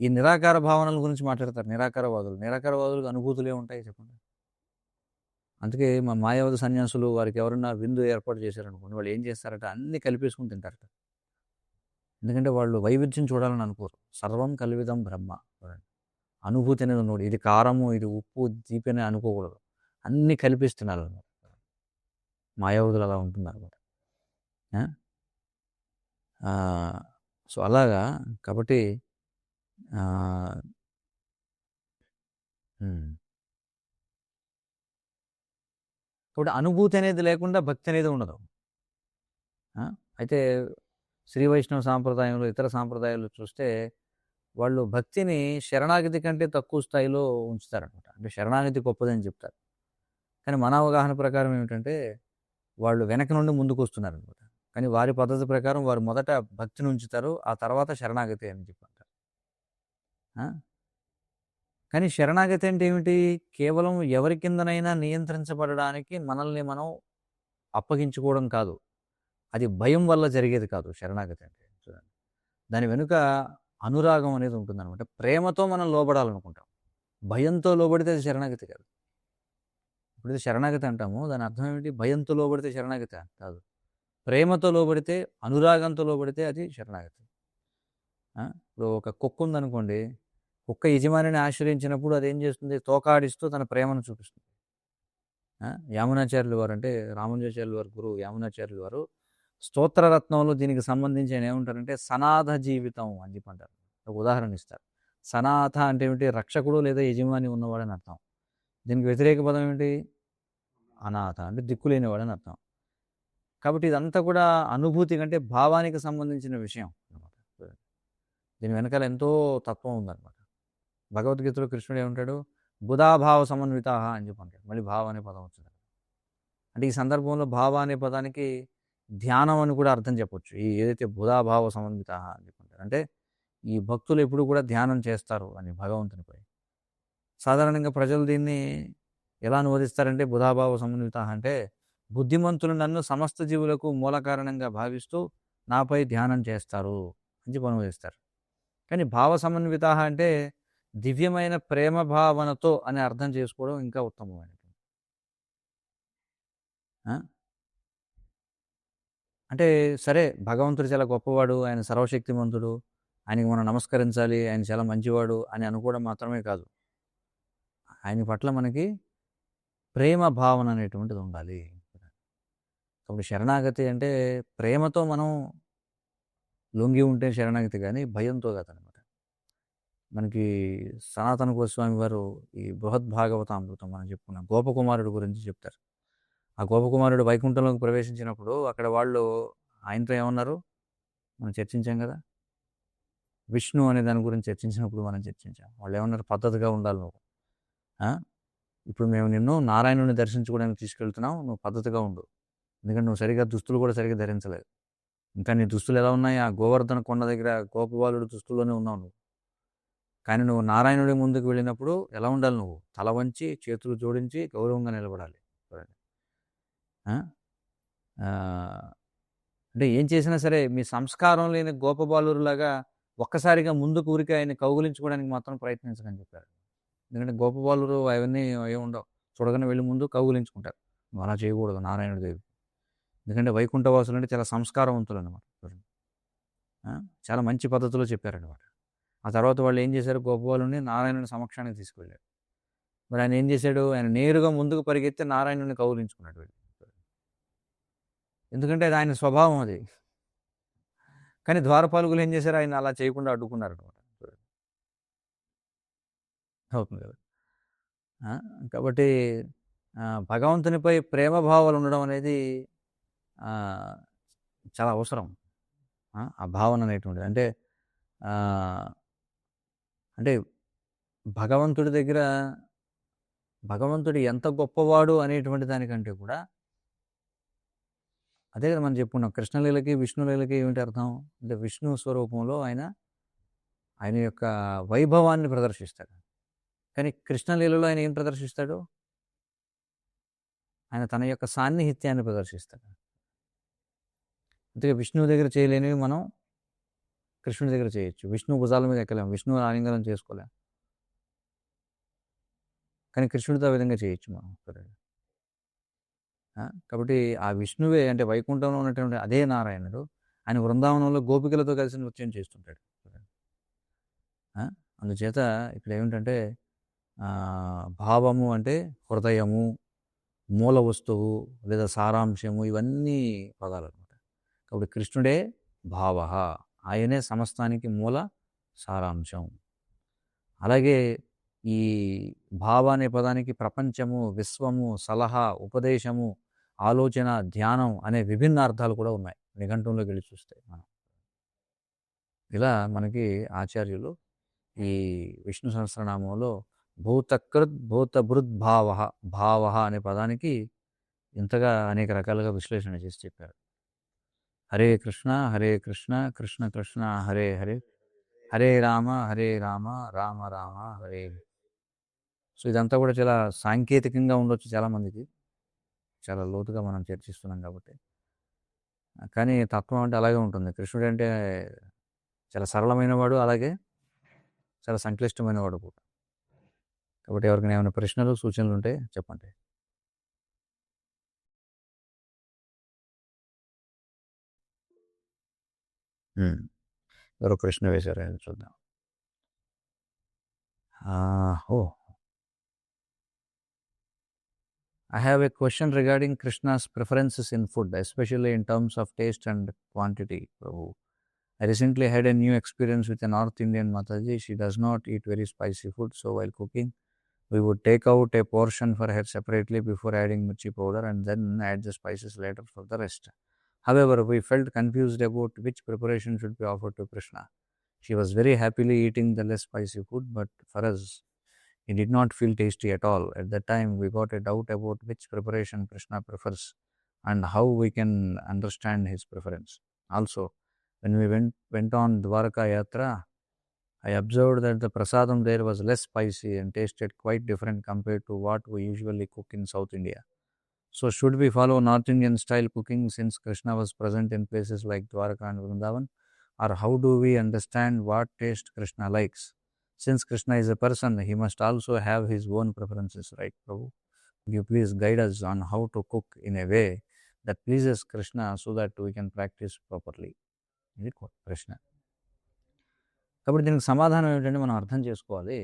ఈ నిరాకార భావనల గురించి మాట్లాడతారు నిరాకారవాదులు. నిరాకారవాదులకు అనుభూతులు ఏముంటాయి చెప్పండి? అందుకే మా మాయావాద సన్యాసులు వారికి ఎవరన్నా విందు ఏర్పాటు చేశారనుకోండి, వాళ్ళు ఏం చేస్తారట అన్నీ కలిపేసుకొని తింటారట. ఎందుకంటే వాళ్ళు వైవిధ్యం చూడాలని అనుకోరు. సర్వం కల్విదం బ్రహ్మ. చూడండి. అనుభూతి అనేది ఉన్నోడు. ఇది కారము, ఇది ఉప్పు, తీపి అని అనుకోకూడదు. అన్నీ కలిపేసి తినాలన్నమాట. మాయావదులు అలా ఉంటున్నారన్నమాట. ఆ! ఆహ్, సో, అలాగా కాబట్టి ఆహ్, హ్మ్. కాబట్టి అనుభూతి అనేది లేకుండా భక్తి అనేది ఉండదు. ఆ! అయితే శ్రీ వైష్ణవ సాంప్రదాయంలో, ఇతర సాంప్రదాయాల్లో చూస్తే వాళ్ళు భక్తిని శరణాగతి కంటే తక్కువ స్థాయిలో ఉంచుతారనమాట. అంటే శరణాగతి గొప్పదని చెప్తారు. కానీ మన అవగాహన ప్రకారం ఏమిటంటే వాళ్ళు వెనక నుండి ముందుకొస్తున్నారనమాట. కానీ వారి పద్ధతి ప్రకారం వారు మొదట భక్తిని ఉంచుతారు. ఆ తర్వాత శరణాగతి అని చెప్పి అంటారు. ఆ! కానీ శరణాగతి అంటే ఏమిటి? కేవలం ఎవరి కిందనైనా నియంత్రించబడడానికి మనల్ని మనం అప్పగించుకోవడం కాదు. అది భయం వల్ల జరిగేది కాదు శరణాగతి అంటే. చూడండి. దాని వెనుక అనురాగం అనేది ఉంటుందనమాట. ప్రేమతో మనం లోబడాలనుకుంటాం. భయంతో లోబడితే అది శరణాగతి కాదు. ఇప్పుడు శరణాగతి అంటాము. దాని అర్థం ఏమిటి? భయంతో లోబడితే శరణాగతా? కాదు. ప్రేమతో లోబడితే, అనురాగంతో లోబడితే అది శరణాగతి. ఇప్పుడు ఒక కుక్క ఉందనుకోండి. కుక్క యజమానిని ఆశ్రయించినప్పుడు అదేం చేస్తుంది? తోకాడిస్తూ తన ప్రేమను చూపిస్తుంది. యామునాచార్యులు వారు అంటే రామానుజాచార్యుల వారి గురువు యామునాచార్యులు వారు స్తోత్రరత్నంలో దీనికి సంబంధించి ఆయన ఏమంటారంటే సనాథ జీవితం అని చెప్పి అంటారు. ఒక ఉదాహరణ ఇస్తారు. సనాథ అంటే ఏమిటి? రక్షకుడు లేదా యజమాని ఉన్నవాడని అర్థం. దీనికి వ్యతిరేక పదం ఏమిటి? అనాథ అంటే దిక్కులేనివాడని అర్థం. కాబట్టి ఇదంతా కూడా అనుభూతి కంటే భావానికి సంబంధించిన విషయం అన్నమాట. దీని వెనకాల ఎంతో తత్వం ఉందన్నమాట. భగవద్గీతలో కృష్ణుడు ఏమంటాడు? బుధాభావ సమన్వితాః అని చెప్పి అంటాడు. మళ్ళీ భావ అనే పదం వచ్చింది. అంటే ఈ సందర్భంలో భావ అనే పదానికి ధ్యానం అని కూడా అర్థం చెప్పొచ్చు. ఈ ఏదైతే బుధాభావ సమన్వితాః అని చెప్పి అంటారు. అంటే ఈ భక్తులు ఎప్పుడు కూడా ధ్యానం చేస్తారు అని భగవంతునిపై. సాధారణంగా ప్రజలు దీన్ని ఎలా అనువదిస్తారంటే బుధాభావ సమన్వితాః అంటే బుద్ధిమంతులు నన్ను సమస్త జీవులకు మూల కారణంగా భావిస్తూ నాపై ధ్యానం చేస్తారు అని చెప్పి అనువదిస్తారు. కానీ భావ సమన్వితాః అంటే దివ్యమైన ప్రేమ భావనతో అని అర్థం చేసుకోవడం ఇంకా ఉత్తమమైనది. ఆ! అంటే సరే భగవంతుడు చాలా గొప్పవాడు, ఆయన సర్వశక్తిమంతుడు, ఆయనకి మనం నమస్కరించాలి, ఆయన చాలా మంచివాడు అని అనుకోవడం మాత్రమే కాదు. ఆయన పట్ల మనకి ప్రేమ భావన అనేటువంటిది ఉండాలి. కాబట్టి శరణాగతి అంటే ప్రేమతో మనం లొంగి ఉంటే శరణాగతి గాని భయంతో కాదనమాట. మనకి సనాతన గోస్వామి వారు ఈ బృహద్భాగవతామృతం మనం చెప్పుకున్నాం. గోపకుమారుడు గురించి చెప్తారు. ఆ గోపకుమారుడు వైకుంఠంలోకి ప్రవేశించినప్పుడు అక్కడ వాళ్ళు ఆయనతో ఏమన్నారు? మనం చర్చించాం కదా! విష్ణు అనే దాని గురించి చర్చించినప్పుడు మనం చర్చించాం. వాళ్ళేమన్నారు? పద్ధతిగా ఉండాలి నువ్వు. ఆ! ఇప్పుడు మేము నిన్ను నారాయణుడిని దర్శించుకోవడానికి తీసుకెళ్తున్నాం. నువ్వు పద్ధతిగా ఉండు. ఎందుకంటే నువ్వు సరిగ్గా దుస్తులు కూడా సరిగ్గా ధరించలేదు. ఇంకా నీ దుస్తులు ఎలా ఉన్నాయి? ఆ గోవర్ధన కొండ దగ్గర గోపబాలుడు దుస్తుల్లోనే ఉన్నావు నువ్వు. కానీ నువ్వు నారాయణుడి ముందుకు వెళ్ళినప్పుడు ఎలా ఉండాలి నువ్వు? తల వంచి, చేతులు జోడించి గౌరవంగా నిలబడాలి. చూడండి. ఆ! ఆహ్, అంటే ఏం చేసినా సరే మీ సంస్కారం లేని గోపబాలురులాగా ఒక్కసారిగా ముందుకు ఊరికే ఆయన్ని కౌగిలించుకోవడానికి మాత్రం ప్రయత్నించకని చెప్పారు. ఎందుకంటే గోపబాలురు అవన్నీ ఏమి ఉండవు. చూడగానే వెళ్ళి ముందు కౌగిలించుకుంటారు. నువ్వు అలా చేయకూడదు నారాయణుడి దగ్గర. ఎందుకంటే వైకుంఠవాసులు అంటే చాలా సంస్కారవంతులనమాట. చూడండి. ఆ! చాలా మంచి పద్ధతిలో చెప్పారనమాట. ఆ తర్వాత వాళ్ళు ఏం చేశారు? గోపబాలుని నారాయణుని సమక్షానికి తీసుకువెళ్ళారు. మరి ఆయన ఏం చేశాడు? ఆయన నేరుగా ముందుకు పరిగెత్తి నారాయణుడిని కౌగిలించుకున్నాడు వెళ్ళి. ఎందుకంటే అది ఆయన స్వభావం అది. కానీ ద్వారపాలకులు ఏం చేశారు? ఆయన అలా చేయకుండా అడ్డుకున్నారనమాట. అవుతుంది కదా! ఆ! కాబట్టి భగవంతునిపై ప్రేమ భావాలు ఉండడం అనేది ఆహ్, చాలా అవసరం. ఆ భావన అనేటువంటిది. అంటే అంటే భగవంతుడి దగ్గర భగవంతుడు ఎంత గొప్పవాడు అనేటువంటి దానికంటే కూడా అదే కదా మనం చెప్పుకున్నాం. కృష్ణలీలకి, విష్ణులీలకి ఏమిటి అర్థం? అంటే విష్ణు స్వరూపంలో ఆయన యొక్క వైభవాన్ని ప్రదర్శిస్తాడు. కానీ కృష్ణలీలలో ఆయన ఏం ప్రదర్శిస్తాడు? ఆయన తన యొక్క సాన్నిహిత్యాన్ని ప్రదర్శిస్తాడు. అందుకే విష్ణువు దగ్గర చేయలేనివి మనం కృష్ణుడి దగ్గర చేయొచ్చు. విష్ణువు భుజాల మీద ఎక్కలేం. విష్ణువు ఆలింగనం చేసుకోలేం. కానీ కృష్ణుడితో ఆ విధంగా చేయొచ్చు మనం. కాబట్టి ఆ విష్ణువే అంటే వైకుంఠంలో ఉన్నటువంటి అదే నారాయణుడు ఆయన బృందావనంలో గోపికలతో కలిసి నృత్యం చేస్తుంటాడు. అందుచేత ఇక్కడ ఏమిటంటే భావము అంటే హృదయము, మూల వస్తువు లేదా సారాంశము, ఇవన్నీ పదాలు అనమాట. కాబట్టి కృష్ణుడే భావ, ఆయనే సమస్తానికి మూల సారాంశం. అలాగే ఈ భావ అనే పదానికి ప్రపంచము, విశ్వము, సలహా, ఉపదేశము, ఆలోచన, ధ్యానం అనే విభిన్న అర్థాలు కూడా ఉన్నాయి నిఘంటువులోకి వెళ్ళి చూస్తే మనం. ఇలా మనకి ఆచార్యులు ఈ విష్ణు సహస్రనామంలో భూతకృత్ భూతభృద్ భావ, భావ అనే పదానికి ఇంతగా అనేక రకాలుగా విశ్లేషణ చేసి చెప్పారు. హరే కృష్ణ కృష్ణ కృష్ణ హరే హరే, హరే రామ రామ రామ హరే. సో ఇదంతా కూడా చాలా సాంకేతికంగా ఉండొచ్చు చాలామందికి, చాలా లోతుగా మనం చర్చిస్తున్నాం కాబట్టి. కానీ తత్వం అంటే అలాగే ఉంటుంది. కృష్ణుడు అంటే చాలా సరళమైన వాడు, అలాగే చాలా సంక్లిష్టమైన వాడు కూడా. కాబట్టి ఎవరికైనా ఏమైనా ప్రశ్నలు, సూచనలు ఉంటే చెప్పండి. ఎవరో ప్రశ్న వేశారు, చూద్దాం. ఓ I have a question regarding Krishna's preferences in food, especially in terms of taste and quantity. Prabhu, I recently had a new experience with a North Indian Mataji. She does not eat very spicy food, so while cooking, we would take out a portion for her separately before adding mirchi powder and then add the spices later for the rest. However, we felt confused about which preparation should be offered to Krishna. She was very happily eating the less spicy food, but for us, it did not feel tasty at all. At that time, we got a doubt about which preparation Krishna prefers and how we can understand his preference. Also, when we went on Dwarka Yatra, I observed that the prasadam there was less spicy and tasted quite different compared to what we usually cook in South India. So should we follow North Indian style cooking since Krishna was present in places like Dwarka and Vrindavan? Or how do we understand what taste Krishna likes? Since Krishna is a person, he must also have his own preferences, right, Prabhu? Could you please guide us on how to cook in a way that pleases Krishna so that we can practice properly? ఇది ప్రశ్న. కాబట్టి దీనికి సమాధానం ఏమిటంటే మనం అర్థం చేసుకోవాలి.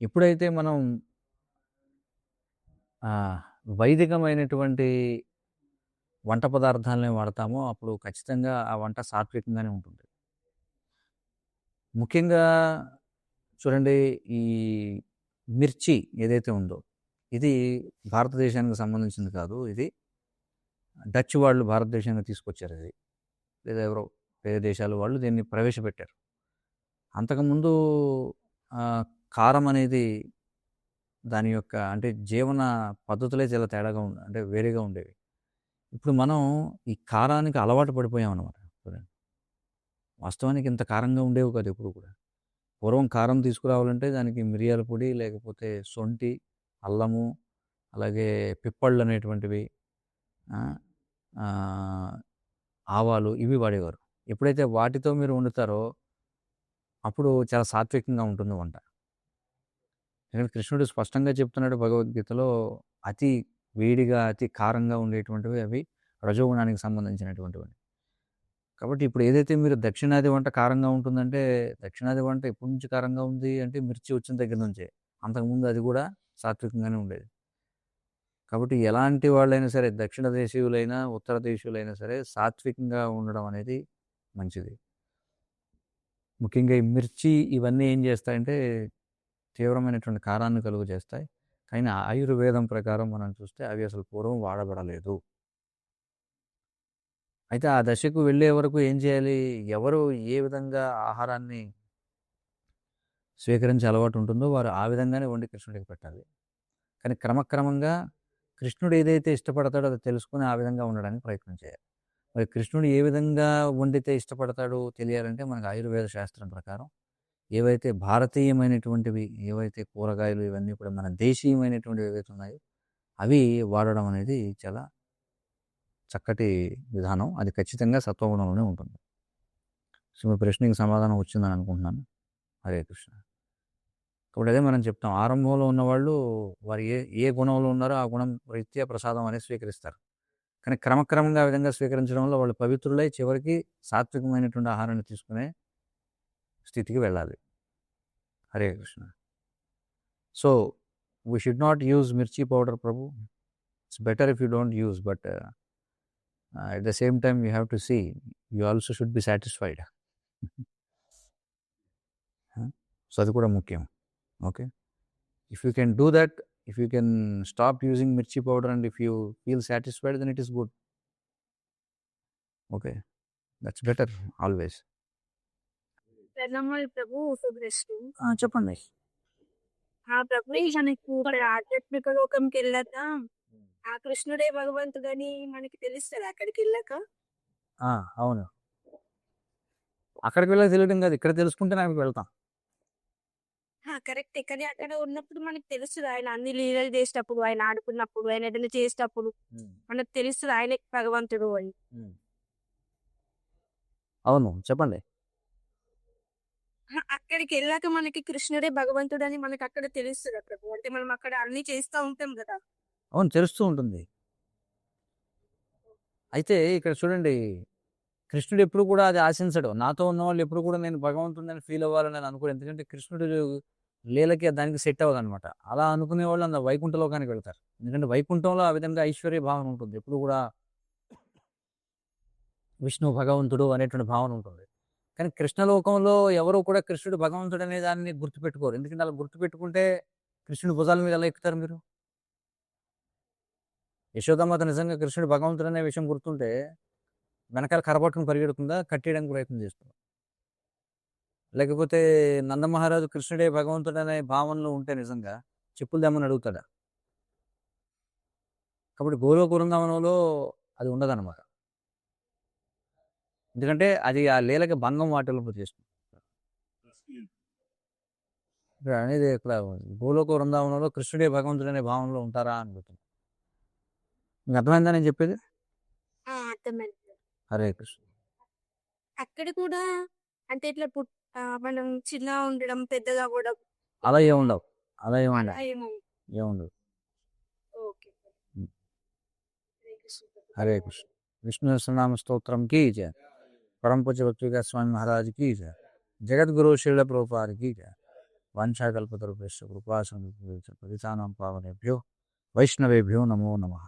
ఎప్పుడైతే మనం వైదికమైనటువంటి వంట పదార్థాలని వాడతామో అప్పుడు ఖచ్చితంగా ఆ వంట సాత్వికంగానే ఉంటుంది. ముఖ్యంగా చూడండి, ఈ మిర్చి ఏదైతే ఉందో ఇది భారతదేశానికి సంబంధించింది కాదు. ఇది డచ్ వాళ్ళు భారతదేశానికి తీసుకొచ్చారు. ఇది లేదా ఎవరో వేరే దేశాల వాళ్ళు దీన్ని ప్రవేశపెట్టారు. అంతకుముందు కారం అనేది దాని యొక్క అంటే జీవన పద్ధతులే చాలా తేడాగా అంటే వేరేగా ఉండేవి. ఇప్పుడు మనం ఈ కారానికి అలవాటు పడిపోయాం అన్నమాట. వాస్తవానికి ఇంత కారంగా ఉండేవి కాదు ఎప్పుడు కూడా. పూర్వం కారం తీసుకురావాలంటే దానికి మిరియాల పొడి, లేకపోతే సొంటి, అల్లము, అలాగే పిప్పళ్ళు అనేటువంటివి, ఆవాలు, ఇవి వాడేవారు. ఎప్పుడైతే వాటితో మీరు వండుతారో అప్పుడు చాలా సాత్వికంగా ఉంటుంది వంట. ఎందుకంటే కృష్ణుడు స్పష్టంగా చెప్తున్నాడు భగవద్గీతలో, అతి వేడిగా అతి కారంగా ఉండేటువంటివి అవి రజోగుణానికి సంబంధించినటువంటివి. కాబట్టి ఇప్పుడు ఏదైతే మీరు దక్షిణాది వంట కారంగా ఉంటుందంటే, దక్షిణాది వంట ఎప్పటి నుంచి కారంగా ఉంది అంటే మిర్చి వచ్చిన దగ్గర నుంచే. అంతకుముందు అది కూడా సాత్వికంగానే ఉండేది. కాబట్టి ఎలాంటి వాళ్ళైనా సరే, దక్షిణ దేశీయులైనా ఉత్తర దేశీయులైనా సరే సాత్వికంగా ఉండడం అనేది మంచిది. ముఖ్యంగా ఈ మిర్చి ఇవన్నీ ఏం చేస్తాయంటే తీవ్రమైనటువంటి కారాన్ని కలుగు చేస్తాయి. కానీ ఆయుర్వేదం ప్రకారం మనం చూస్తే అవి అసలు పూర్వం వాడబడలేదు. అయితే ఆ దశకు వెళ్ళే వరకు ఏం చేయాలి? ఎవరు ఏ విధంగా ఆహారాన్ని స్వీకరించే అలవాటు ఉంటుందో వారు ఆ విధంగానే వండి కృష్ణుడికి పెట్టాలి. కానీ క్రమక్రమంగా కృష్ణుడు ఏదైతే ఇష్టపడతాడో అది తెలుసుకొని ఆ విధంగా ఉండడానికి ప్రయత్నం చేయాలి. మరి కృష్ణుడు ఏ విధంగా వండితే ఇష్టపడతాడో తెలియాలంటే మనకు ఆయుర్వేద శాస్త్రం ప్రకారం ఏవైతే భారతీయమైనటువంటివి, ఏవైతే కూరగాయలు ఇవన్నీ కూడా మన దేశీయమైనటువంటివి ఏవైతే ఉన్నాయో అవి వాడడం అనేది చాలా చక్కటి విధానం. అది ఖచ్చితంగా సత్వగుణంలోనే ఉంటుంది. సో మీ ప్రశ్నకి సమాధానం వచ్చిందని అనుకుంటున్నాను. హరే కృష్ణ. కాబట్టి అదే మనం చెప్తాం. ఆరంభంలో ఉన్నవాళ్ళు వారు ఏ గుణంలో ఉన్నారో ఆ గుణం రీత్యా ప్రసాదం అనేది స్వీకరిస్తారు. కానీ క్రమక్రమంగా ఆ విధంగా స్వీకరించడం వల్ల వాళ్ళు పవిత్రులై చివరికి సాత్వికమైనటువంటి ఆహారాన్ని తీసుకునే స్థితికి వెళ్ళాలి. Hare Krishna. So we should not use mirchi powder, Prabhu. It's better if you don't use, but at the same time you have to see, you also should be satisfied. So అది కూడా ముఖ్యం. Okay, if you can do that, if you can stop using mirchi powder and if you feel satisfied, then it is good. Okay, that's better always. ప్రణామాలు ప్రభు, శుభ్రష్టు. చెప్పండి. ప్రభు మనకు ఇక్కడ ఆధ్యాత్మిక లోకంకి వెళ్ళాక ఆ కృష్ణుడే భగవంతుడని మనకి తెలుస్తుంది అక్కడికి వెళ్ళాక. అవును, అక్కడికి వెళ్ళాక తెలియడం కాదు, ఇక్కడ తెలుసుకుంటే నాకు వెళ్తాం. కరెక్ట్. కానీ అక్కడ ఉన్నప్పుడు మనకు తెలుస్తుంది ఆయన అన్ని లీలలు చేసేటప్పుడు, ఆయన ఆడుకున్నప్పుడు, ఆయన ఏదైనా చేసేటప్పుడు మనకు తెలుస్తుంది ఆయన భగవంతుడు అని. అవును, చెప్పండి. అక్కడికి వెళ్ళాక మనకి కృష్ణుడే భగవంతుడు అని మనకి అక్కడ తెలుస్తుంది ప్రభు. అంటే మనం అక్కడ అన్ని చేస్తూ ఉంటాం కదా. అవును, తెలుస్తూ ఉంటుంది. అయితే ఇక్కడ చూడండి, కృష్ణుడు ఎప్పుడు కూడా అది ఆశించడు. నాతో ఉన్న వాళ్ళు ఎప్పుడు కూడా నేను భగవంతుడిని ఫీల్ అవ్వాలని నేను అనుకోను. ఎందుకంటే కృష్ణుడు లీలకి దానికి సెట్ అవ్వదు అనమాట. అలా అనుకునే వాళ్ళు అంత వైకుంఠ లోకానికి వెళ్తారు. ఎందుకంటే వైకుంఠంలో ఆ విధంగా ఐశ్వర్య భావన ఉంటుంది. ఎప్పుడు కూడా విష్ణు భగవంతుడు అనేటువంటి భావన ఉంటుంది. కానీ కృష్ణలోకంలో ఎవరు కూడా కృష్ణుడు భగవంతుడు అనే దాన్ని గుర్తుపెట్టుకోరు. ఎందుకంటే అలా గుర్తుపెట్టుకుంటే కృష్ణుడి భుజాల మీద ఎలా ఎక్కుతారు మీరు? యశోదామాత నిజంగా కృష్ణుడు భగవంతుడు అనే విషయం గుర్తుంటే వెనకాల కరపట్టుకుని పరిగెడుతుందా, కట్టేయడానికి ప్రయత్నం చేస్తుంది. లేకపోతే నందమహారాజు కృష్ణుడే భగవంతుడు అనే భావనలో ఉంటే నిజంగా చెప్పులు దమ్మని అడుగుతాడా? కాబట్టి గోలోక వృందావనంలో అది ఉండదన్నమాట. ఎందుకంటే అది ఆ లీలకి భంగం వాటిల్లింపు చేస్తుంది. ఇక్కడ అనేది ఇక్కడ గోలోక వృందావనంలో కృష్ణుడే భగవంతుడు అనే భావనలో ఉంటారా అనుకుంటున్నాను. మీకు అర్థమైందా నేను చెప్పేది? అర్థమైంది. హరే కృష్ణ. అక్కడ కూడా అంటే ఇట్లా మనం చిన్నగా ఉండడం, పెద్దగా కూడా అలా ఏముండవు. అలా ఏముండవు. ఏముండదు. హరే కృష్ణ. విష్ణు సహస్రనామ స్తోత్రంకి జయ. పరమ పూజ్య భక్తి స్వామి మహారాజ్కి జయ. జగద్గురు శ్రీల ప్రభుపాదికి జయ. వంశాకల్పతరుభ్యశ్చ కృపా సింధుభ్యో పతితానాం పావనేభ్యో వైష్ణవేభ్యో నమో నమః.